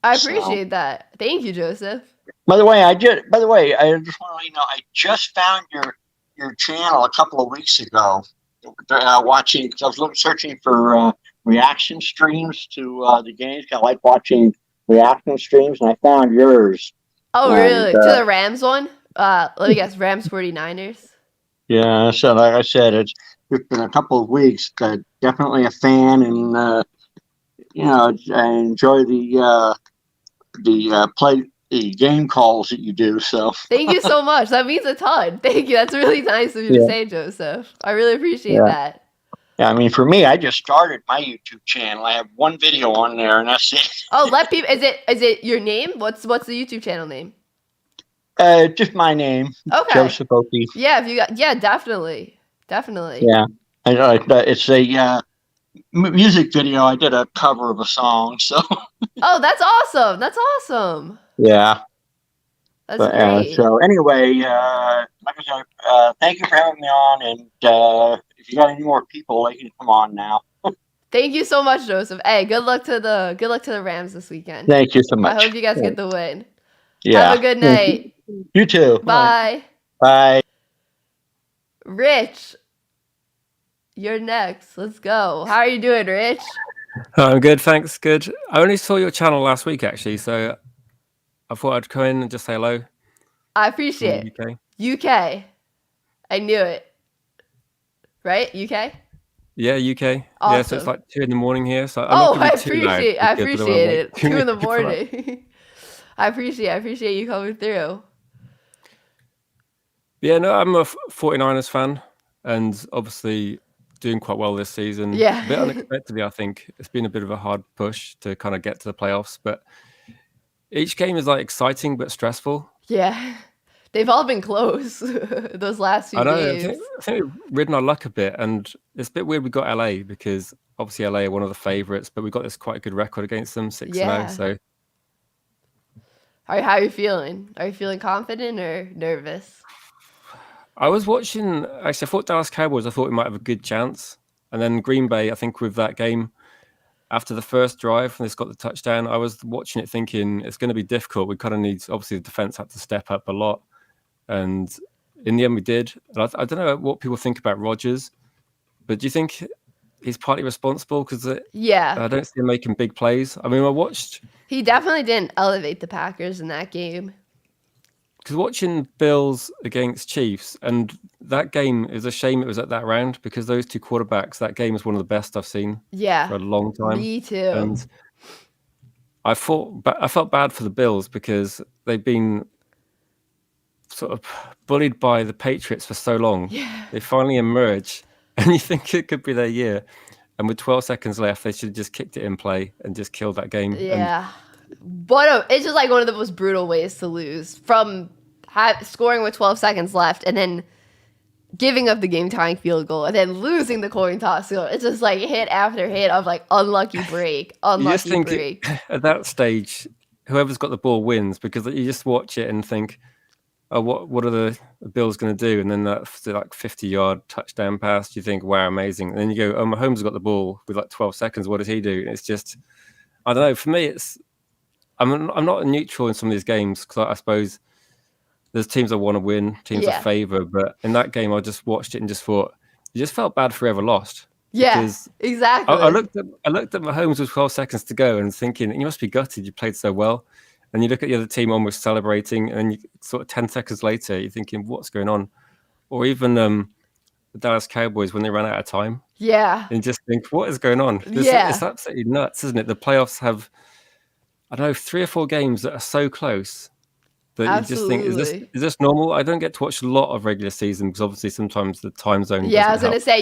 I appreciate that. Thank you, Joseph. By the way, I just want to let you know I just found your channel a couple of weeks ago. Watching, because I was searching for reaction streams to the games. I like watching reaction streams, and I found yours. Oh, really? To the Rams one? Let me guess, Rams 49ers? Yeah, so like I said, it's been a couple of weeks, but definitely a fan, and I enjoy the game calls that you do. So thank you so much. That means a ton. Thank you. That's really nice of you to say, Joseph. I really appreciate that. Yeah, I mean, for me, I just started my YouTube channel. I have one video on there, and that's it. Oh, let people. Is it your name? What's the YouTube channel name? Just my name. Okay. Joseph Oki. Yeah, definitely. Yeah, it's a music video. I did a cover of a song, so. Oh, that's awesome! That's awesome. Yeah. That's great. So anyway, like I said, thank you for having me on, and if you got any more people, they can come on now. Thank you so much, Joseph. Hey, good luck to the Rams this weekend. Thank you so much. I hope you guys get the win. Yeah. Have a good night. You too. Bye. Bye. Rich, you're next. Let's go. How are you doing, Rich? I'm good, thanks. Good. I only saw your channel last week, actually, so I thought I'd come in and just say hello. I appreciate it. UK. I knew it. Right? UK? Yeah, UK. Awesome. Yeah, so it's like 2 a.m. here. So I appreciate it. 2 a.m. I appreciate you coming through. Yeah, no, I'm a 49ers fan, and obviously doing quite well this season. Yeah. A bit unexpectedly, I think. It's been a bit of a hard push to kind of get to the playoffs, but each game is like exciting but stressful. Yeah. They've all been close those last few I know. games. I think we've ridden our luck a bit, and it's a bit weird we got LA because obviously LA are one of the favourites, but we got this quite good record against them, 6-0. Yeah. So, How are you feeling? Are you feeling confident or nervous? I was watching. Actually, I thought Dallas Cowboys. I thought we might have a good chance, and then Green Bay. I think with that game, after the first drive, and they got the touchdown, I was watching it thinking it's going to be difficult. We kind of need. Obviously, the defense had to step up a lot, and in the end, we did. And I don't know what people think about Rodgers, but do you think he's partly responsible? Because Yeah. I don't see him making big plays. I mean, I watched. He definitely didn't elevate the Packers in that game. Because watching Bills against Chiefs, and that game is a shame it was at that round because those two quarterbacks, that game is one of the best I've seen Yeah. for a long time. Me too. And I felt bad for the Bills because they've been sort of bullied by the Patriots for so long. Yeah. They finally emerge, and you think it could be their year. And with 12 seconds left, they should have just kicked it in play and just killed that game. Yeah. But it's just like one of the most brutal ways to lose from scoring with 12 seconds left and then giving up the game-tying field goal and then losing the coin toss. So it's just like hit after hit of like unlucky break, You just unlucky think break. at that stage, whoever's got the ball wins because you just watch it and think, oh, what are the Bills going to do? And then that like 50-yard touchdown pass, you think, wow, amazing. And then you go, oh, Mahomes has got the ball with like 12 seconds. What does he do? And it's just, I don't know. For me, I'm not neutral in some of these games because I suppose there's teams that want to win, teams that favor. But in that game, I just watched it and just thought, you just felt bad for whoever lost. Yeah, Because exactly. I looked at Mahomes with 12 seconds to go and thinking, you must be gutted. You played so well. And you look at the other team almost celebrating, and then you sort of 10 seconds later, you're thinking, what's going on? Or even the Dallas Cowboys when they ran out of time. Yeah. And you just think, what is going on? Yeah. It's absolutely nuts, isn't it? The playoffs have, I don't know, 3 or 4 games that are so close that Absolutely. you just think, is this normal? I don't get to watch a lot of regular season because obviously sometimes the time zone Yeah, I was doesn't gonna help. say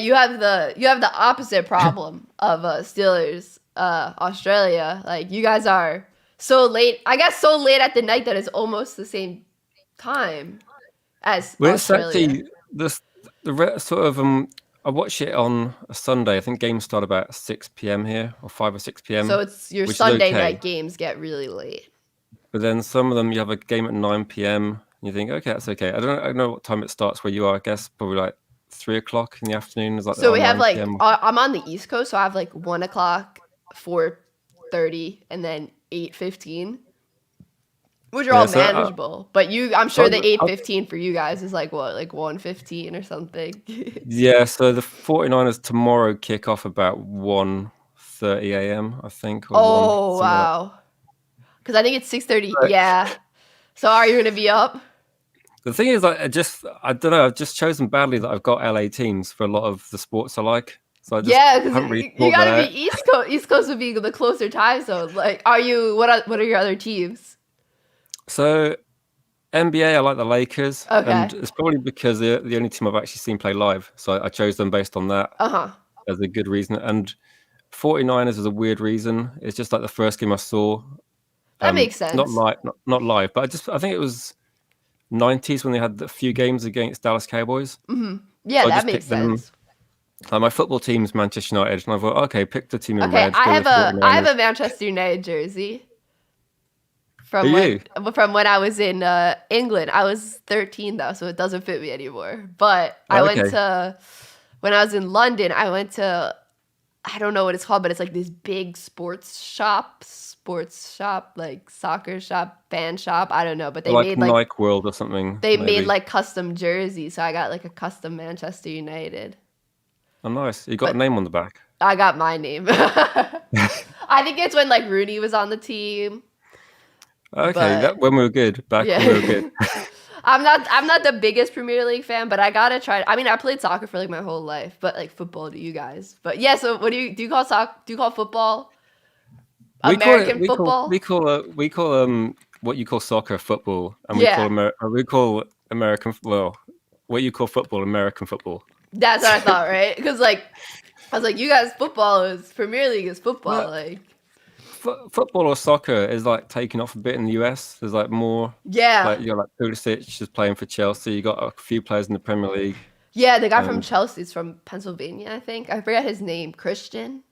you have the opposite problem of Steelers, Australia. Like you guys are so late. I guess so late at the night that it's almost the same time as Well, it's Australia. actually sort of I watch it on a Sunday. I think games start about 6 p.m. here or 5 or 6 p.m. So it's your which is Sunday okay. night games get really late. But then some of them you have a game at 9 p.m. and you think, okay, that's okay. I don't know what time it starts where you are. I guess probably like 3 o'clock in the afternoon is like So we have 9 like p.m. I'm on the East Coast, so I have like 1 o'clock, 4:30, and then 8:15, which are all so manageable. But I'm sure the I'll- 8:15 for you guys is like what, like 1:15 or something. Yeah, so the 49ers tomorrow kick off about 1:30 a.m. I think. Or Oh 1, something like that. wow! Because I think it's 6:30. Yeah. So are you gonna be up? The thing is, I don't know. I've just chosen badly that I've got LA teams for a lot of the sports I like. So I just Yeah, haven't because really you thought that gotta out. be East Coast. East Coast would be the closer time zone. Like, are you? What are your other teams? So NBA, I like the Lakers, Okay. and it's probably because they're the only team I've actually seen play live. So I chose them based on that Uh-huh. as a good reason. And 49ers is a weird reason. It's just like the first game I saw. That makes sense. Not live, but I think it was 90s when they had a few games against Dallas Cowboys. Hmm. Yeah, So I that just makes picked them. sense. My football team's Manchester United, and I thought, okay, pick the team in Okay, red. go with I have 49ers. a Manchester United jersey Who from when I was in England. I was 13 though, so it doesn't fit me anymore. But I Oh, went okay. to when I was in London. I went to I don't know what it's called, but it's like this big sports shop, like soccer shop, fan shop. I don't know, but they like made Nike like World or something. they made maybe. like custom jerseys. So I got like a custom Manchester United. Oh, nice. You got a name on the back. I got my name. I think it's when like Rooney was on the team. Okay, But- when we were good. Back when we were good. I'm not the biggest Premier League fan, but I gotta try. I mean, I played soccer for like my whole life, but like football to you guys. But yeah, so what do you call soccer? Do you call football American football? We call what you call soccer football, and Yeah. we call American, well, what you call football American football. That's what I thought, right? Because I was like, you guys, football is Premier League is football, like. Football or soccer is like taking off a bit in the US. There's like more. Yeah. Like you're like Pulisic just playing for Chelsea. You got a few players in the Premier League. Yeah, the guy from Chelsea is from Pennsylvania, I think. I forget his name. Christian.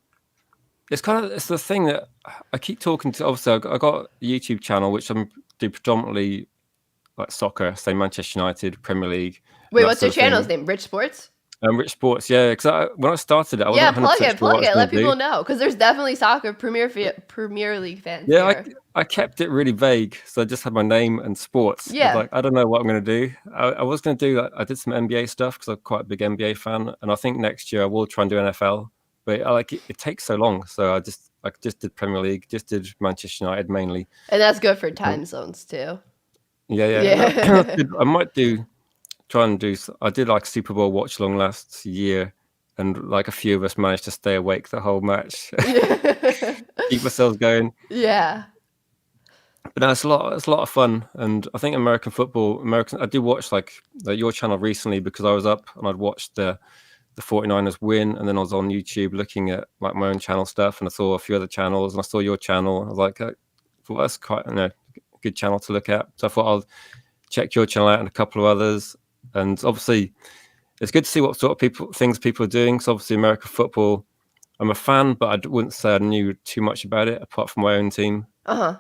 It's the thing that I keep talking to. Obviously, I got a YouTube channel which I do predominantly like soccer, say Manchester United, Premier League. Wait, what's your channel's name? Rich Sports? Rich Sports, yeah. Because when I started it, I wasn't 100% plug it. Let people know, because there's definitely soccer Premier League fans. Yeah, I kept it really vague, so I just had my name and sports. Yeah, I don't know what I'm going to do. I was going to do. I did some NBA stuff because I'm quite a big NBA fan, and I think next year I will try and do NFL. But it takes so long, so I just did Premier League, just did Manchester United mainly. And that's good for time zones too. Yeah. I might try and do. I did like Super Bowl watch along last year, and like a few of us managed to stay awake the whole match, keep ourselves going. Yeah. But no, it's a lot of fun, and I think American football. I did watch like your channel recently because I was up and I'd watched the 49ers win, and then I was on YouTube looking at like my own channel stuff, and I saw a few other channels, and I saw your channel. I was like, well, that's quite a good channel to look at. So I thought I'll check your channel out and a couple of others. And obviously, it's good to see what sort of things people are doing. So obviously, American football, I'm a fan, but I wouldn't say I knew too much about it apart from my own team. So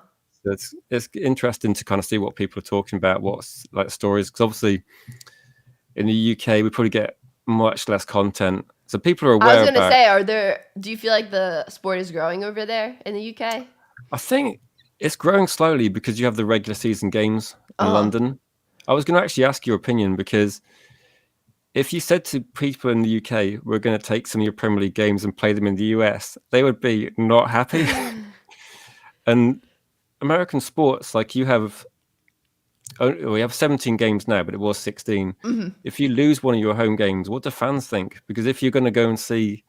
it's interesting to kind of see what people are talking about, what's like stories. Because obviously, in the UK, we probably get much less content, so people are aware. I was going to say, do you feel like the sport is growing over there in the UK? I think it's growing slowly because you have the regular season games in London. I was going to actually ask your opinion, because if you said to people in the UK, we're going to take some of your Premier League games and play them in the US, they would be not happy. And American sports, like we have 17 games now, but it was 16. Mm-hmm. If you lose one of your home games, what do fans think? Because if you're going to go and see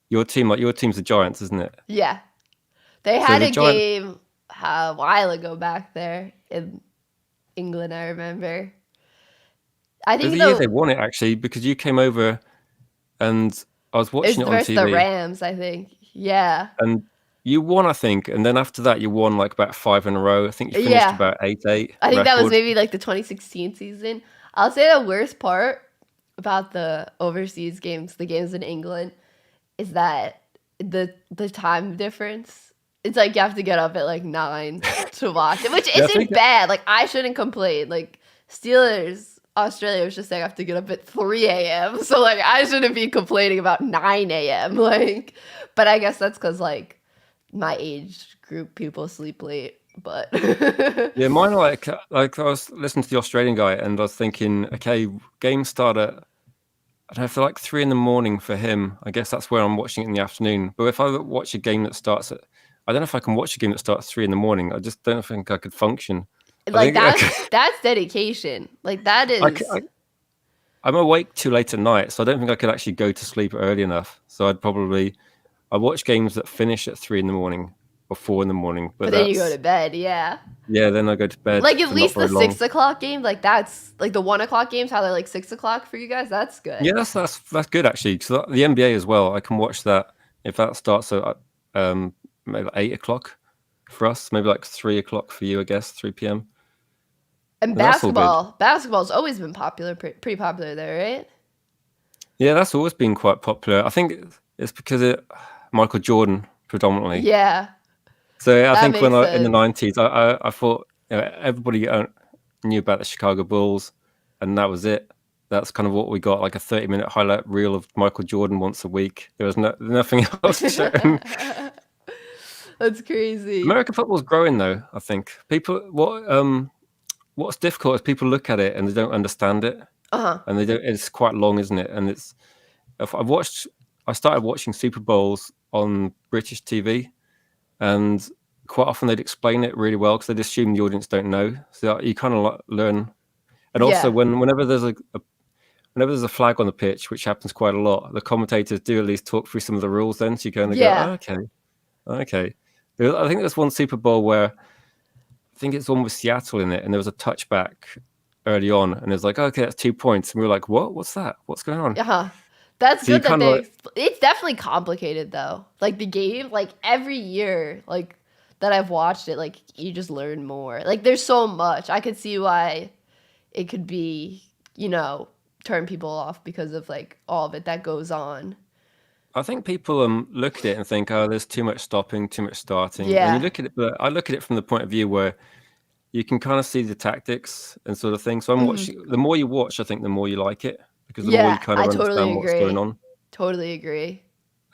your team, like your team's the Giants, isn't it? Yeah. They had a game a while ago back there in England, I remember. I think the year they won it, actually, because you came over and I was watching it on TV. The Rams, I think. Yeah. And you won, I think, and then after that, you won like about 5 in a row. I think you finished about 8-8. I think that was maybe like the 2016 season. I'll say the worst part about the overseas games, the games in England, is that the time difference. It's like you have to get up at like 9 to watch it, which isn't bad. Like, I shouldn't complain. Like, Steelers, Australia was just saying I have to get up at 3 a.m. So like I shouldn't be complaining about 9 a.m. Like, but I guess that's because like my age group people sleep late. But yeah, mine are like I was listening to the Australian guy and I was thinking, okay, games start at, I don't know, for like 3 a.m. for him. I guess that's where I'm watching it in the afternoon. But if I watch a game that starts at, I don't know if I can watch a game that starts at 3 a.m. I just don't think I could function. Like that's dedication. Like that is. I'm awake too late at night, so I don't think I could actually go to sleep early enough. So I watch games that finish at 3 a.m. or 4 a.m. But then you go to bed, yeah. Yeah, then I go to bed. Like at least the 6 o'clock game, like that's like the 1 o'clock games, how they're like 6 o'clock for you guys. That's good. Yeah, that's good actually. Because the NBA as well, I can watch that if that starts at maybe 8 o'clock for us, maybe like 3 o'clock for you, I guess, 3 p.m. And basketball's always been popular, pretty popular there, right? Yeah, that's always been quite popular. I think it's because Michael Jordan predominantly. Yeah. So I think in the 90s, I thought everybody knew about the Chicago Bulls, and that was it. That's kind of what we got, like a 30-minute highlight reel of Michael Jordan once a week. There was nothing else shown. That's crazy. American football's growing, though, I think. What's difficult is people look at it and they don't understand it. And they don't. It's quite long, isn't it? And I started watching Super Bowls on British TV, and quite often they'd explain it really well because they'd assume the audience don't know. So you kind of learn. And also, whenever there's a flag on the pitch, which happens quite a lot, the commentators do at least talk through some of the rules. Then so you kind of go, okay. I think there's one Super Bowl where I think it's one with Seattle in it, and there was a touchback, early on, and it's like, okay, that's 2 points, and we were like, what? What's that? What's going on? Yeah, that's So you good that kinda they. like- It's definitely complicated though. Like the game, like every year, like that I've watched it, like you just learn more. Like there's so much. I could see why it could be, turn people off because of like all of it that goes on. I think people look at it and think, oh, there's too much stopping, too much starting. And Yeah. you look at it, but I look at it from the point of view where you can kind of see the tactics and sort of thing. So I'm watching. The more you watch, I think the more you like it, because the more you kind of I understand totally what's agree. going on. Totally agree.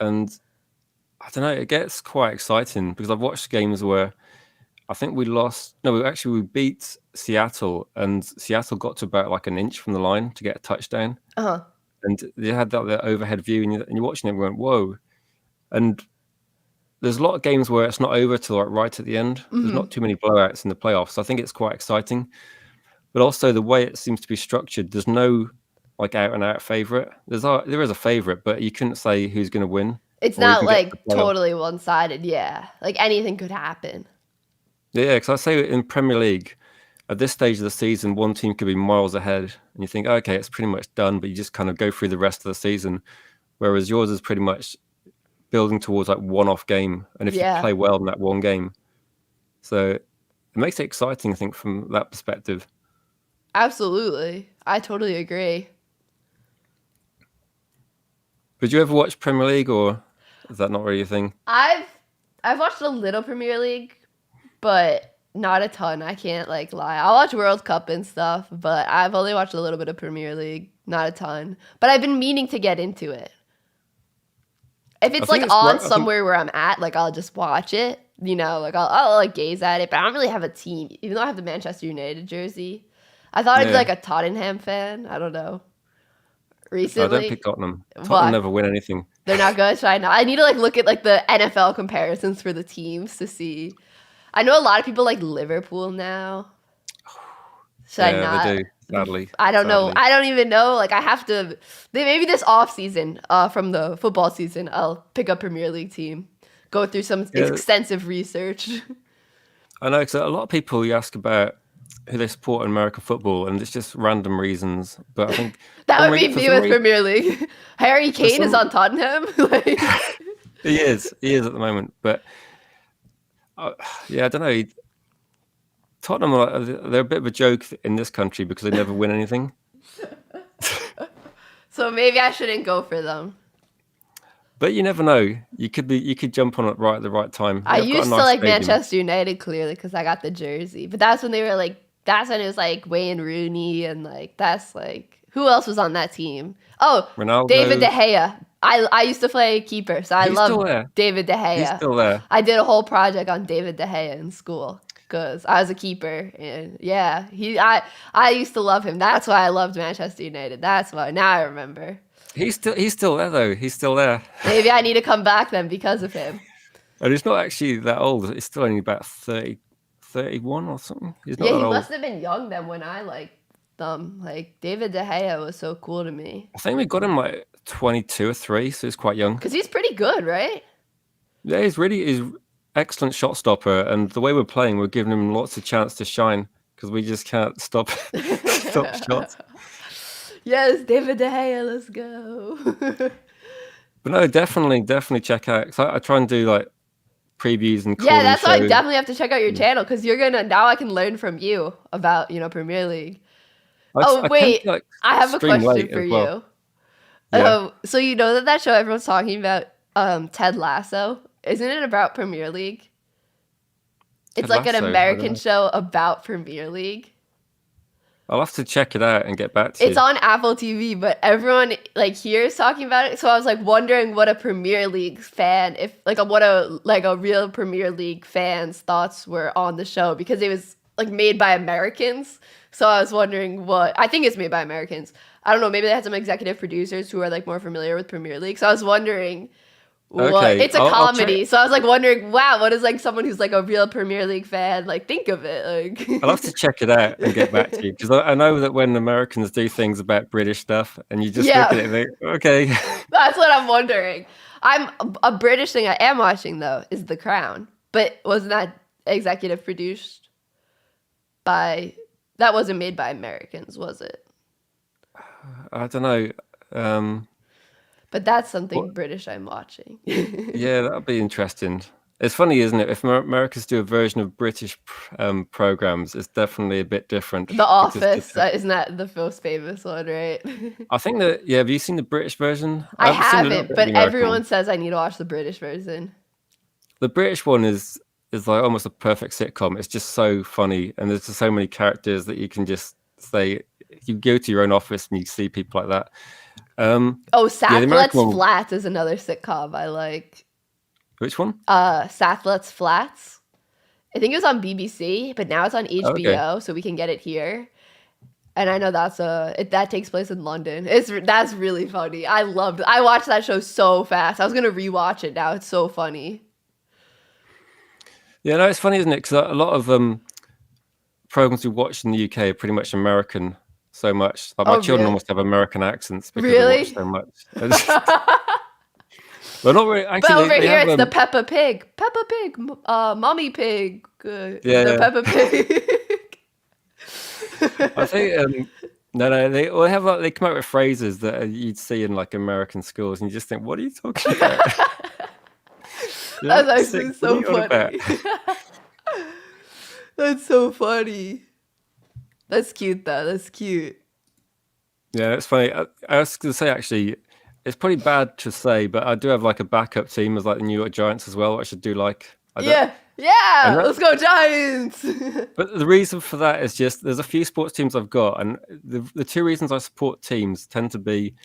And I don't know, it gets quite exciting because I've watched games where I think we lost. No, we beat Seattle, and Seattle got to about like an inch from the line to get a touchdown. Uh-huh. And they had that overhead view, and you're watching it going, whoa. And there's a lot of games where it's not over till like right at the end. There's not too many blowouts in the playoffs. So I think it's quite exciting. But also the way it seems to be structured, there's no like out and out favorite. There is a favorite, but you couldn't say who's going to win. It's not like totally one-sided. Yeah, like anything could happen. Yeah, because I say in Premier League, at this stage of the season, one team could be miles ahead, and you think, okay, it's pretty much done, but you just kind of go through the rest of the season. Whereas yours is pretty much building towards like one-off game, and if you play well in that one game, so it makes it exciting, I think, from that perspective. Absolutely, I totally agree. Did you ever watch Premier League, or is that not really a thing? I've watched a little Premier League, but not a ton. I can't like lie. I'll watch World Cup and stuff, but I've only watched a little bit of Premier League, not a ton. But I've been meaning to get into it. If it's like on somewhere where I'm at, like I'll just watch it, like I'll like gaze at it, but I don't really have a team, even though I have the Manchester United jersey. I thought I'd be like a Tottenham fan. I don't know. Recently. I don't pick Tottenham. Tottenham never win anything. They're not good. Should I not? I need to like look at like the NFL comparisons for the teams to see. I know a lot of people like Liverpool now. Should I not? They do. Sadly, I don't know. I don't even know. Like I have to. Maybe this off season, from the football season, I'll pick a Premier League team, go through some extensive research. I know, because a lot of people you ask about who they support in American football, and it's just random reasons. But I think that would be me with Premier League. Harry Kane is on Tottenham. He is at the moment, but yeah, I don't know. Tottenham, they're a bit of a joke in this country because they never win anything. So maybe I shouldn't go for them. But you never know. You could jump on it right at the right time. I used to like Manchester United clearly because I got the jersey. But that's when they were like, that's when it was like Wayne Rooney and like that's like who else was on that team? Oh, Ronaldo. David De Gea. I used to play keeper, so I love David De Gea. He's still there. I did a whole project on David De Gea in school because I was a keeper, and yeah, I used to love him. That's why I loved Manchester United. That's why. Now I remember. He's still there though. He's still there. Maybe I need to come back then because of him. And he's not actually that old. He's still only about 30, 31 or something. He's not he that old. Must have been young then when I liked them. Like David De Gea was so cool to me. I think we got him like 22 or 3, so he's quite young. Because he's pretty good, right? Yeah, he's excellent shot stopper, and the way we're playing, we're giving him lots of chance to shine because we just can't stop shots. Yes, David De Gea, let's go. But no, definitely check out. Cause I try and do like previews and yeah, that's why I definitely have to check out your channel because now I can learn from you about Premier League. Wait, I have a question for you. Yeah. So you know that show everyone's talking about, Ted Lasso? Isn't it about Premier League? It's like an American show about Premier League. I'll have to check it out and get back to you. It's on Apple TV, but everyone like here is talking about it. So I was like wondering what a Premier League fan, what a real Premier League fan's thoughts were on the show because it was like made by Americans. So I was wondering I think it's made by Americans. I don't know. Maybe they had some executive producers who are like more familiar with Premier League. So I was wondering. It's a comedy, so I was like wondering, wow, what is like someone who's like a real Premier League fan like think of it? Like, I'll have to check it out and get back to you because I know that when Americans do things about British stuff, and you just look at it and think, okay. That's what I'm wondering. I'm a British thing I am watching though is The Crown, but wasn't that executive produced by That wasn't made by Americans, was it? I don't know. But that's something British I'm watching. Yeah, that'll be interesting. It's funny, isn't it? If Americans do a version of British programs, it's definitely a bit different. The Office, isn't that the most famous one, right? I think that, yeah, have you seen the British version? I I've seen a little haven't, bit of but the American everyone one. says I need to watch the British version. The British one is like almost a perfect sitcom. It's just so funny, and there's just so many characters that you can just say. You go to your own office and you see people like that. Sathlet's Flats is another sitcom I like. Which one? Sathlet's Flats. I think it was on BBC, but now it's on HBO, so we can get it here. And I know that takes place in London. That's really funny. I watched that show so fast. I was gonna rewatch it now. It's so funny. Yeah, no, it's funny, isn't it? Because a lot of programs we watch in the UK are pretty much American. So much. Like my children almost have American accents because they watch so much. Well, not really. Actually, but over here, it's the Peppa Pig, Mommy Pig, the Peppa Pig. I think they have like they come out with phrases that you'd see in like American schools, and you just think, "What are you talking about?" That's actually so funny. That's so funny. That's cute, though. That's cute. Yeah, it's funny. I was going to say, actually, it's probably bad to say, but I do have like a backup team as like the New York Giants as well, which I do like. Yeah, let's go Giants! But the reason for that is just there's a few sports teams I've got, and the two reasons I support teams tend to be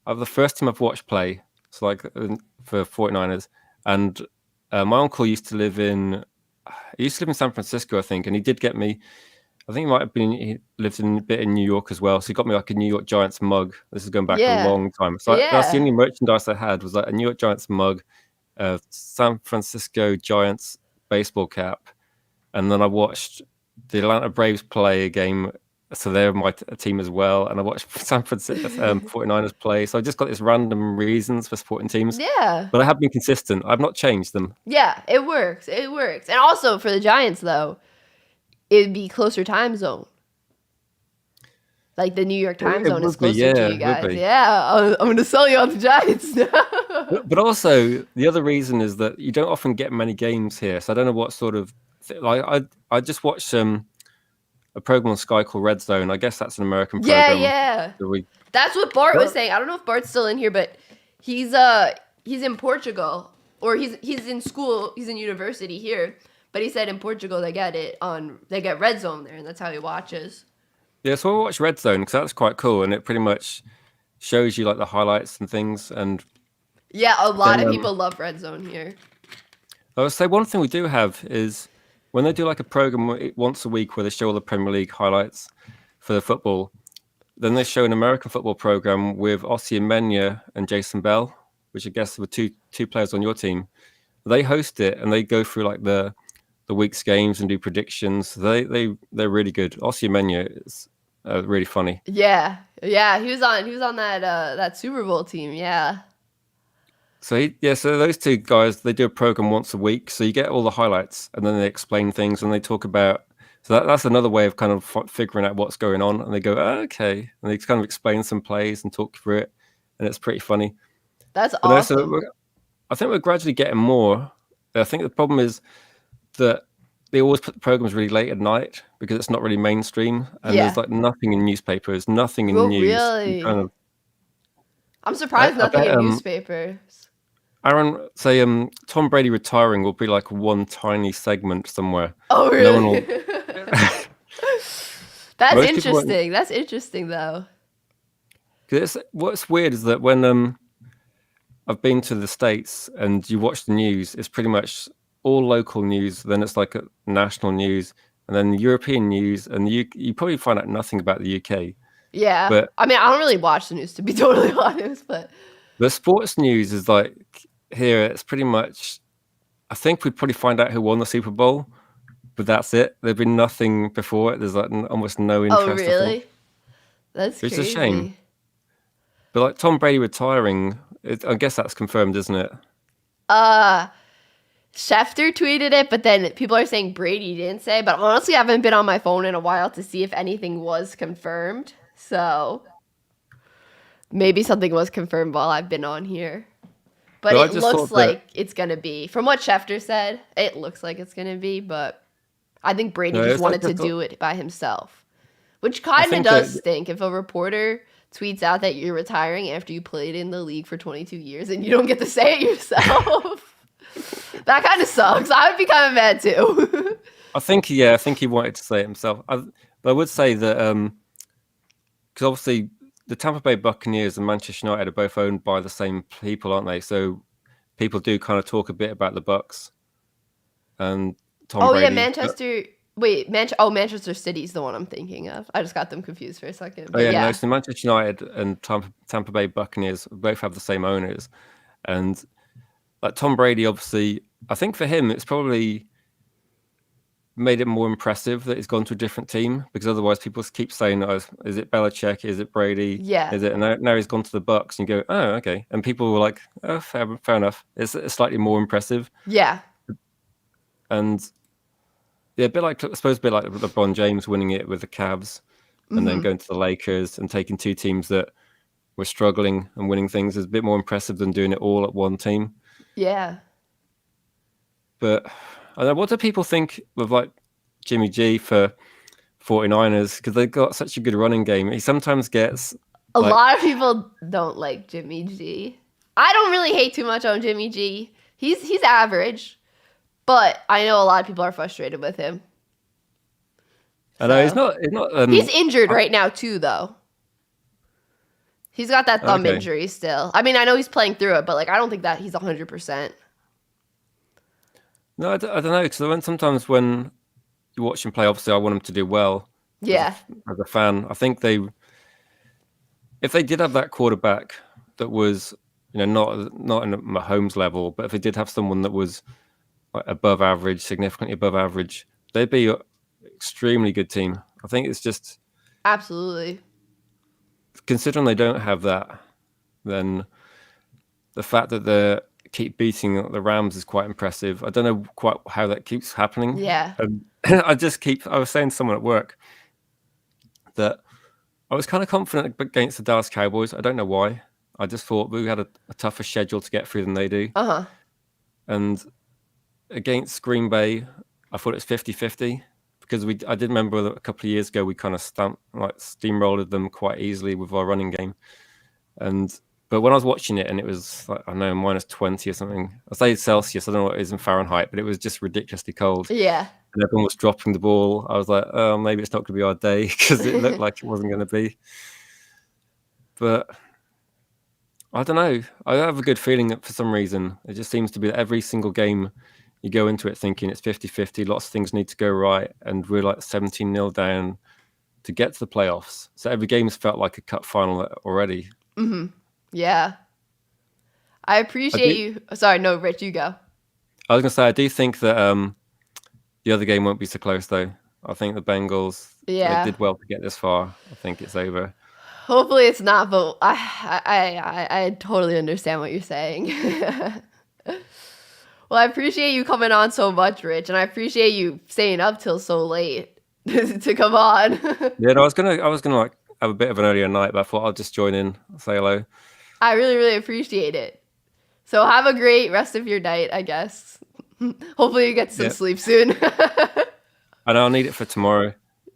the first team I've watched play, so like for 49ers, and my uncle used to live in San Francisco, I think, and he did get me. I think he lived a bit in New York as well. So he got me like a New York Giants mug. This is going back a long time. So that's the only merchandise I had was like a New York Giants mug, San Francisco Giants baseball cap. And then I watched the Atlanta Braves play a game. So they're my team as well. And I watched San Francisco 49ers play. So I just got these random reasons for supporting teams. Yeah. But I have been consistent. I've not changed them. Yeah, it works. It works. And also for the Giants, though, it'd be closer time zone. Like the New York time zone is closer to you guys. Yeah, I'm going to sell you on the Giants now. But also, the other reason is that you don't often get many games here. So I don't know what sort of... I just watched a program on Sky called Red Zone. I guess that's an American program. Yeah. That's what Bart was saying. I don't know if Bart's still in here, but he's in Portugal. Or he's in school. He's in university here. But he said in Portugal they get Red Zone there, and that's how he watches. Yeah, so I watched Red Zone because that's quite cool, and it pretty much shows you like the highlights and things. And yeah, a lot of people love Red Zone here. I would say one thing we do have is when they do like a program once a week where they show all the Premier League highlights for the football, then they show an American football program with Ossie Menya and Jason Bell, which I guess were two players on your team. They host it and they go through like the week's games and do predictions. They're really good. Ossie Menya is really funny. Yeah, he was on that Super Bowl team. Yeah. So those two guys, they do a program once a week. So you get all the highlights, and then they explain things, and they talk about. So that's another way of kind of figuring out what's going on. And they go, okay, and they kind of explain some plays and talk through it, and it's pretty funny. That's awesome. I think we're gradually getting more. I think the problem is that they always put the programs really late at night because it's not really mainstream, and there's like nothing in newspapers, nothing in news. Really? I'm surprised nothing in newspapers. Aaron, say Tom Brady retiring will be like one tiny segment somewhere. Oh, really? No one will... That's interesting. That's interesting, though. What's weird is that when I've been to the States and you watch the news, it's pretty much all local news. Then it's like national news, and then European news, and you probably find out nothing about the UK. Yeah, but I mean, I don't really watch the news, to be totally honest. But the sports news is like here. It's pretty much. I think we'd probably find out who won the Super Bowl, but that's it. There'd been nothing before it. There's like almost no interest. Oh, really? That's crazy. It's a shame. But like Tom Brady retiring, I guess that's confirmed, isn't it? Schefter tweeted it, but then people are saying Brady didn't say. But honestly, I haven't been on my phone in a while to see if anything was confirmed. So maybe something was confirmed while I've been on here. But Well, I it just looks thought that- like it's going to be. From what Schefter said, it looks like it's going to be. But I think Brady No, just it's like wanted to I thought- do it by himself. Which kind of think does that- stink if a reporter tweets out that you're retiring after you played in the league for 22 years and you don't get to say it yourself. That kind of sucks. I would be kind of mad too. I think he wanted to say it himself. But I would say that because obviously the Tampa Bay Buccaneers and Manchester United are both owned by the same people, aren't they? So people do kind of talk a bit about the Bucks and Tom Brady. Yeah, Manchester. Wait, Manchester City's the one I'm thinking of. I just got them confused for a second. But No, so Manchester United and Tampa Bay Buccaneers both have the same owners, and like Tom Brady, obviously, I think for him it's probably made it more impressive that he's gone to a different team, because otherwise people keep saying, "Oh, is it Belichick? Is it Brady? Yeah. Is it?" And now he's gone to the Bucks, and you go, "Oh, okay." And people were like, "Oh, fair enough." It's slightly more impressive. Yeah. And yeah, I suppose a bit like LeBron James winning it with the Cavs, and then going to the Lakers and taking two teams that were struggling and winning things is a bit more impressive than doing it all at one team. Yeah. But I don't know, what do people think of like Jimmy G for 49ers? Because they've got such a good running game. He sometimes gets A lot of people don't like Jimmy G. I don't really hate too much on Jimmy G. He's average, but I know a lot of people are frustrated with him. I know he's not. He's injured right now too, though. He's got that thumb injury still. I mean, I know he's playing through it, but like I don't think that he's 100%. No, I don't know, because sometimes when you watch him play, obviously I want him to do well. Yeah. As a fan, I think if they did have that quarterback that was, not in a Mahomes level, but if they did have someone that was like above average, significantly above average, they'd be an extremely good team. I think it's just Absolutely. considering they don't have that, then the fact that they keep beating the Rams is quite impressive. I don't know quite how that keeps happening. Yeah. I was saying to someone at work that I was kind of confident against the Dallas Cowboys. I don't know why. I just thought we had a tougher schedule to get through than they do. Uh-huh. And against Green Bay, I thought it was 50-50, because I did remember that a couple of years ago we kind of steamrolled them quite easily with our running game. But when I was watching it and it was like, I don't know, minus 20 or something, I say Celsius, I don't know what it is in Fahrenheit, but it was just ridiculously cold. Yeah. And everyone was dropping the ball. I was like, oh, maybe it's not going to be our day, because it looked like it wasn't going to be. But I don't know. I have a good feeling that for some reason, it just seems to be that every single game you go into it thinking it's 50-50, lots of things need to go right, and we're like 17-0 down to get to the playoffs. So every game's felt like a cup final already. Mm-hmm. Yeah. I appreciate you. Sorry, no, Rich, you go. I was going to say, I do think that the other game won't be so close, though. I think the Bengals they did well to get this far. I think it's over. Hopefully it's not, but I totally understand what you're saying. Well, I appreciate you coming on so much, Rich, and I appreciate you staying up till so late to come on. Yeah, no, I was gonna like have a bit of an earlier night, but I thought I'll just join in, say hello. I really, really appreciate it. So have a great rest of your night, I guess. Hopefully you get some sleep soon. And I'll need it for tomorrow.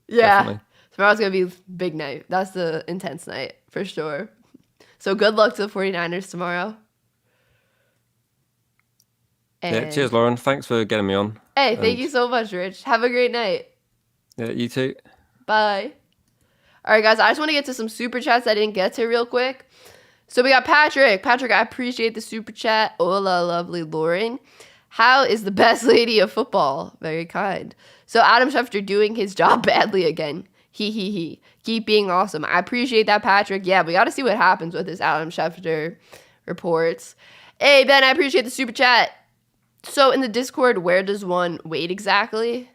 Yeah. Definitely. Tomorrow's going to be a big night. That's the intense night, for sure. So good luck to the 49ers tomorrow. Yeah, cheers, Lauren. Thanks for getting me on. Hey, thank you so much, Rich. Have a great night. Yeah, you too. Bye. All right, guys, I just want to get to some super chats I didn't get to real quick. So we got Patrick. Patrick, I appreciate the super chat. Hola, lovely Lauren. How is the best lady of football? Very kind. So Adam Schefter doing his job badly again. He. Keep being awesome. I appreciate that, Patrick. Yeah, we got to see what happens with this Adam Schefter reports. Hey, Ben, I appreciate the super chat. So in the Discord, where does one wait exactly?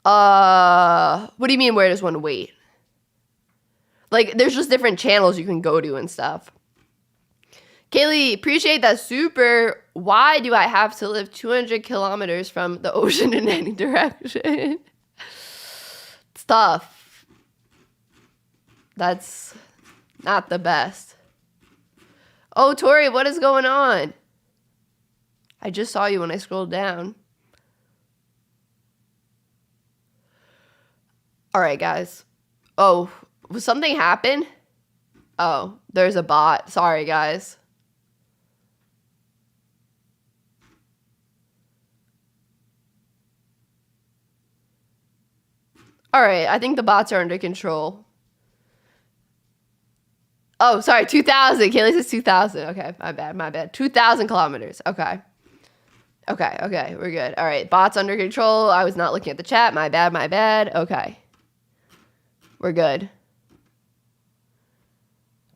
What do you mean, where does one wait? Like, there's just different channels you can go to and stuff. Kaylee, appreciate that super. Why do I have to live 200 kilometers from the ocean in any direction? It's tough. That's not the best. Oh, Tori, what is going on? I just saw you when I scrolled down. All right, guys. Oh, was something happen? Oh, there's a bot. Sorry, guys. All right, I think the bots are under control. Oh, sorry, 2,000. Kaylee says 2,000. Okay, my bad. 2,000 kilometers. Okay, we're good. All right, bots under control. I was not looking at the chat. My bad. Okay. We're good.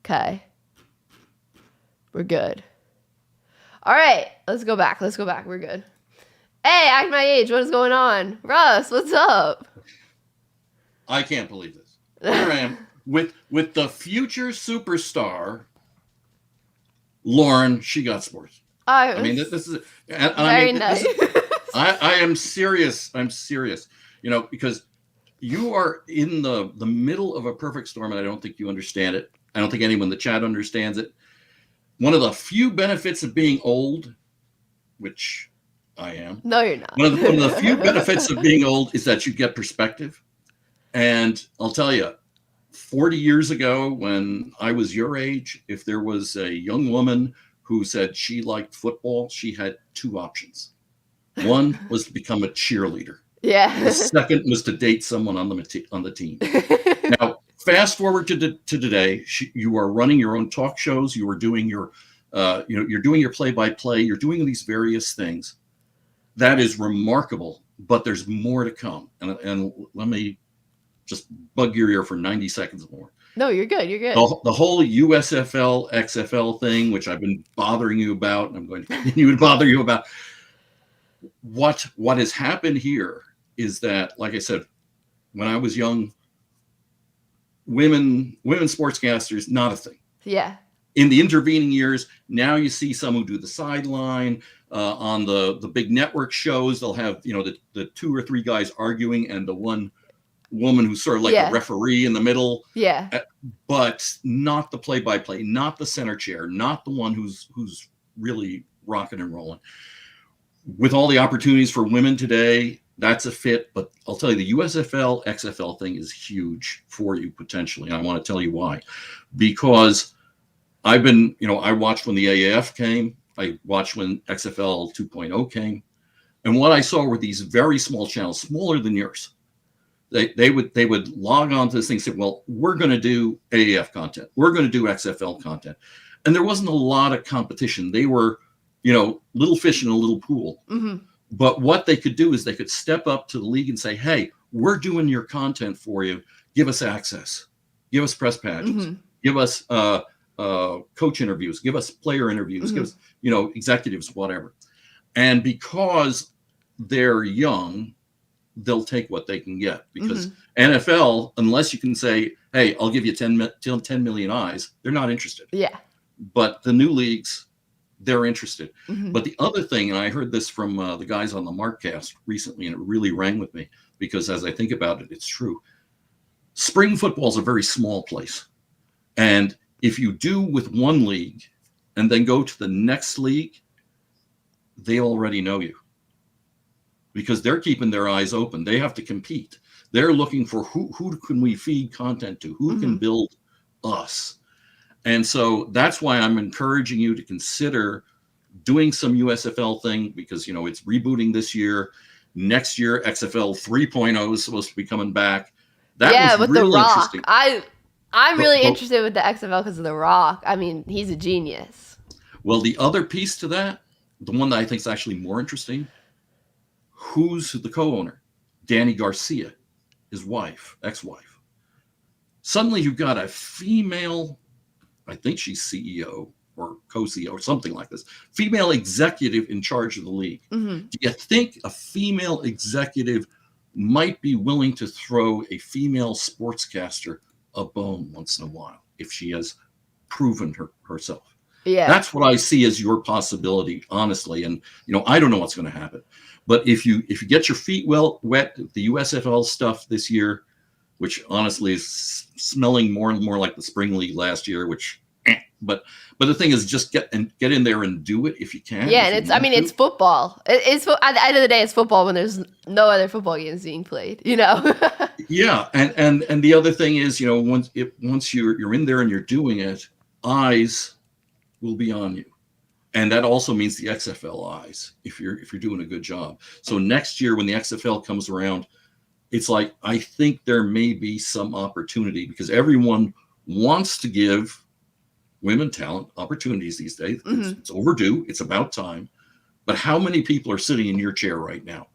Okay. We're good. All right, let's go back. We're good. Hey, Act My Age, what is going on? Russ, what's up? I can't believe this. Here I am with the future superstar, Lauren, SheGotSports. I mean, this is very nice. I am serious. I'm serious. You know, because you are in the middle of a perfect storm, and I don't think you understand it. I don't think anyone in the chat understands it. One of the few benefits of being old, which I am. No, you're not. One of the few benefits of being old is that you get perspective. And I'll tell you, 40 years ago, when I was your age, if there was a young woman who said she liked football, she had two options. One was to become a cheerleader. Yeah. The second was to date someone on the team. Now, fast forward to today, you are running your own talk shows. You are doing your, you're doing your play-by-play. You're doing these various things. That is remarkable, but there's more to come. And let me just bug your ear for 90 seconds more. No, you're good. The whole USFL, XFL thing, which I've been bothering you about, and I'm going to continue to bother you about. What has happened here is that, like I said, when I was young, women sportscasters, not a thing. Yeah. In the intervening years, now you see some who do the sideline on the big network shows. They'll have, the two or three guys arguing and the one woman who's sort of like a referee in the middle. Yeah. But not the play-by-play, not the center chair, not the one who's really rocking and rolling. With all the opportunities for women today, that's a fit. But I'll tell you, the USFL, XFL thing is huge for you potentially. And I want to tell you why. Because I've been, I watched when the AAF came. I watched when XFL 2.0 came. And what I saw were these very small channels, smaller than yours. They would log on to this thing and say, well, we're going to do AAF content. We're going to do XFL content. And there wasn't a lot of competition. They were, little fish in a little pool. Mm-hmm. But what they could do is they could step up to the league and say, hey, we're doing your content for you. Give us access. Give us press badges. Mm-hmm. Give us coach interviews. Give us player interviews. Mm-hmm. Give us, executives, whatever. And because they're young, they'll take what they can get. Because NFL, unless you can say, hey, I'll give you 10 million eyes, they're not interested. Yeah. But the new leagues, they're interested. Mm-hmm. But the other thing, and I heard this from the guys on the Markcast recently, and it really rang with me because as I think about it, it's true. Spring football is a very small place. And if you do with one league and then go to the next league, they already know you because they're keeping their eyes open. They have to compete. They're looking for who can we feed content to? Who can build us? And so that's why I'm encouraging you to consider doing some USFL thing because, it's rebooting this year. Next year, XFL 3.0 is supposed to be coming back. That was with really The Rock. interesting. I'm really interested with the XFL because of The Rock. I mean, he's a genius. Well, the other piece to that, the one that I think is actually more interesting, who's the co-owner? Danny Garcia, his wife, ex-wife. Suddenly you've got a female, I think she's CEO or co-CEO or something like this, female executive in charge of the league. Mm-hmm. Do you think a female executive might be willing to throw a female sportscaster a bone once in a while if she has proven herself? Yeah. That's what I see as your possibility, honestly. And I don't know what's going to happen, but if you get your feet wet, the USFL stuff this year, which honestly is smelling more and more like the spring league last year, which. But the thing is, just get in there and do it if you can. Yeah, and it's football. It's at the end of the day, it's football when there's no other football games being played. Yeah, and the other thing is, once you're in there and you're doing it, eyes will be on you, and that also means the XFL eyes if you're doing a good job. So next year when the XFL comes around, it's like I think there may be some opportunity because everyone wants to give women talent opportunities these days. Mm-hmm. It's overdue. It's about time. But how many people are sitting in your chair right now?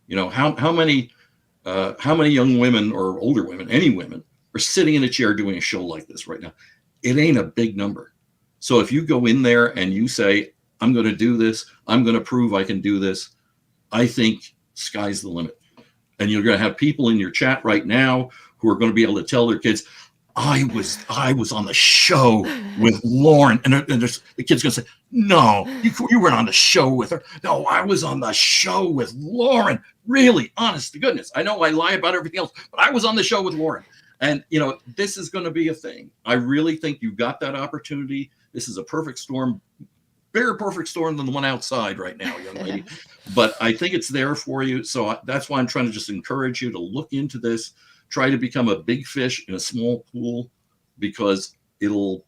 How many young women or older women, any women, are sitting in a chair doing a show like this right now? It ain't a big number. So if you go in there and you say, I'm going to do this, I'm going to prove I can do this, I think sky's the limit. And you're going to have people in your chat right now who are going to be able to tell their kids, I was on the show with Lauren, and the kid's gonna say, "No, you weren't on the show with her. No, I was on the show with Lauren. Really, honest to goodness. I know I lie about everything else, but I was on the show with Lauren." And this is going to be a thing. I really think you got that opportunity. This is a perfect storm, bigger perfect storm than the one outside right now, young lady. But I think it's there for you. So that's why I'm trying to just encourage you to look into this. Try to become a big fish in a small pool because it'll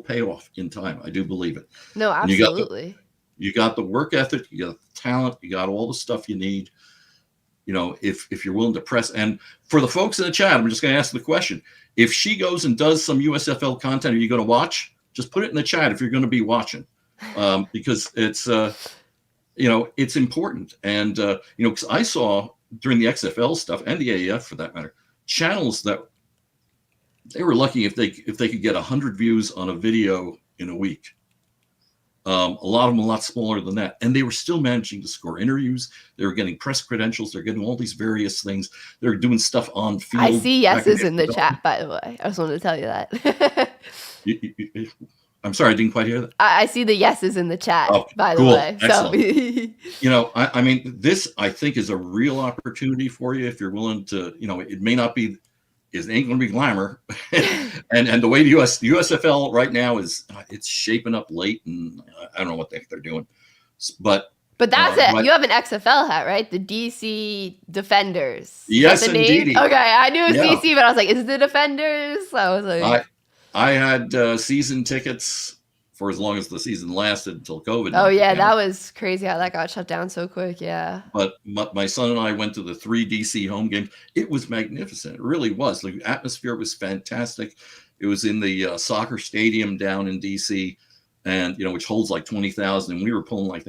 pay off in time. I do believe it. No, absolutely. You got the work ethic, you got the talent, you got all the stuff you need. If you're willing to press. And for the folks in the chat, I'm just going to ask the question. If she goes and does some USFL content, are you going to watch? Just put it in the chat if you're going to be watching, because it's it's important. And because I saw during the XFL stuff and the AAF for that matter, channels that they were lucky if they could get 100 views on a video in a week. A lot of them a lot smaller than that, and they were still managing to score interviews. They were getting press credentials. They're getting all these various things. They're doing stuff on field. I see yeses in the chat, by the way. I just wanted to tell you that. I'm sorry, I didn't quite hear that. I see the yeses in the chat, by the cool. way. Excellent. So. I mean, this I think is a real opportunity for you if you're willing to. It may not be. It ain't going to be glamour, and the way the USFL right now is, it's shaping up late, and I don't know what the heck they're doing, but that's it. You have an XFL hat, right? The DC Defenders. Yes, indeed. Okay, I knew it was DC, but I was like, is it the Defenders? So I was like, I had season tickets for as long as the season lasted until COVID. Oh yeah, that was crazy how that got shut down so quick. Yeah. But my son and I went to the 3 DC home games. It was magnificent. It really was. The atmosphere was fantastic. It was in the soccer stadium down in DC, and which holds like 20,000, and we were pulling like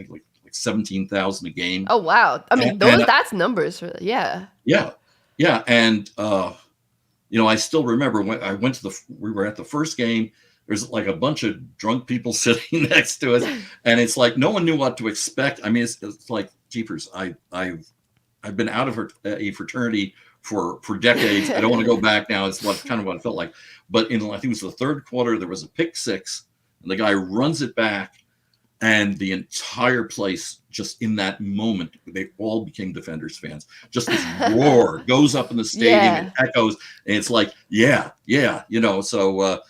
17,000 a game. Oh wow! I mean, that's numbers for yeah. Yeah, and I still remember when I went to we were at the first game. There's like a bunch of drunk people sitting next to us, and it's like no one knew what to expect. I mean, it's like jeepers. I've been out of a fraternity for decades. I don't want to go back now. It's kind of what it felt like. But I think it was the third quarter, there was a pick six, and the guy runs it back, and the entire place, just in that moment, they all became Defenders fans. Just this roar goes up in the stadium, it echoes, and it's like, so.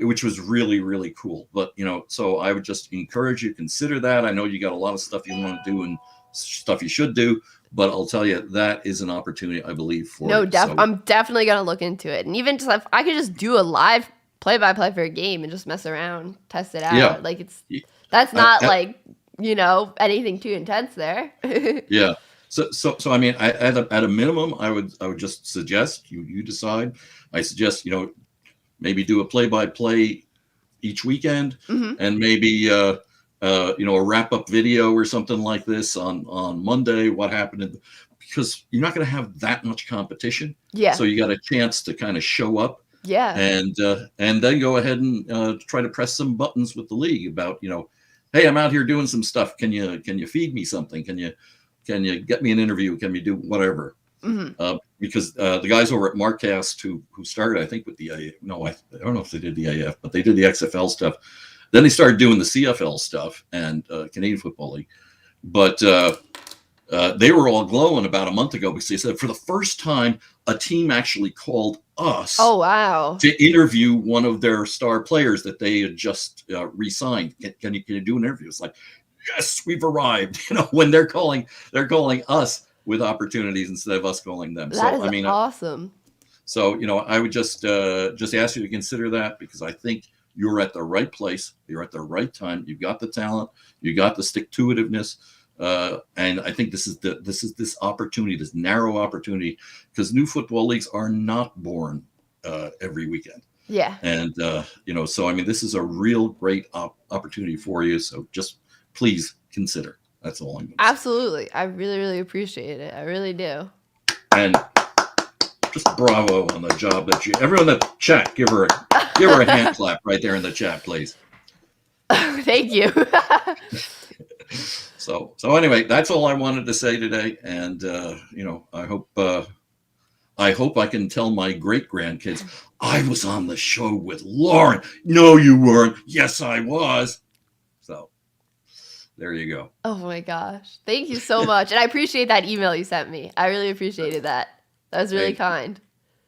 Which was really, really cool. But, so I would just encourage you, consider that. I know you got a lot of stuff you want to do and stuff you should do, but I'll tell you, that is an opportunity, I believe, for you. I'm definitely going to look into it. And even just if I could just do a live play-by-play for a game and just mess around, test it out. Yeah. Like that's not anything too intense there. Yeah. So I mean, at a minimum, I would just suggest you decide. I suggest, maybe do a play-by-play each weekend, and maybe a wrap-up video or something like this on Monday. What happened? Because you're not going to have that much competition. Yeah. So you got a chance to kind of show up. Yeah. And then go ahead and try to press some buttons with the league about hey, I'm out here doing some stuff. Can you feed me something? Can you get me an interview? Can you do whatever? Because the guys over at Markcast who started, I think, with the I don't know if they did the AF, but they did the XFL stuff. Then they started doing the CFL stuff and Canadian Football League. But they were all glowing about a month ago because they said for the first time, a team actually called us Oh, wow. to interview one of their star players that they had just re-signed. Can you do an interview? It's like, yes, we've arrived. When they're calling us with opportunities instead of us calling them. That is awesome. So, I would just ask you to consider that, because I think you're at the right place. You're at the right time. You've got the talent. You got the stick-to-itiveness. And I think this is this opportunity, this narrow opportunity, because new football leagues are not born every weekend. Yeah. And, so, this is a real great opportunity for you. So just please consider. That's all I'm going to say. Absolutely. I really, really appreciate it. I really do. And just bravo on the job that everyone in the chat, give her a hand clap right there in the chat, please. Thank you. So anyway, that's all I wanted to say today. And, I hope I can tell my great grandkids, I was on the show with Lauren. No, you weren't. Yes, I was. So there you go. Oh my gosh. Thank you so much. And I appreciate that email you sent me. I really appreciated that. That was really kind.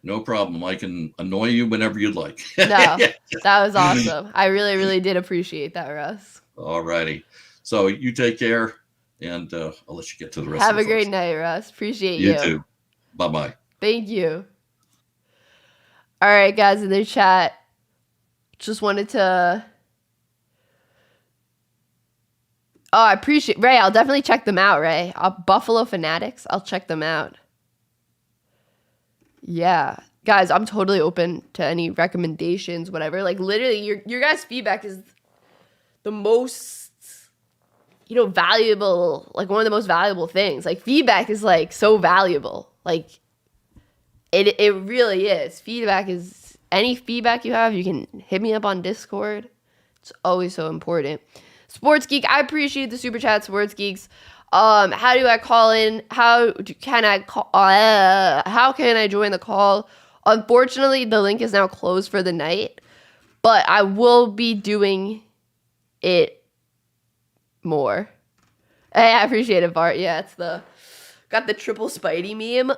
No problem. I can annoy you whenever you'd like. No, that was awesome. I really, really did appreciate that, Russ. All righty. So you take care, and I'll let you get to the rest Have of a the great folks. night, Russ. Appreciate you. You too. Bye-bye. Thank you. All right, guys, in the chat, just wanted to... Oh, I appreciate... Ray, I'll definitely check them out, Ray. Buffalo Fanatics, I'll check them out. Yeah. Guys, I'm totally open to any recommendations, whatever. Like, literally, your guys' feedback is the most, valuable, like, one of the most valuable things. Like, feedback is, like, so valuable. Like, it really is. Feedback is... Any feedback you have, you can hit me up on Discord. It's always so important. Sports Geek, I appreciate the super chat, Sports Geeks. How do I call in? How can I join the call? Unfortunately, the link is now closed for the night, but I will be doing it more. Hey, I appreciate it, Bart. Yeah, got the triple Spidey meme.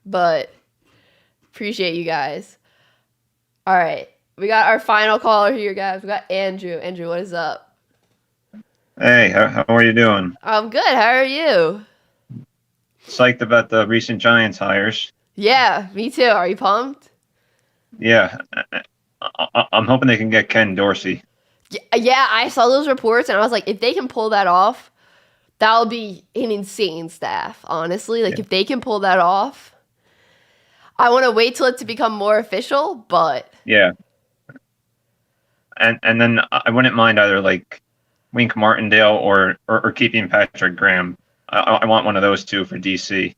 But appreciate you guys. All right, we got our final caller here, guys. We got Andrew. Andrew, what is up? Hey, how are you doing? I'm good. How are you? Psyched about the recent Giants hires. Yeah, me too. Are you pumped? Yeah, I'm hoping they can get Ken Dorsey. Yeah, I saw those reports and I was like, if they can pull that off, that'll be an insane staff, honestly. Like, if they can pull that off, I want to wait till it to become more official, but... Yeah. And then I wouldn't mind either, like, Wink Martindale or keeping Patrick Graham. I want one of those two for DC.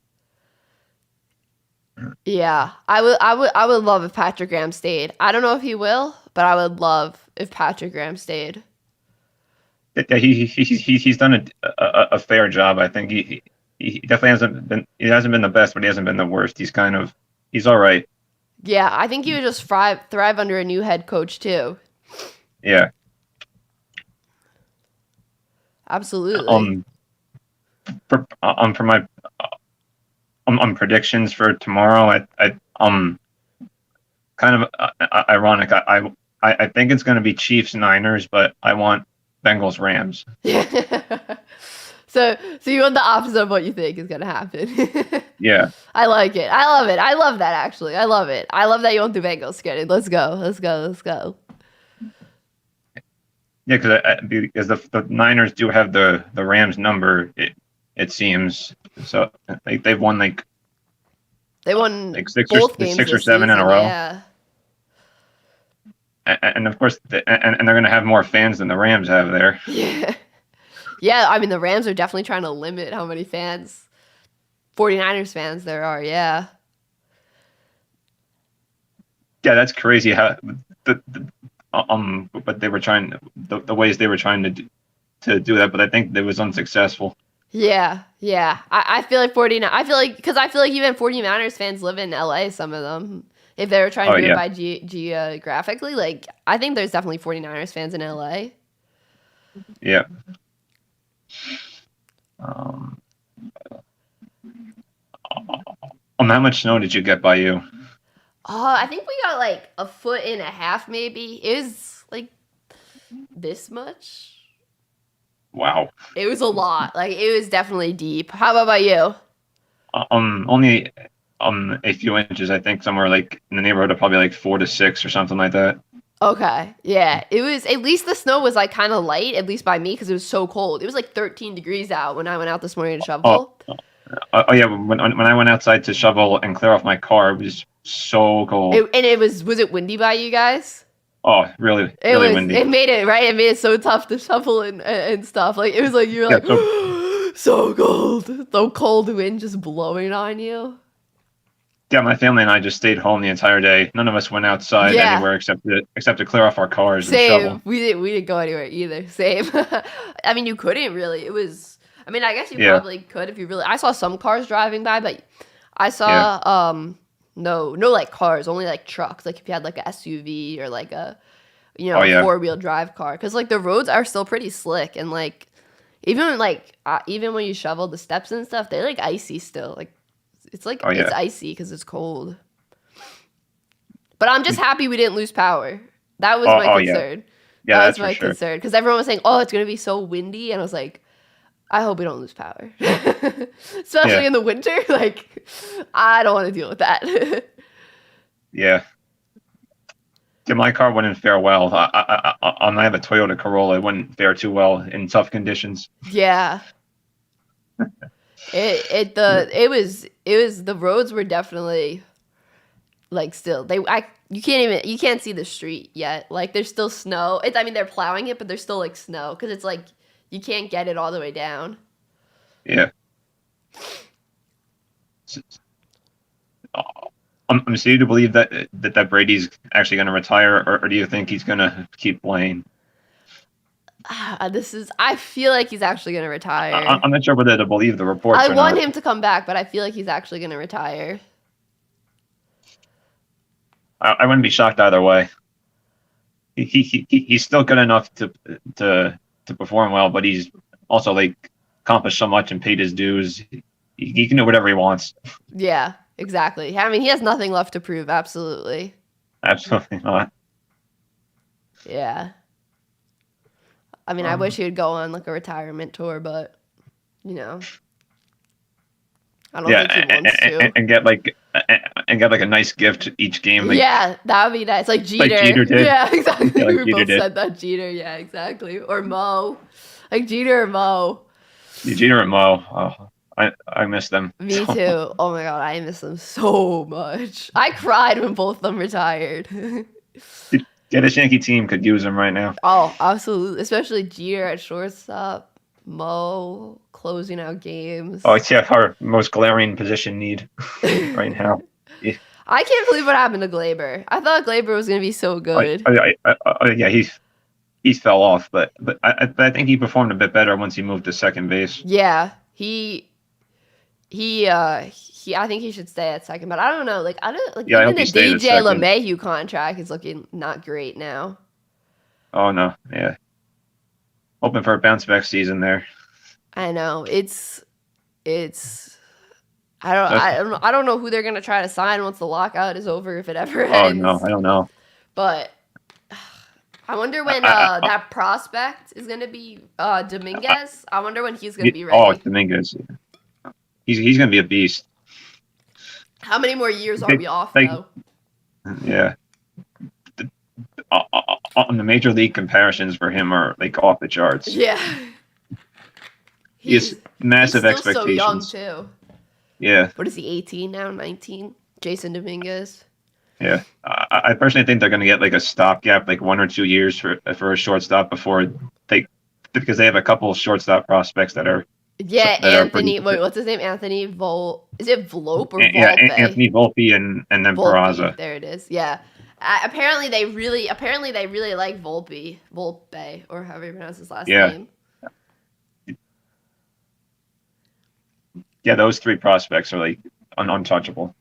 Yeah, I would love if Patrick Graham stayed. I don't know if he will, but I would love if Patrick Graham stayed. Yeah, he's done a fair job. I think he definitely hasn't been the best, but he hasn't been the worst. He's all right. Yeah, I think he would just thrive under a new head coach too. Yeah. Absolutely. For my predictions for tomorrow, kind of ironic. I think it's going to be Chiefs Niners, but I want Bengals Rams. So you want the opposite of what you think is going to happen. Yeah. I like it. I love it. I love that, actually. I love it. I love that you want the Bengals scared. Let's go. Yeah, because the Niners do have the Rams number, it seems. So they've won they won six both or games 6 or this 7 in a season, row. Yeah. And of course, and they're going to have more fans than the Rams have there. Yeah. Yeah, I mean, the Rams are definitely trying to limit how many 49ers fans there are, yeah. Yeah, that's crazy how but they were trying the ways they were trying to do that, but I think it was unsuccessful. Yeah. I feel like because I feel like even 49ers fans live in LA, some of them. if they were trying to do yeah. it by geographically, like I think there's definitely 49ers fans in LA. Yeah. How much snow did you get by you? I think we got like a foot and a half, maybe. It was like this much. Wow. It was a lot. Like it was definitely deep. How about you? Only a few inches. I think somewhere like in the neighborhood of probably like 4 to 6 or something like that. Okay. Yeah. It was, at least the snow was like kind of light, at least by me, because it was so cold. It was like 13 degrees out when I went out this morning to shovel. Yeah. When I went outside to shovel and clear off my car, it was so cold. Was it windy by you guys? Oh, really windy. It made it, right? It made it so tough to shovel and stuff. Like, it was like, you're like, so cold. So cold wind just blowing on you. Yeah, my family and I just stayed home the entire day. None of us went outside anywhere except to clear off our cars and shovel. Same. We didn't go anywhere either. Same. I mean, you couldn't really. It was. I mean, I guess you probably could if you really. I saw some cars driving by, but I saw no like cars, only like trucks. Like if you had like a SUV or like a 4-wheel drive car, because like the roads are still pretty slick, and like even when you shovel the steps and stuff, they're like icy still. Like it's like it's icy because it's cold. But I'm just happy we didn't lose power. That was my concern. Yeah, that that's was my for sure. concern, because everyone was saying, "Oh, it's gonna be so windy," and I was like, I hope we don't lose power, especially in the winter. Like, I don't want to deal with that. Yeah. My car wouldn't fare well. I have a Toyota Corolla. It wouldn't fare too well in tough conditions. Yeah. It was the roads were definitely like still you can't see the street yet. Like there's still snow. They're plowing it, but there's still like snow because it's like you can't get it all the way down. Yeah. I'm starting to believe that Brady's actually going to retire, or do you think he's going to keep playing? I feel like he's actually going to retire. I'm not sure whether to believe the reports. I want him to come back, but I feel like he's actually going to retire. I wouldn't be shocked either way. He's still good enough to perform well, but he's also like accomplished so much and paid his dues. He can do whatever he wants. Yeah, exactly. I mean, he has nothing left to prove. Absolutely. Absolutely not. Yeah. I mean, I wish he would go on like a retirement tour, but I don't think he wants to. And get like a nice gift each game. Like, yeah, that would be nice. Like Jeter. Like Jeter did. Yeah, exactly. Yeah, like we Jeter both did. said that. Jeter, yeah, exactly. Or Mo. Like Jeter or Mo. Jeter and Mo. Oh, I miss them. Me too. Oh my god, I miss them so much. I cried when both of them retired. Yeah, this Yankee team could use them right now. Oh, absolutely. Especially Jeter at shortstop. Mo closing out games. Oh, it's our most glaring position need right now. Yeah. I can't believe what happened to Glaber. I thought Glaber was going to be so good. Yeah, he fell off, but I think he performed a bit better once he moved to second base. Yeah, he I think he should stay at second, but I don't know. Like I don't like even the DJ LeMahieu contract is looking not great now. Oh no, yeah. Hoping for a bounce back season there. I know it's. I don't know who they're gonna try to sign once the lockout is over, if it ever ends. Oh no, I don't know. But I wonder when that prospect is gonna be Dominguez. I wonder when he's gonna be ready. Oh, Dominguez. He's gonna be a beast. How many more years are we off though? Yeah. On the major league comparisons for him are like off the charts. Yeah. He has massive he's still expectations. So young too. Yeah. What is he? 18 now? 19? Jason Dominguez. Yeah. I personally think they're going to get like a stopgap, like 1 or 2 years for a shortstop because they have a couple of shortstop prospects that are. Yeah, Anthony. What's his name? Anthony Is it Volpe or Volpe? Yeah, Anthony Volpe and then Volpe. Peraza. There it is. Yeah. Apparently they really like Volpe, or however you pronounce his last name. Yeah, those 3 prospects are like untouchable.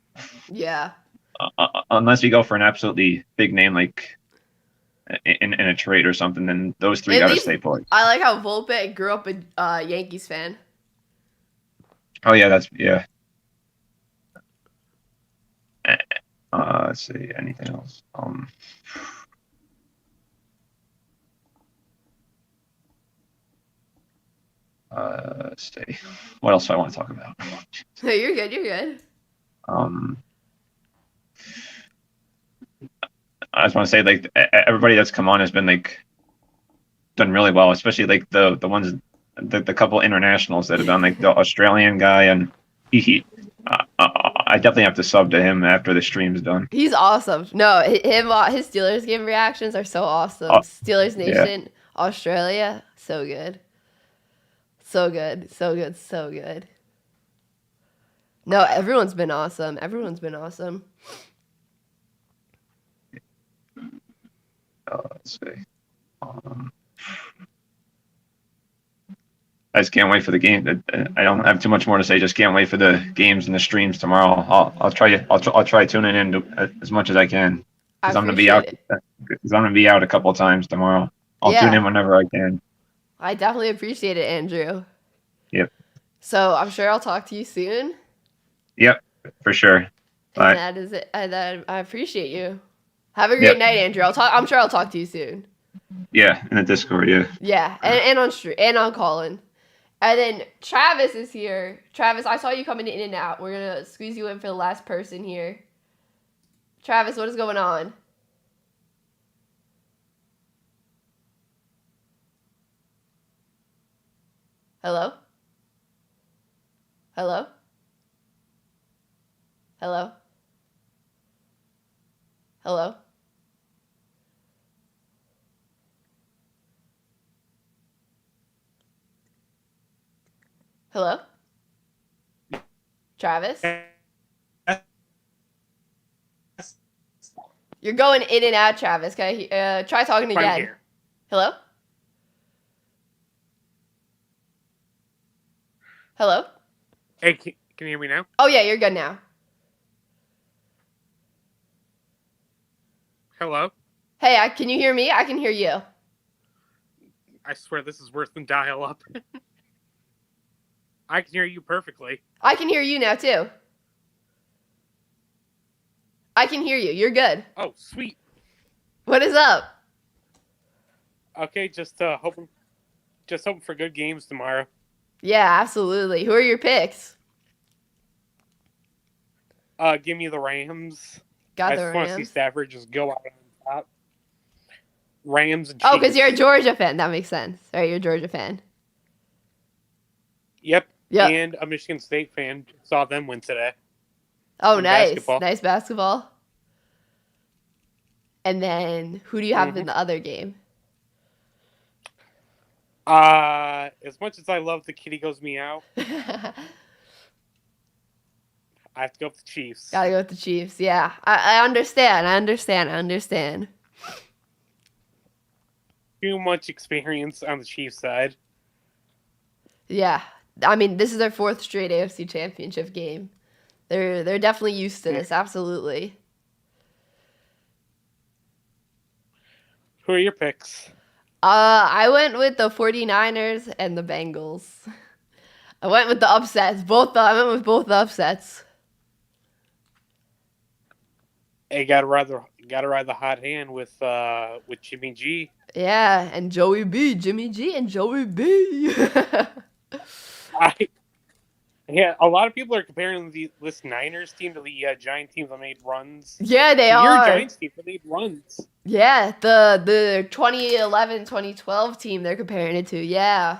Yeah. unless we go for an absolutely big name like in a trade or something, then those three At gotta least stay put. I like how Volpe grew up a Yankees fan. Oh yeah, yeah. Let's see, anything else? Let's see. What else do I want to talk about? No, you're good. You're good. I just want to say, like, everybody that's come on has been like done really well, especially like the ones, the couple internationals that have done, like the Australian guy, and I definitely have to sub to him after the stream's done. He's awesome. No, his Steelers game reactions are so awesome. Steelers Nation, Australia, so good. So good. So good. So good. No, everyone's been awesome. Everyone's been awesome. Let's see. I just can't wait for the game. I don't have too much more to say. Just can't wait for the games and the streams tomorrow. I'll try tuning in as much as I can, because I'm gonna be out. Because I'm gonna be out a couple of times tomorrow. I'll tune in whenever I can. I definitely appreciate it, Andrew. Yep. So I'm sure I'll talk to you soon. Yep, for sure. And that is it. I appreciate you. Have a great night, Andrew. I'm sure I'll talk to you soon. Yeah, in the Discord. Yeah. Yeah, and on stream and on calling. And then Travis is here. Travis, I saw you coming in and out. We're gonna squeeze you in for the last person here. Travis, what is going on? Hello? Hello? Hello? Hello? Hello? Travis? You're going in and out, Travis. Okay, try talking again. Here. Hello? Hello? Hey, can you hear me now? Oh yeah, you're good now. Hello? Hey, can you hear me? I can hear you. I swear this is worse than dial-up. I can hear you perfectly. I can hear you now, too. I can hear you. You're good. Oh, sweet. What is up? Okay, just hoping for good games tomorrow. Yeah, absolutely. Who are your picks? Give me the Rams. Got I the just want to see Rams. Stafford just go out on top. Rams and Chiefs. Oh, because you're a Georgia fan. That makes sense. All right, you're a Georgia fan. Yep. Yep. And a Michigan State fan. Saw them win today. Oh, In nice. basketball. Nice basketball. And then who do you have in the other game? As much as I love the Kitty Goes Meow, I have to go with the Chiefs. Gotta go with the Chiefs. Yeah, I understand. I understand. Too much experience on the Chiefs side. Yeah, I mean, this is their fourth straight AFC Championship game. They're definitely used to this. Absolutely. Who are your picks? I went with the 49ers and the Bengals. I went with the upsets. I went with both the upsets. Hey, gotta ride the hot hand with Jimmy G. Yeah, and Joey B, Jimmy G, and Joey B. Yeah, a lot of people are comparing this Niners team to the Giant teams that made runs. Yeah, they Your are. Giants team that made runs. Yeah, the 2011, 2012 team they're comparing it to. Yeah.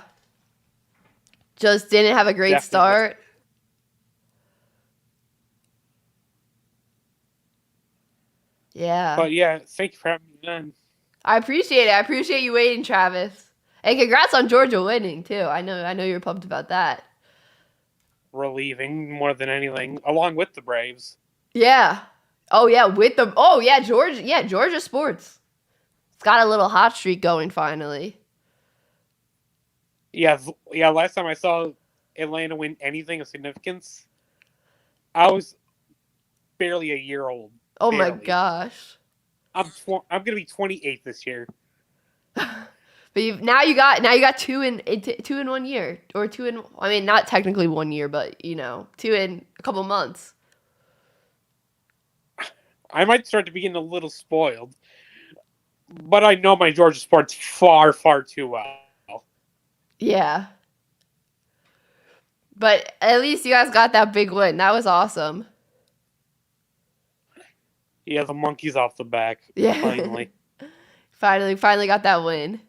Just didn't have a great Definitely. start. Yeah. But yeah, thank you for having me on. I appreciate it. I appreciate you waiting, Travis. And congrats on Georgia winning too. I know you're pumped about that. Relieving more than anything, along with the Braves. Yeah. Georgia sports. It's got a little hot streak going finally. Yeah. Last time I saw Atlanta win anything of significance, I was barely a year old. Oh my Barely. gosh. I'm gonna be 28 this year. But now you got two in 1 year, or not technically 1 year, but 2 in a couple months. I might start to be getting a little spoiled, but I know my Georgia sports far, far too well. Yeah. But at least you guys got that big win. That was awesome. Yeah, the monkey's off the back. Yeah. finally got that win.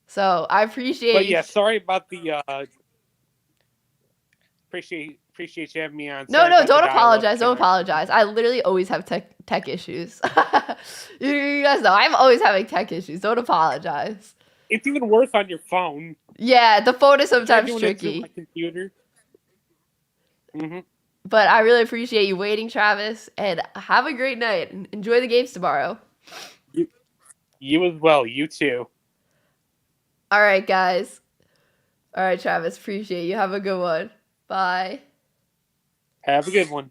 So I appreciate. But yeah, sorry about the. Appreciate you having me on. No, don't apologize. Don't apologize. I literally always have tech issues. You guys know I'm always having tech issues. Don't apologize. It's even worse on your phone. Yeah, the phone is sometimes tricky. My computer. Mm-hmm. But I really appreciate you waiting, Travis, and have a great night. Enjoy the games tomorrow. You as well. You too. All right, guys. All right, Travis. Appreciate you. Have a good one. Bye. Have a good one.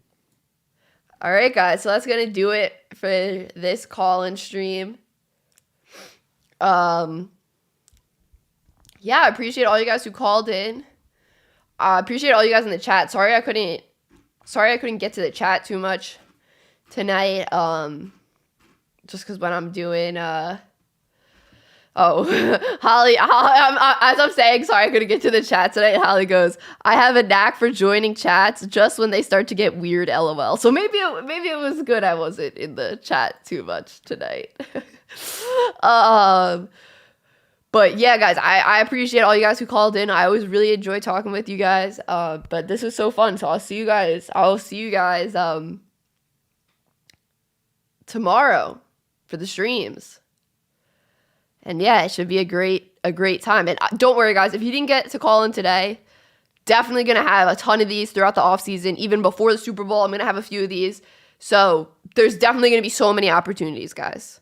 All right, guys. So that's going to do it for this call-in stream. Yeah, I appreciate all you guys who called in. I appreciate all you guys in the chat. Sorry I couldn't get to the chat too much tonight. Just because when I'm doing Holly, as I'm saying, sorry I couldn't get to the chat tonight. Holly goes, I have a knack for joining chats just when they start to get weird, LOL. So maybe it was good I wasn't in the chat too much tonight. But yeah, guys, I appreciate all you guys who called in. I always really enjoy talking with you guys. But this was so fun. So I'll see you guys tomorrow for the streams. And yeah, it should be a great time. And don't worry, guys, if you didn't get to call in today, definitely going to have a ton of these throughout the offseason. Even before the Super Bowl, I'm going to have a few of these. So there's definitely going to be so many opportunities, guys.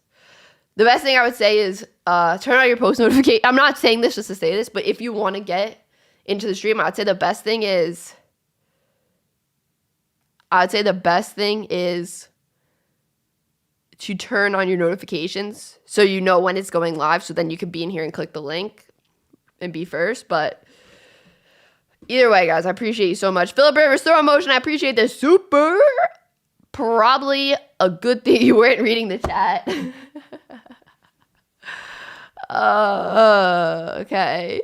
The best thing I would say is turn on your post notification. I'm not saying this just to say this, but if you want to get into the stream, I'd say the best thing is to turn on your notifications so you know when it's going live, so then you can be in here and click the link and be first. But either way, guys, I appreciate you so much. Philip Rivers, throw in motion. I appreciate this. Super. Probably a good thing you weren't reading the chat. Okay.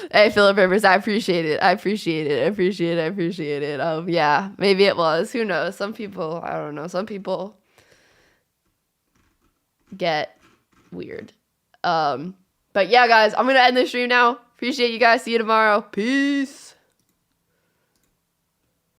Hey, Philip Rivers, I appreciate it. Yeah, maybe it was. Who knows? Some people, I don't know. Some people get weird. But yeah, guys, I'm gonna end the stream now. Appreciate you guys. See you tomorrow. Peace.